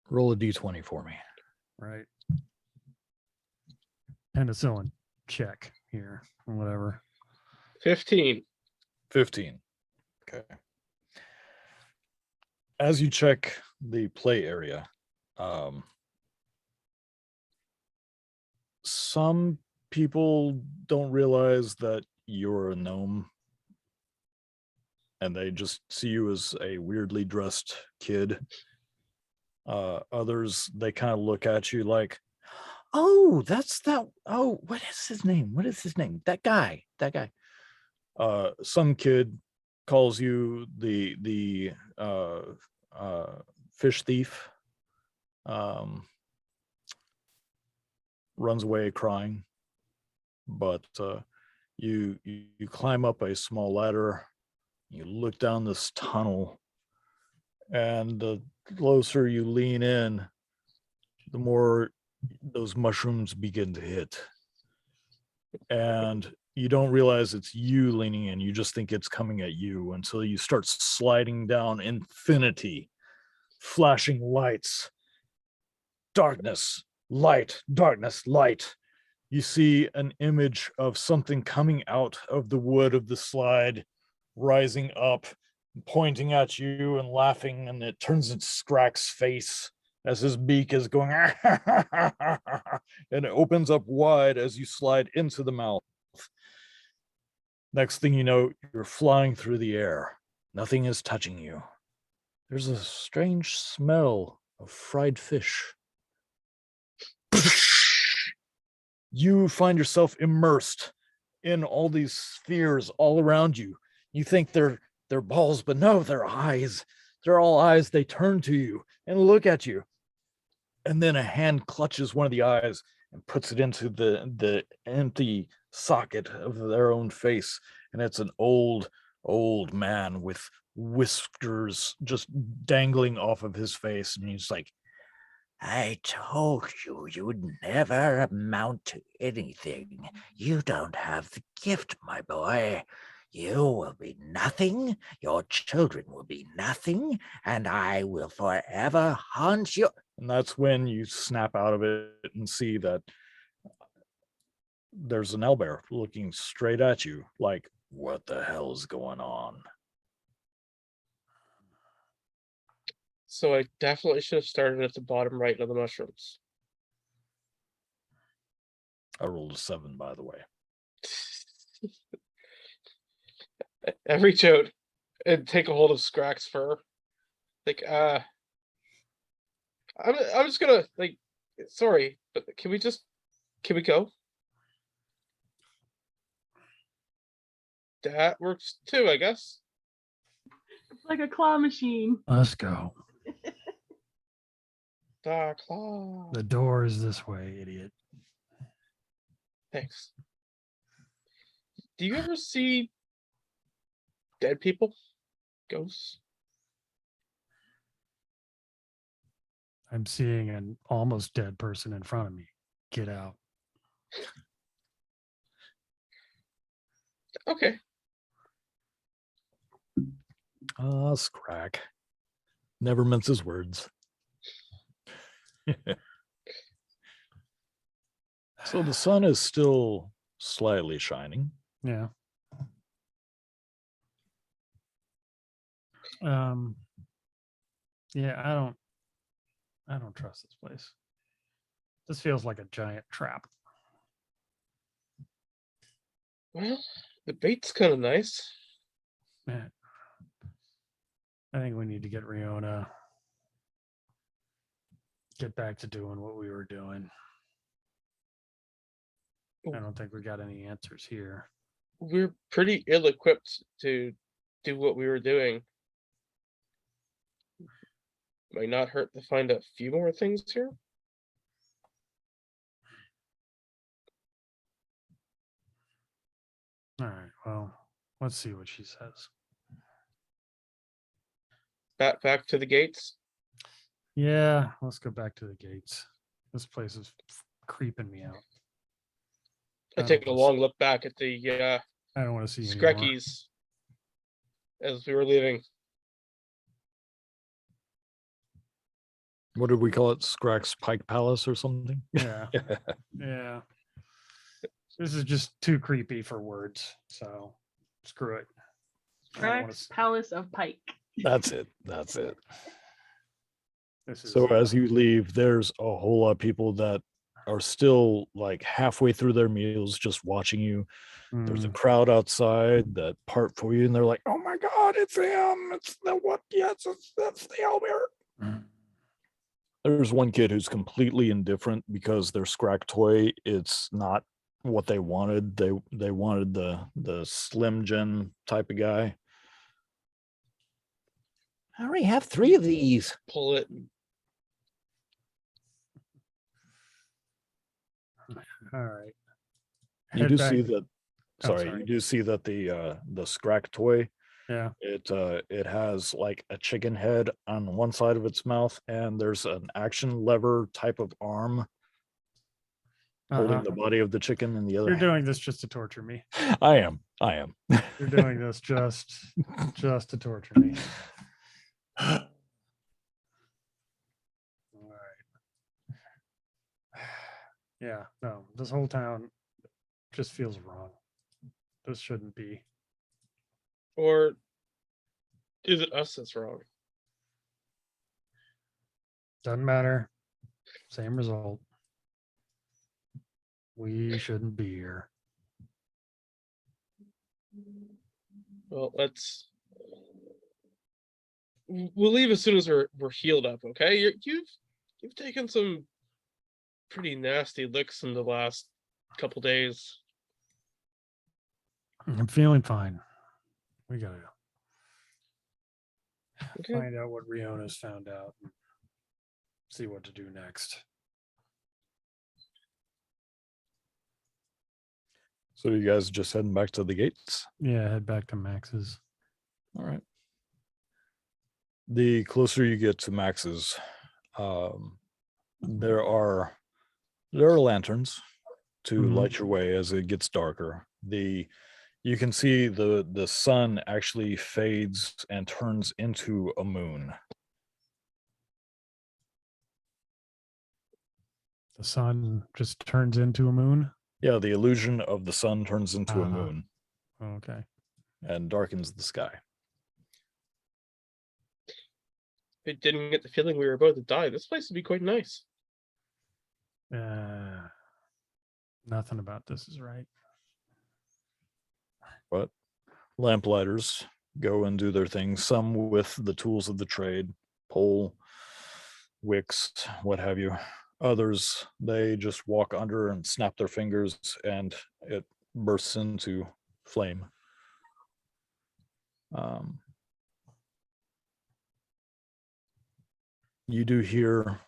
roll a d20 for me. Right. Penicillin check here. Whatever. 15. 15. Okay. As you check the play area, some people don't realize that you're a gnome, and they just see you as a weirdly dressed kid. Others, they kind of look at you like, oh, that's that. Oh, what is his name? What is his name? That guy. Some kid calls you the fish thief. Runs away crying, but you climb up a small ladder. You look down this tunnel, and the closer you lean in, the more those mushrooms begin to hit. And you don't realize it's you leaning in. You just think it's coming at you until you start sliding down infinity, flashing lights, darkness, light, darkness, light. You see an image of something coming out of the wood of the slide, rising up, pointing at you and laughing, and it turns into Scrack's face as his beak is going, and it opens up wide as you slide into the mouth. Next thing you know, you're flying through the air. Nothing is touching you. There's a strange smell of fried fish. You find yourself immersed in all these spheres all around you. You think they're balls, but no, they're eyes. They're all eyes. They turn to you and look at you. And then a hand clutches one of the eyes and puts it into the empty socket of their own face. And it's an old man with whiskers just dangling off of his face. And he's like, I told you you'd never amount to anything. You don't have the gift, my boy. You will be nothing, your children will be nothing, and I will forever haunt you. and that's when you snap out of it and see that there's an owlbear looking straight at you like, what the hell is going on? So I definitely should have started at the bottom right of the mushrooms. I rolled a 7, by the way. I reach out and take a hold of Scrack's fur. Like, I'm just gonna, like, sorry, but can we go? That works too, I guess. It's like a claw machine. Let's go. The claw. The door is this way, idiot. Thanks. Do you ever see dead people? Ghosts? I'm seeing an almost dead person in front of me. Get out. Okay. Scrack. Never minces words. So the sun is still slightly shining. Yeah. Yeah, I don't trust this place. This feels like a giant trap. Well, the bait's kind of nice. Yeah. I think we need to get Riona. Get back to doing what we were doing. I don't think we got any answers here. We're pretty ill-equipped to do what we were doing. Might not hurt to find a few more things here. All right, well, let's see what she says. Back to the gates. Yeah, let's go back to the gates. This place is creeping me out. I take a long look back at the I don't want to see you anymore. Screckies as we were leaving. What did we call it? Scrack's Pike Palace or something? Yeah. Yeah. This is just too creepy for words, so screw it. I don't wanna Drax Palace of Pike. That's it. That's it. This is So as you leave, there's a whole lot of people that are still like halfway through their meals, just watching you. There's a Mm, crowd outside that part for you, and they're like, "Oh my God, it's him! It's the what? Yes, that's the Albert." There's one kid who's completely indifferent because their Scrack toy, it's not what they wanted. They wanted the Slim Jim type of guy. I already have 3 of these. Pull it. all right. You Head do back. see that. Oh, Sorry, sorry. you do see that the Scrack toy, Yeah. it has like a chicken head on one side of its mouth, and there's an action lever type of arm holding Uh-huh. the body of the chicken in the other You're hand. doing this just to torture me. I am. You're doing this just to torture me. All right. Yeah, no, this whole town just feels wrong. This shouldn't be. Or is it us that's wrong? Doesn't matter. Same result. We shouldn't be here. Well, we'll leave as soon as we're healed up, okay? You've taken some pretty nasty licks in the last couple days. I'm feeling fine. We gotta Okay. find out what Riona's found out and see what to do next. So you guys just heading back to the gates? Yeah, head back to Max's. All right. The closer you get to Max's, there are lanterns to Mhm. light your way as it gets darker. You can see the sun actually fades and turns into a moon. The sun just turns into a moon. Yeah, the illusion of the sun turns into a Uh-huh. moon Okay. and darkens the sky. I didn't get the feeling we were about to die. This place would be quite nice. Nothing about this is right. But lamplighters go and do their thing, some with the tools of the trade, pole, wicks, what have you. Others, they just walk under and snap their fingers and it bursts into flame. You do hear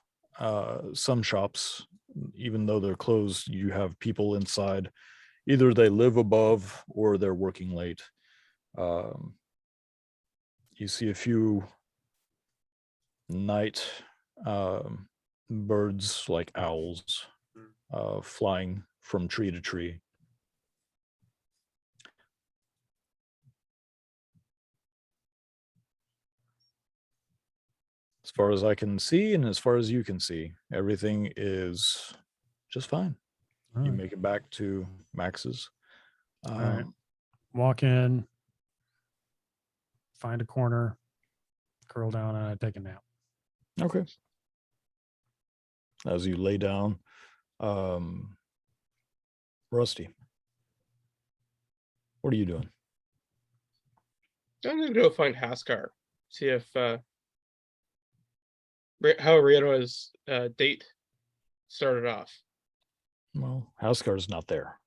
some shops, even though they're closed, you have people inside. Either they live above or they're working late. You see a few night birds like owls flying from tree to tree. As far as I can see, and as far as you can see, everything is just fine. All You right. make it back to Max's. right. Walk in, find a corner, curl down, and I take a nap. Okay. As you lay down, Rusty, what are you doing? I'm gonna go find Haskar. See if how Riona's date started off. Well, Housecar's not there.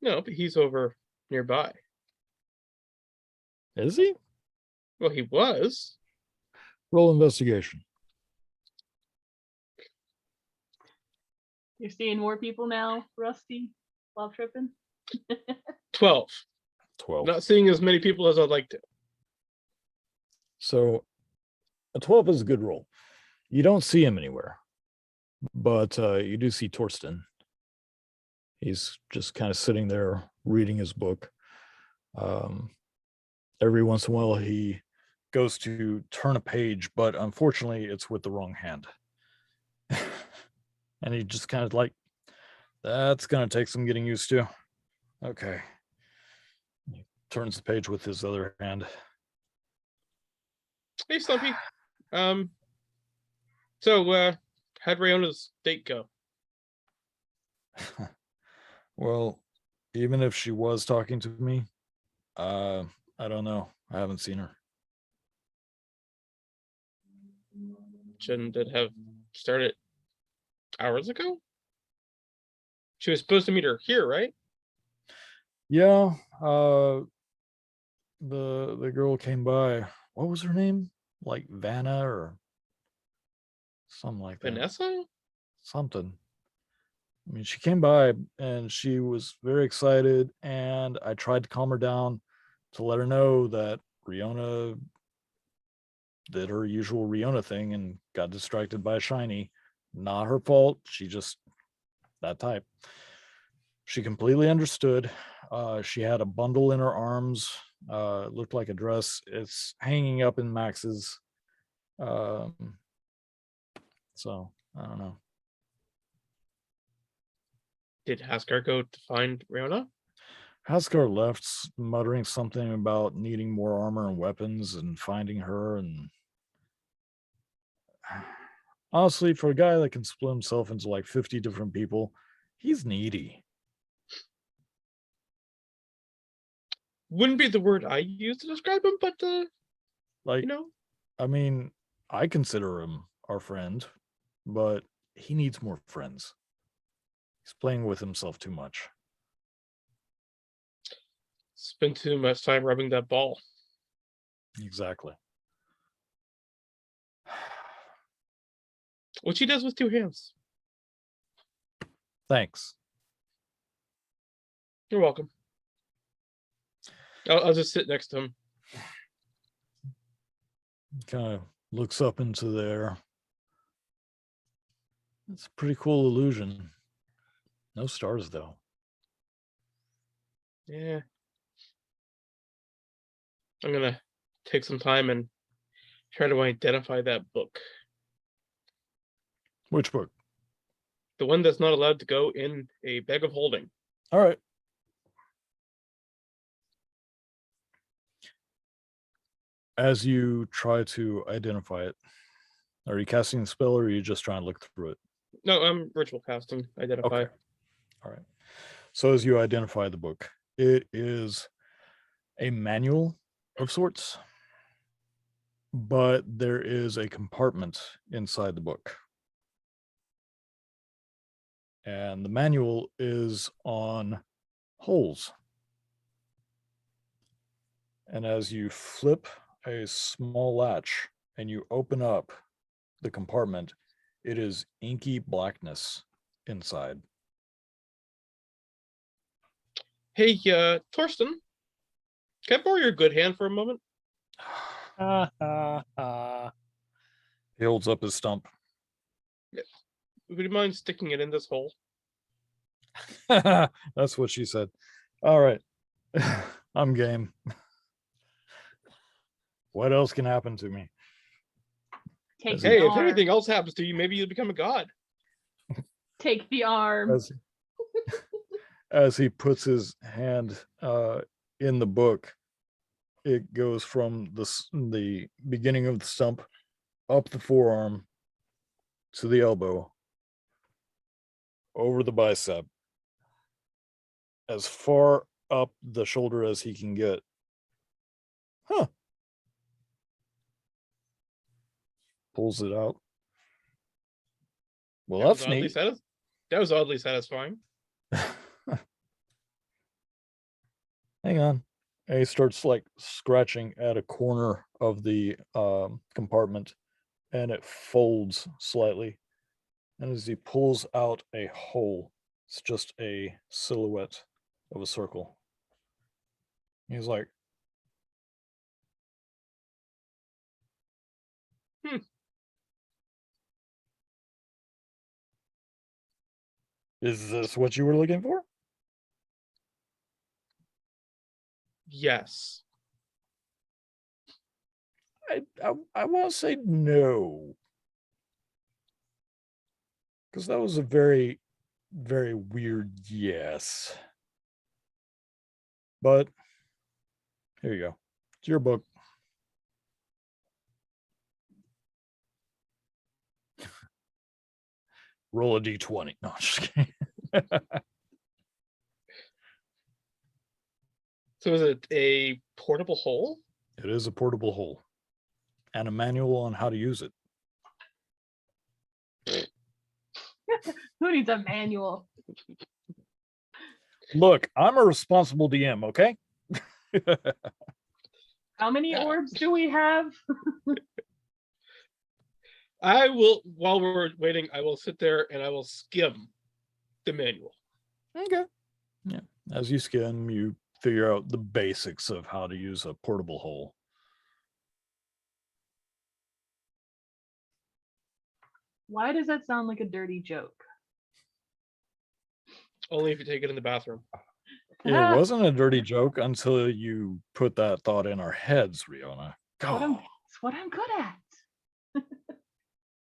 No, but he's over nearby. Is he? Well, he was. Roll investigation. You're seeing more people now, Rusty, while tripping? 12. 12. Not seeing as many people as I'd like to. So a 12 is a good roll. You don't see him anywhere, but you do see Torsten. He's just kind of sitting there reading his book. Every once in a while, he goes to turn a page, but unfortunately, it's with the wrong hand. And he just kind of like, that's going to take some getting used to. Okay. He turns the page with his other hand. Hey, Stumpy. So how'd Riona's date go? Well, even if she was talking to me, I don't know. I haven't seen her. Shouldn't it have started hours ago? She was supposed to meet her here, right? Yeah, the girl came by. What was her name? Like Vanna or something like that. Vanessa? Something. I mean, she came by and she was very excited, and I tried to calm her down to let her know that Riona did her usual Riona thing and got distracted by a shiny. Not her fault. She just that type. She completely understood. She had a bundle in her arms. It looked like a dress. It's hanging up in Max's. Um, so I don't know. Did Haskar go to find Riona? Haskar left muttering something about needing more armor and weapons and finding her. And honestly, for a guy that can split himself into like 50 different people, he's needy. Wouldn't be the word I use to describe him, but Like, you know, I mean, I consider him our friend, but he needs more friends. He's playing with himself too much. spent too much time rubbing that ball. Exactly. Which he does with two hands. Thanks. You're welcome. I'll just sit next to him. Kind of looks up into there. It's a pretty cool illusion. No stars, though. Yeah. I'm gonna take some time and try to identify that book. Which book? The one that's not allowed to go in a bag of holding. All right. As you try to identify it, are you casting the spell or are you just trying to look through it? No, I'm ritual casting. Identify. Okay. All right. So as you identify the book, it is a manual of sorts, but there is a compartment inside the book. And the manual is on holes. And as you flip a small latch and you open up the compartment, it is inky blackness inside. Hey, Torsten, can I borrow your good hand for a moment? He holds up his stump. Would you mind sticking it in this hole? That's what she said. All right. I'm game. What else can happen to me? Take Hey, the if arm. anything else happens to you, maybe you'll become a god. Take the arm. As he puts his hand in the book, it goes from the beginning of the stump up the forearm to the elbow, over the bicep, as far up the shoulder as he can get. Huh. Pulls it out. Well, That was that's oddly neat. That was oddly satisfying. Hang on. And he starts like scratching at a corner of the compartment, and it folds slightly. And as he pulls out a hole, it's just a silhouette of a circle. He's like, Hmm. "Is this what you were looking for?" Yes. I want to say no, because that was a very, very weird yes. But here you go. It's your book. Roll a d20. No, I'm just kidding. So is it a portable hole? It is a portable hole and a manual on how to use it. Who needs a manual? Look, I'm a responsible DM, okay? How many orbs do we have? I will, while we're waiting, I will sit there and I will skim the manual. Okay. Yeah. As you skim, you figure out the basics of how to use a portable hole. Why does that sound like a dirty joke? Only if you take it in the bathroom. It wasn't a dirty joke until you put that thought in our heads, Riona. It's what I'm good at.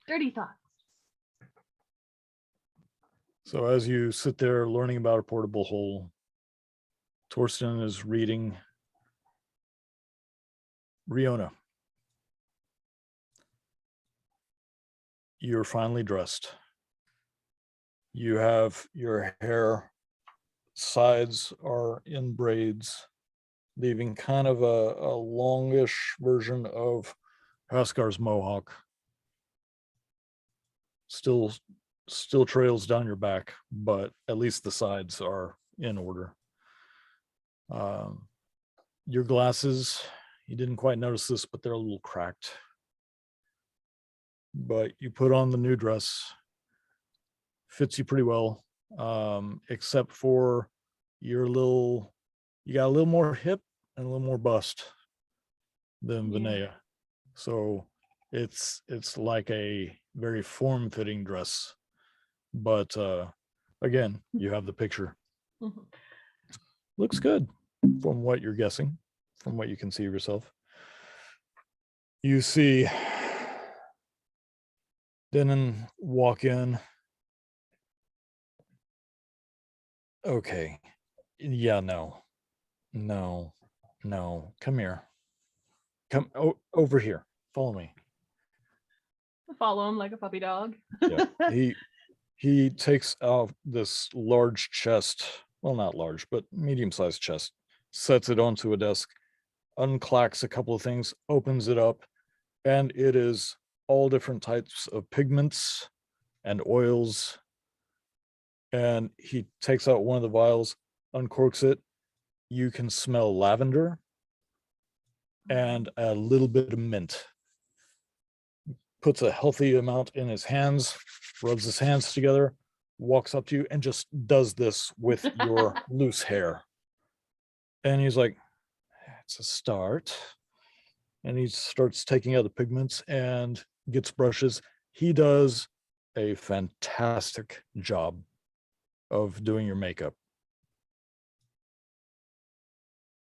Dirty thoughts. So as you sit there learning about a portable hole, Torsten is reading. Riona, you're finally dressed. You have your hair, sides are in braids, leaving kind of a longish version of Haskar's mohawk. Still trails down your back, but at least the sides are in order. Your glasses, you didn't quite notice this, but they're a little cracked. But you put on the new dress, fits you pretty well, except for you got a little more hip and a little more bust than Vinaya. So it's like a very form-fitting dress. But again, you have the picture. Mhm. Looks good from what you're guessing, from what you can see of yourself. You see Denon walk in. Okay. Yeah, no. Come here. Come over here. Follow me. Follow him like a puppy dog. Yeah. He takes out this large chest. Well, not large, but medium-sized chest. Sets it onto a desk, unclacks a couple of things, opens it up, and it is all different types of pigments and oils. And he takes out one of the vials, uncorks it. You can smell lavender and a little bit of mint. Puts a healthy amount in his hands, rubs his hands together, walks up to you and just does this with your loose hair. And he's like, it's a start. And he starts taking out the pigments and gets brushes. He does a fantastic job of doing your makeup.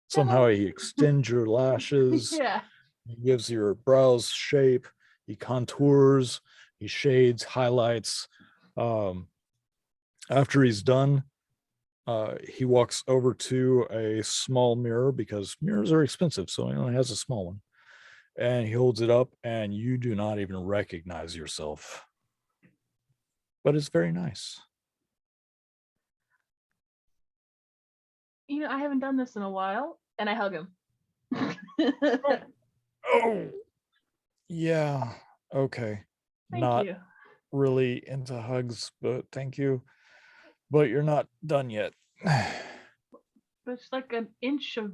Somehow he extends your lashes. Yeah. He gives your brows shape. He contours. He shades, highlights. After he's done, he walks over to a small mirror because mirrors are expensive, so he only has a small one. And he holds it up, and you do not even recognize yourself. But it's very nice. You know, I haven't done this in a while, and I hug him. Oh, yeah. Okay. Thank Not you. really into hugs, but thank you. But you're not done yet. There's like an inch of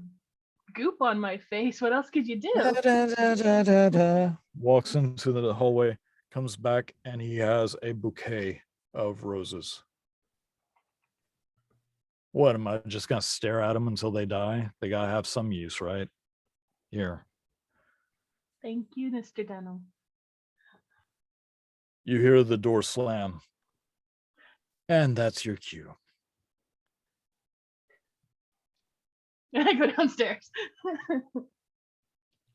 goop on my face. What else could you do? Walks into the hallway, comes back, and he has a bouquet of roses. What, am I just gonna stare at them until they die? They gotta have some use, right? Here. Thank you, Mr. Denham. You hear the door slam. And that's your cue. I go downstairs.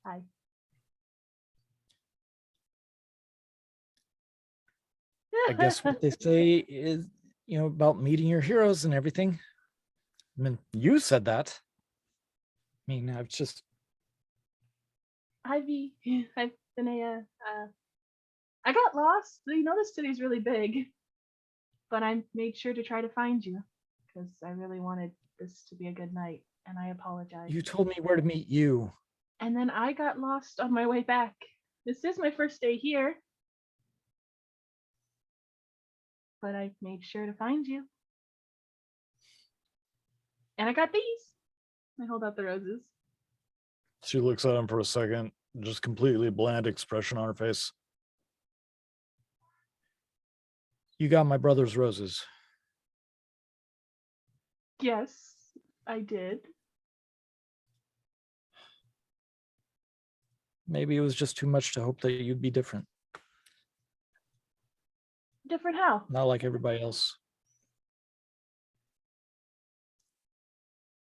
Hi. I guess what they say is, about meeting your heroes and everything. I mean, you said that. I mean, I've just. Ivy, I've been I got lost. You know, this city's really big. but I made sure to try to find you because I really wanted this to be a good night, and I apologize. You told me where to meet you. And then I got lost on my way back. This is my first day here, but I made sure to find you. And I got these. I hold out the roses. She looks at him for a second, just completely bland expression on her face. You got my brother's roses. Yes, I did. Maybe it was just too much to hope that you'd be different. Different how? Not like everybody else.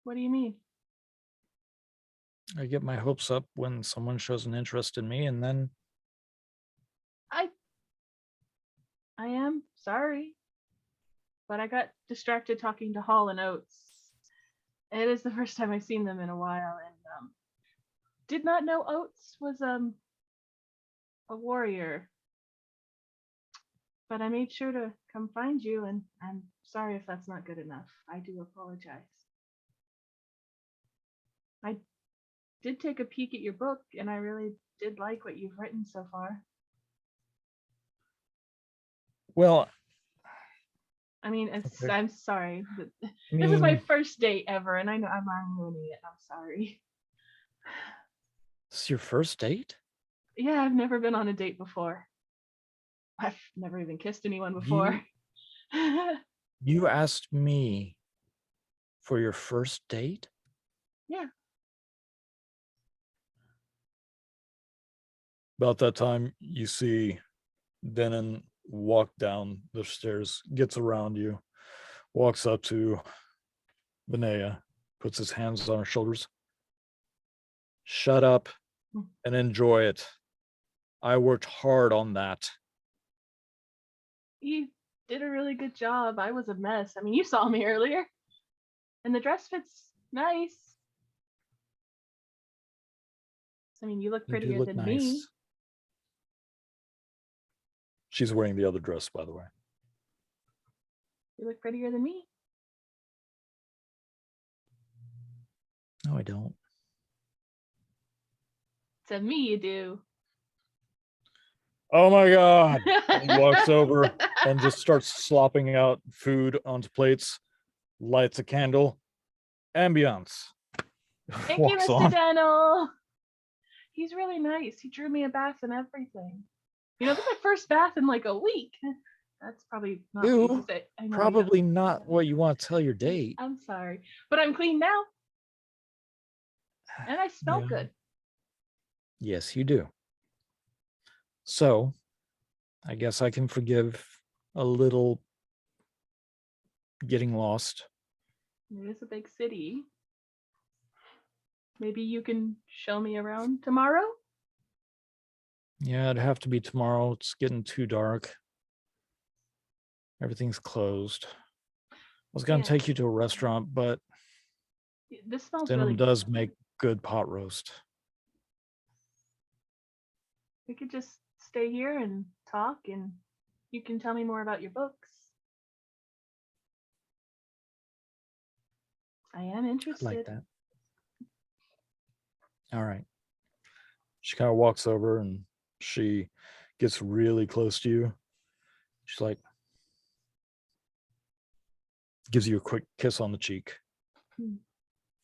What do you mean? I get my hopes up when someone shows an interest in me, and then I am sorry, but I got distracted talking to Hall and Oats. It is the first time I've seen them in a while, and did not know Oats was a warrior. But I made sure to come find you, and I'm sorry if that's not good enough. I do apologize. I did take a peek at your book, and I really did like what you've written so far. well, I mean, Okay. I'm sorry. But I this is my mean, first date ever, and I know I'm ruining it. I'm sorry. this is your first date? Yeah, I've never been on a date before. I've never even kissed anyone before. You asked me for your first date? Yeah. About that time, you see Denon walk down the stairs, gets around you, walks up to Vinaya, puts his hands on her shoulders. Shut up and enjoy it. I worked hard on that. You did a really good job. I was a mess. I mean, you saw me earlier. And the dress fits nice. I mean, you look You do prettier look than nice. me. She's wearing the other dress, by the way. You look prettier than me. No, I don't. To me, you do. Oh my God. He walks over and just starts slopping out food onto plates, lights a candle. Ambiance. Thank you, Walks Mr. on. Daniel. He's really nice. He drew me a bath and everything. You know, this is my first bath in like a week. That's probably not what you Ew, say. I know, probably not what you want to tell your date. I'm sorry. But I'm clean now. And I smell Yeah. good. Yes, you do. So, I guess I can forgive a little getting lost. It is a big city. Maybe you can show me around tomorrow? Yeah, it'd have to be tomorrow. It's getting too dark. Everything's closed. I was going to Yeah. take you to a restaurant, but This smells Denim really does good. make good pot roast. We could just stay here and talk, and you can tell me more about your books. I am I'd interested. like that. All right. She kind of walks over and she gets really close to you. She's like, gives you a quick kiss on the cheek. Hmm.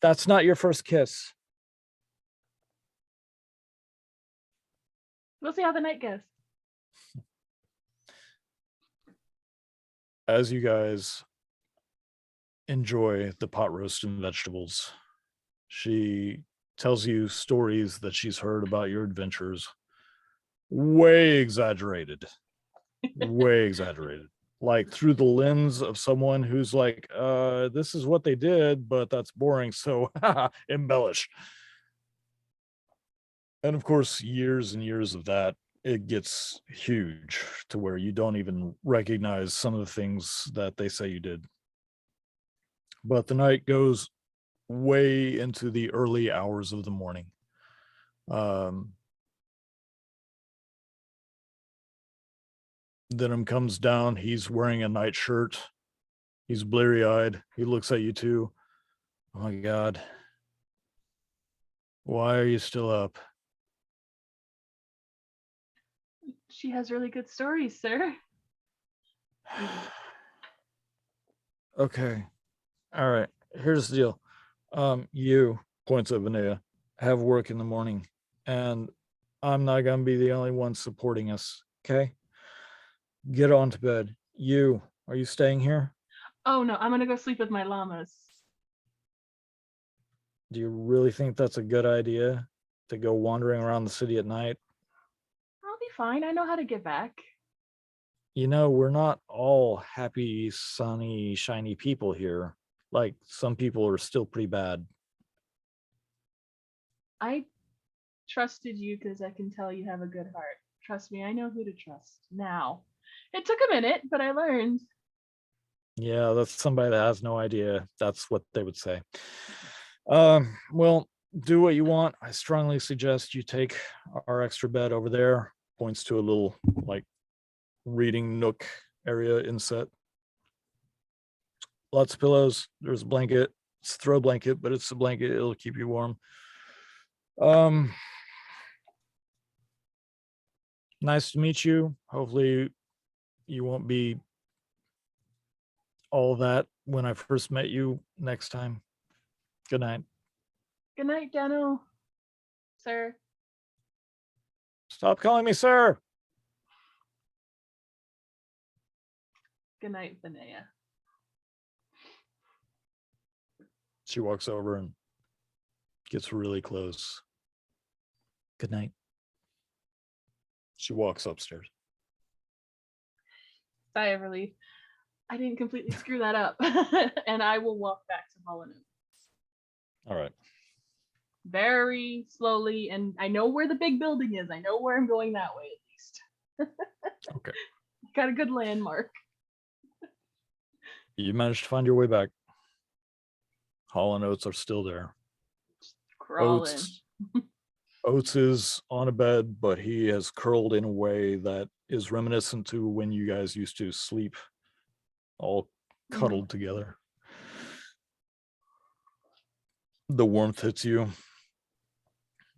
That's not your first kiss. We'll see how the night goes. As you guys enjoy the pot roast and vegetables, she tells you stories that she's heard about your adventures. Way exaggerated. Way exaggerated. Like through the lens of someone who's like, this is what they did, but that's boring. So embellish. And of course, years and years of that, it gets huge to where you don't even recognize some of the things that they say you did. But the night goes way into the early hours of the morning. Denham comes down. He's wearing a nightshirt. He's bleary-eyed. He looks at you too. Oh my God. Why are you still up? She has really good stories, sir. Okay. All right. Here's the deal. You, points at Vinaya, have work in the morning, and I'm not gonna be the only one supporting us. Okay? Get on to bed. You, are you staying here? Oh no, I'm gonna go sleep with my llamas. Do you really think that's a good idea to go wandering around the city at night? I'll be fine. I know how to get back. You know, we're not all happy, sunny, shiny people here. Like, some people are still pretty bad. I trusted you because I can tell you have a good heart. Trust me, I know who to trust now. It took a minute, but I learned. Yeah, that's somebody that has no idea. That's what they would say. Well, do what you want. I strongly suggest you take our extra bed over there. Points to a little like reading nook area inset. Lots of pillows. There's a blanket. It's a throw blanket, but it's a blanket. It'll keep you warm. Nice to meet you. Hopefully you won't be all that when I first met you next time. Good night. Good night, Dano. Sir. Stop calling me sir. Good night, Vinaya. She walks over and gets really close. Good night. She walks upstairs. Sigh of relief. I didn't completely screw that up. And I will walk back to Hall and Oates. All right. Very slowly, and I know where the big building is. I know where I'm going that way at least. Okay. Got a good landmark. You managed to find your way back. Hall and Oates are still there. Crawling. Oates is on a bed, but he has curled in a way that is reminiscent to when you guys used to sleep all cuddled together. The warmth hits you.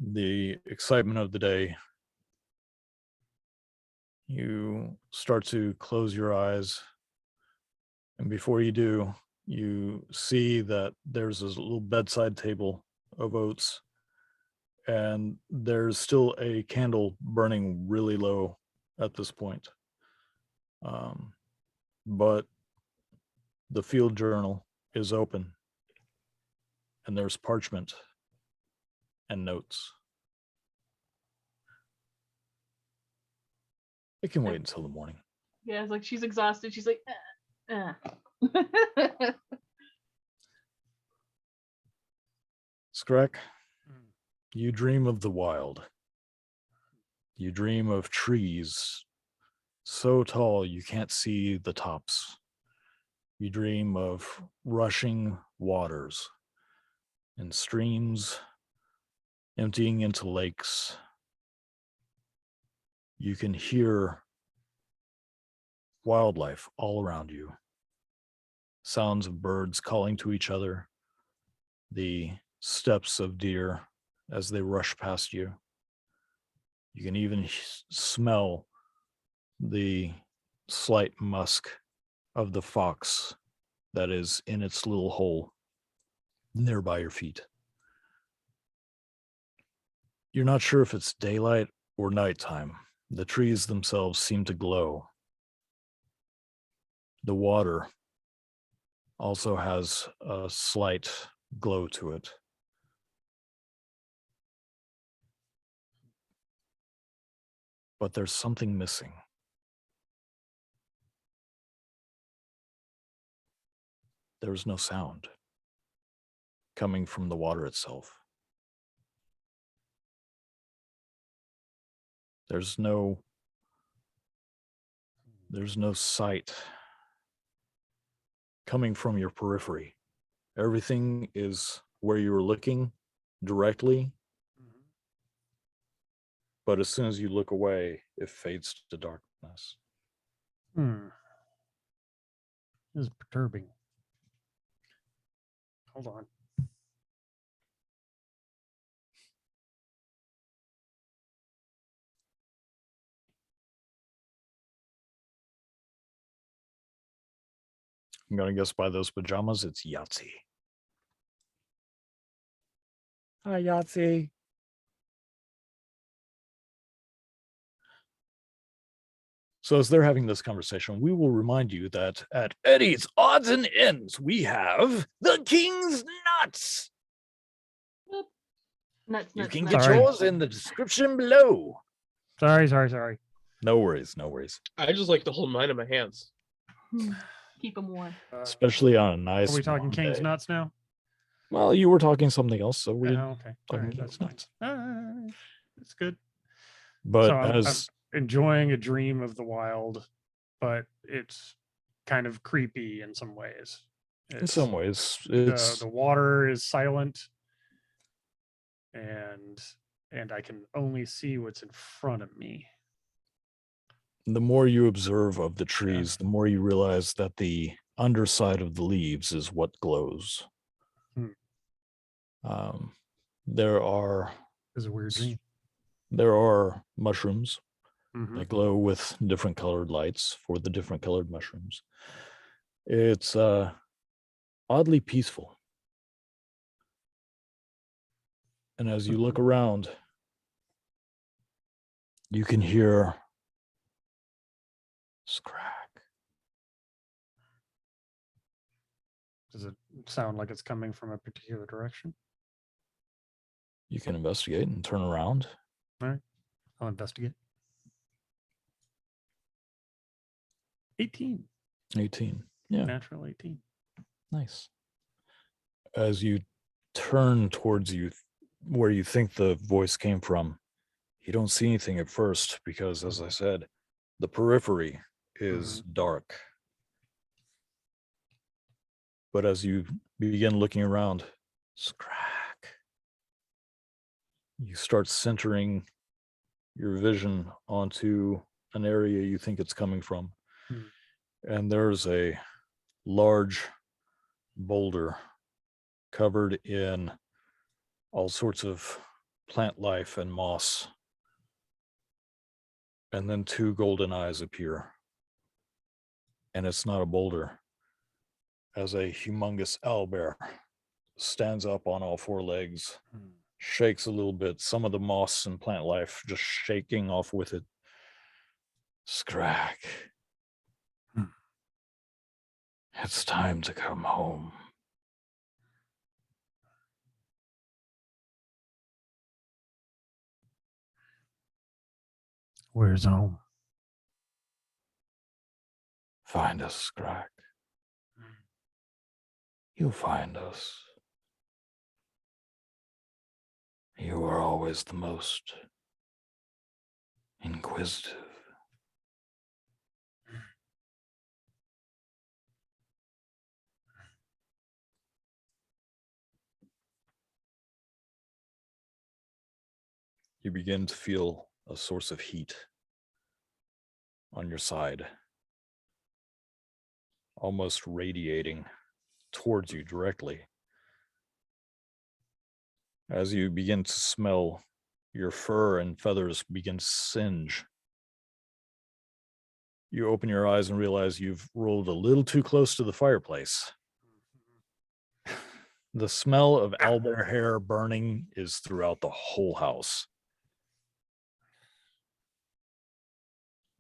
The excitement of the day. You start to close your eyes. And before you do, you see that there's this little bedside table of oats. And there's still a candle burning really low at this point. But the field journal is open. And there's parchment and notes. It can wait until the morning. Yeah, it's like she's exhausted. She's like, Skrek, you dream of the wild. You dream of trees so tall you can't see the tops. You dream of rushing waters and streams emptying into lakes. You can hear wildlife all around you. Sounds of birds calling to each other. The steps of deer as they rush past you. You can even smell the slight musk of the fox that is in its little hole nearby your feet. You're not sure if it's daylight or nighttime. The trees themselves seem to glow. The water also has a slight glow to it. But there's something missing. There's no sound coming from the water itself. There's no sight coming from your periphery. Everything is where you were looking directly. But as soon as you look away, it fades to darkness. This is perturbing. Hold on. I'm gonna guess by those pajamas, it's Yahtzee. Hi, Yahtzee. So as they're having this conversation, we will remind you that at Eddie's Odds and Ends, we have the King's Nuts. Nuts, You nuts, can nuts. get Sorry. yours in the description below. Sorry. No worries, no worries. I just like to hold mine in my hands. Keep them warm. Especially on a nice. Are we talking warm King's day. Nuts now? Well, you were talking something else, so Oh, we're okay. All talking right, that's King's fine. Nuts. It's good. But So I'm as enjoying a dream of the wild, but it's kind of creepy in some ways. in some ways, it's The water is silent, and I can only see what's in front of me. the more you observe of the trees, the more you realize that the underside of the leaves is what glows. There are It's a weird dream. there are mushrooms Mhm. that glow with different colored lights for the different colored mushrooms. It's oddly peaceful. And as you look around, you can hear scrack. Does it sound like it's coming from a particular direction? You can investigate and turn around. All right, I'll investigate. 18. 18. Yeah. Natural 18. Nice. As you turn towards you where you think the voice came from, you don't see anything at first because, as I said, the periphery is dark. But as you begin looking around, scrack, you start centering your vision onto an area you think it's coming from. And there's a large boulder covered in all sorts of plant life and moss. And then two golden eyes appear. And it's not a boulder. As a humongous owlbear stands up on all four legs, shakes a little bit, some of the moss and plant life just shaking off with it. Scrack. It's time to come home. Where's home? Find us, Scrack. You find us. You are always the most inquisitive. You begin to feel a source of heat on your side, almost radiating towards you directly. As you begin to smell, your fur and feathers begin to singe. You open your eyes and realize you've rolled a little too close to the fireplace. The smell of owlbear hair burning is throughout the whole house.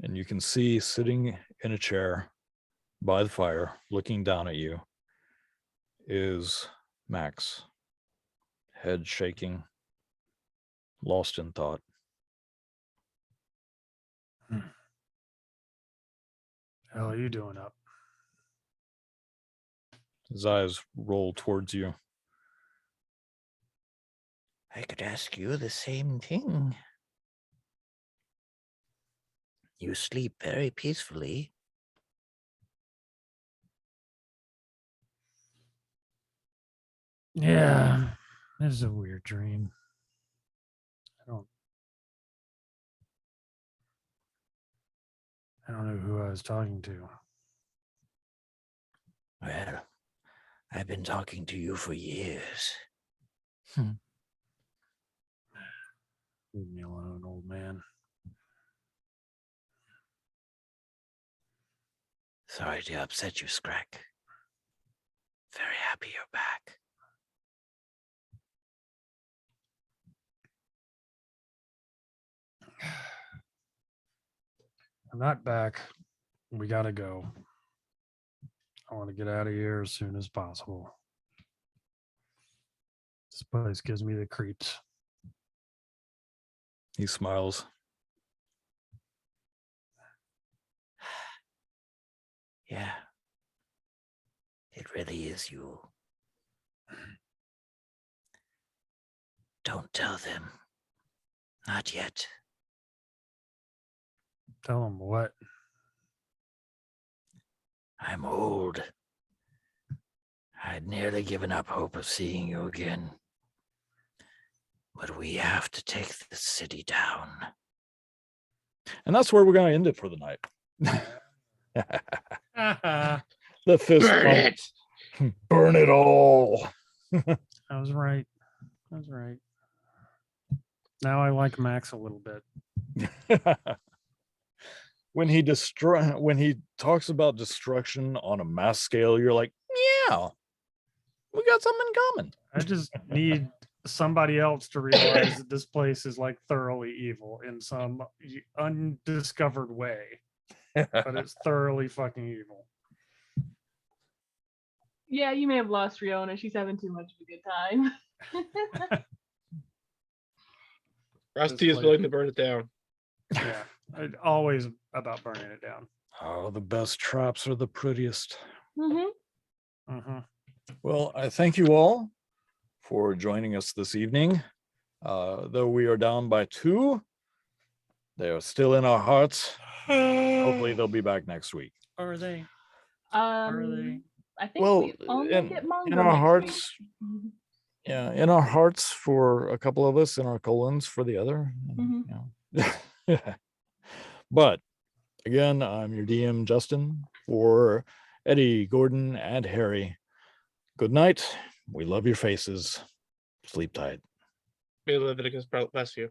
And you can see sitting in a chair by the fire, looking down at you, is Max, head shaking, lost in thought. Hell are you doing up? His eyes roll towards you. I could ask you the same thing. You sleep very peacefully. Yeah, this is a weird dream. I don't know who I was talking to. Well, I've been talking to you for years. Leave me alone, old man. Sorry to upset you, Scrack. Very happy you're back. I'm not back. We gotta go. I want to get out of here as soon as possible. This place gives me the creeps. He smiles. Yeah. It really is you. Don't tell them. Not yet. Tell them what? I'm old. I'd nearly given up hope of seeing you again. But we have to take the city down. And that's where we're going to end it for the night. The fist Burn bump. it! Burn it all. I was right. I was right. Now I like Max a little bit. When he talks about destruction on a mass scale, you're like, yeah, we got something in common. I just need somebody else to realize that this place is like thoroughly evil in some undiscovered way, but it's thoroughly fucking evil. Yeah, you may have lost Riona. She's having too much of a good time. Rusty is place- willing to burn it down. Yeah, always about burning it down. Oh, the best traps are the prettiest. Mm-hmm. Well, I thank you all for joining us this evening. Though we are down by 2, they are still in our hearts. Hopefully they'll be back next week. Are they? Are they? I think Well, we only get Mongo in our next hearts, week. yeah, in our hearts for a couple of us, in our colons for the other. Yeah. But again, I'm your DM, Justin, for Eddie, Gordon, and Harry. Good night. We love your faces. Sleep tight. May Leviticus bless you.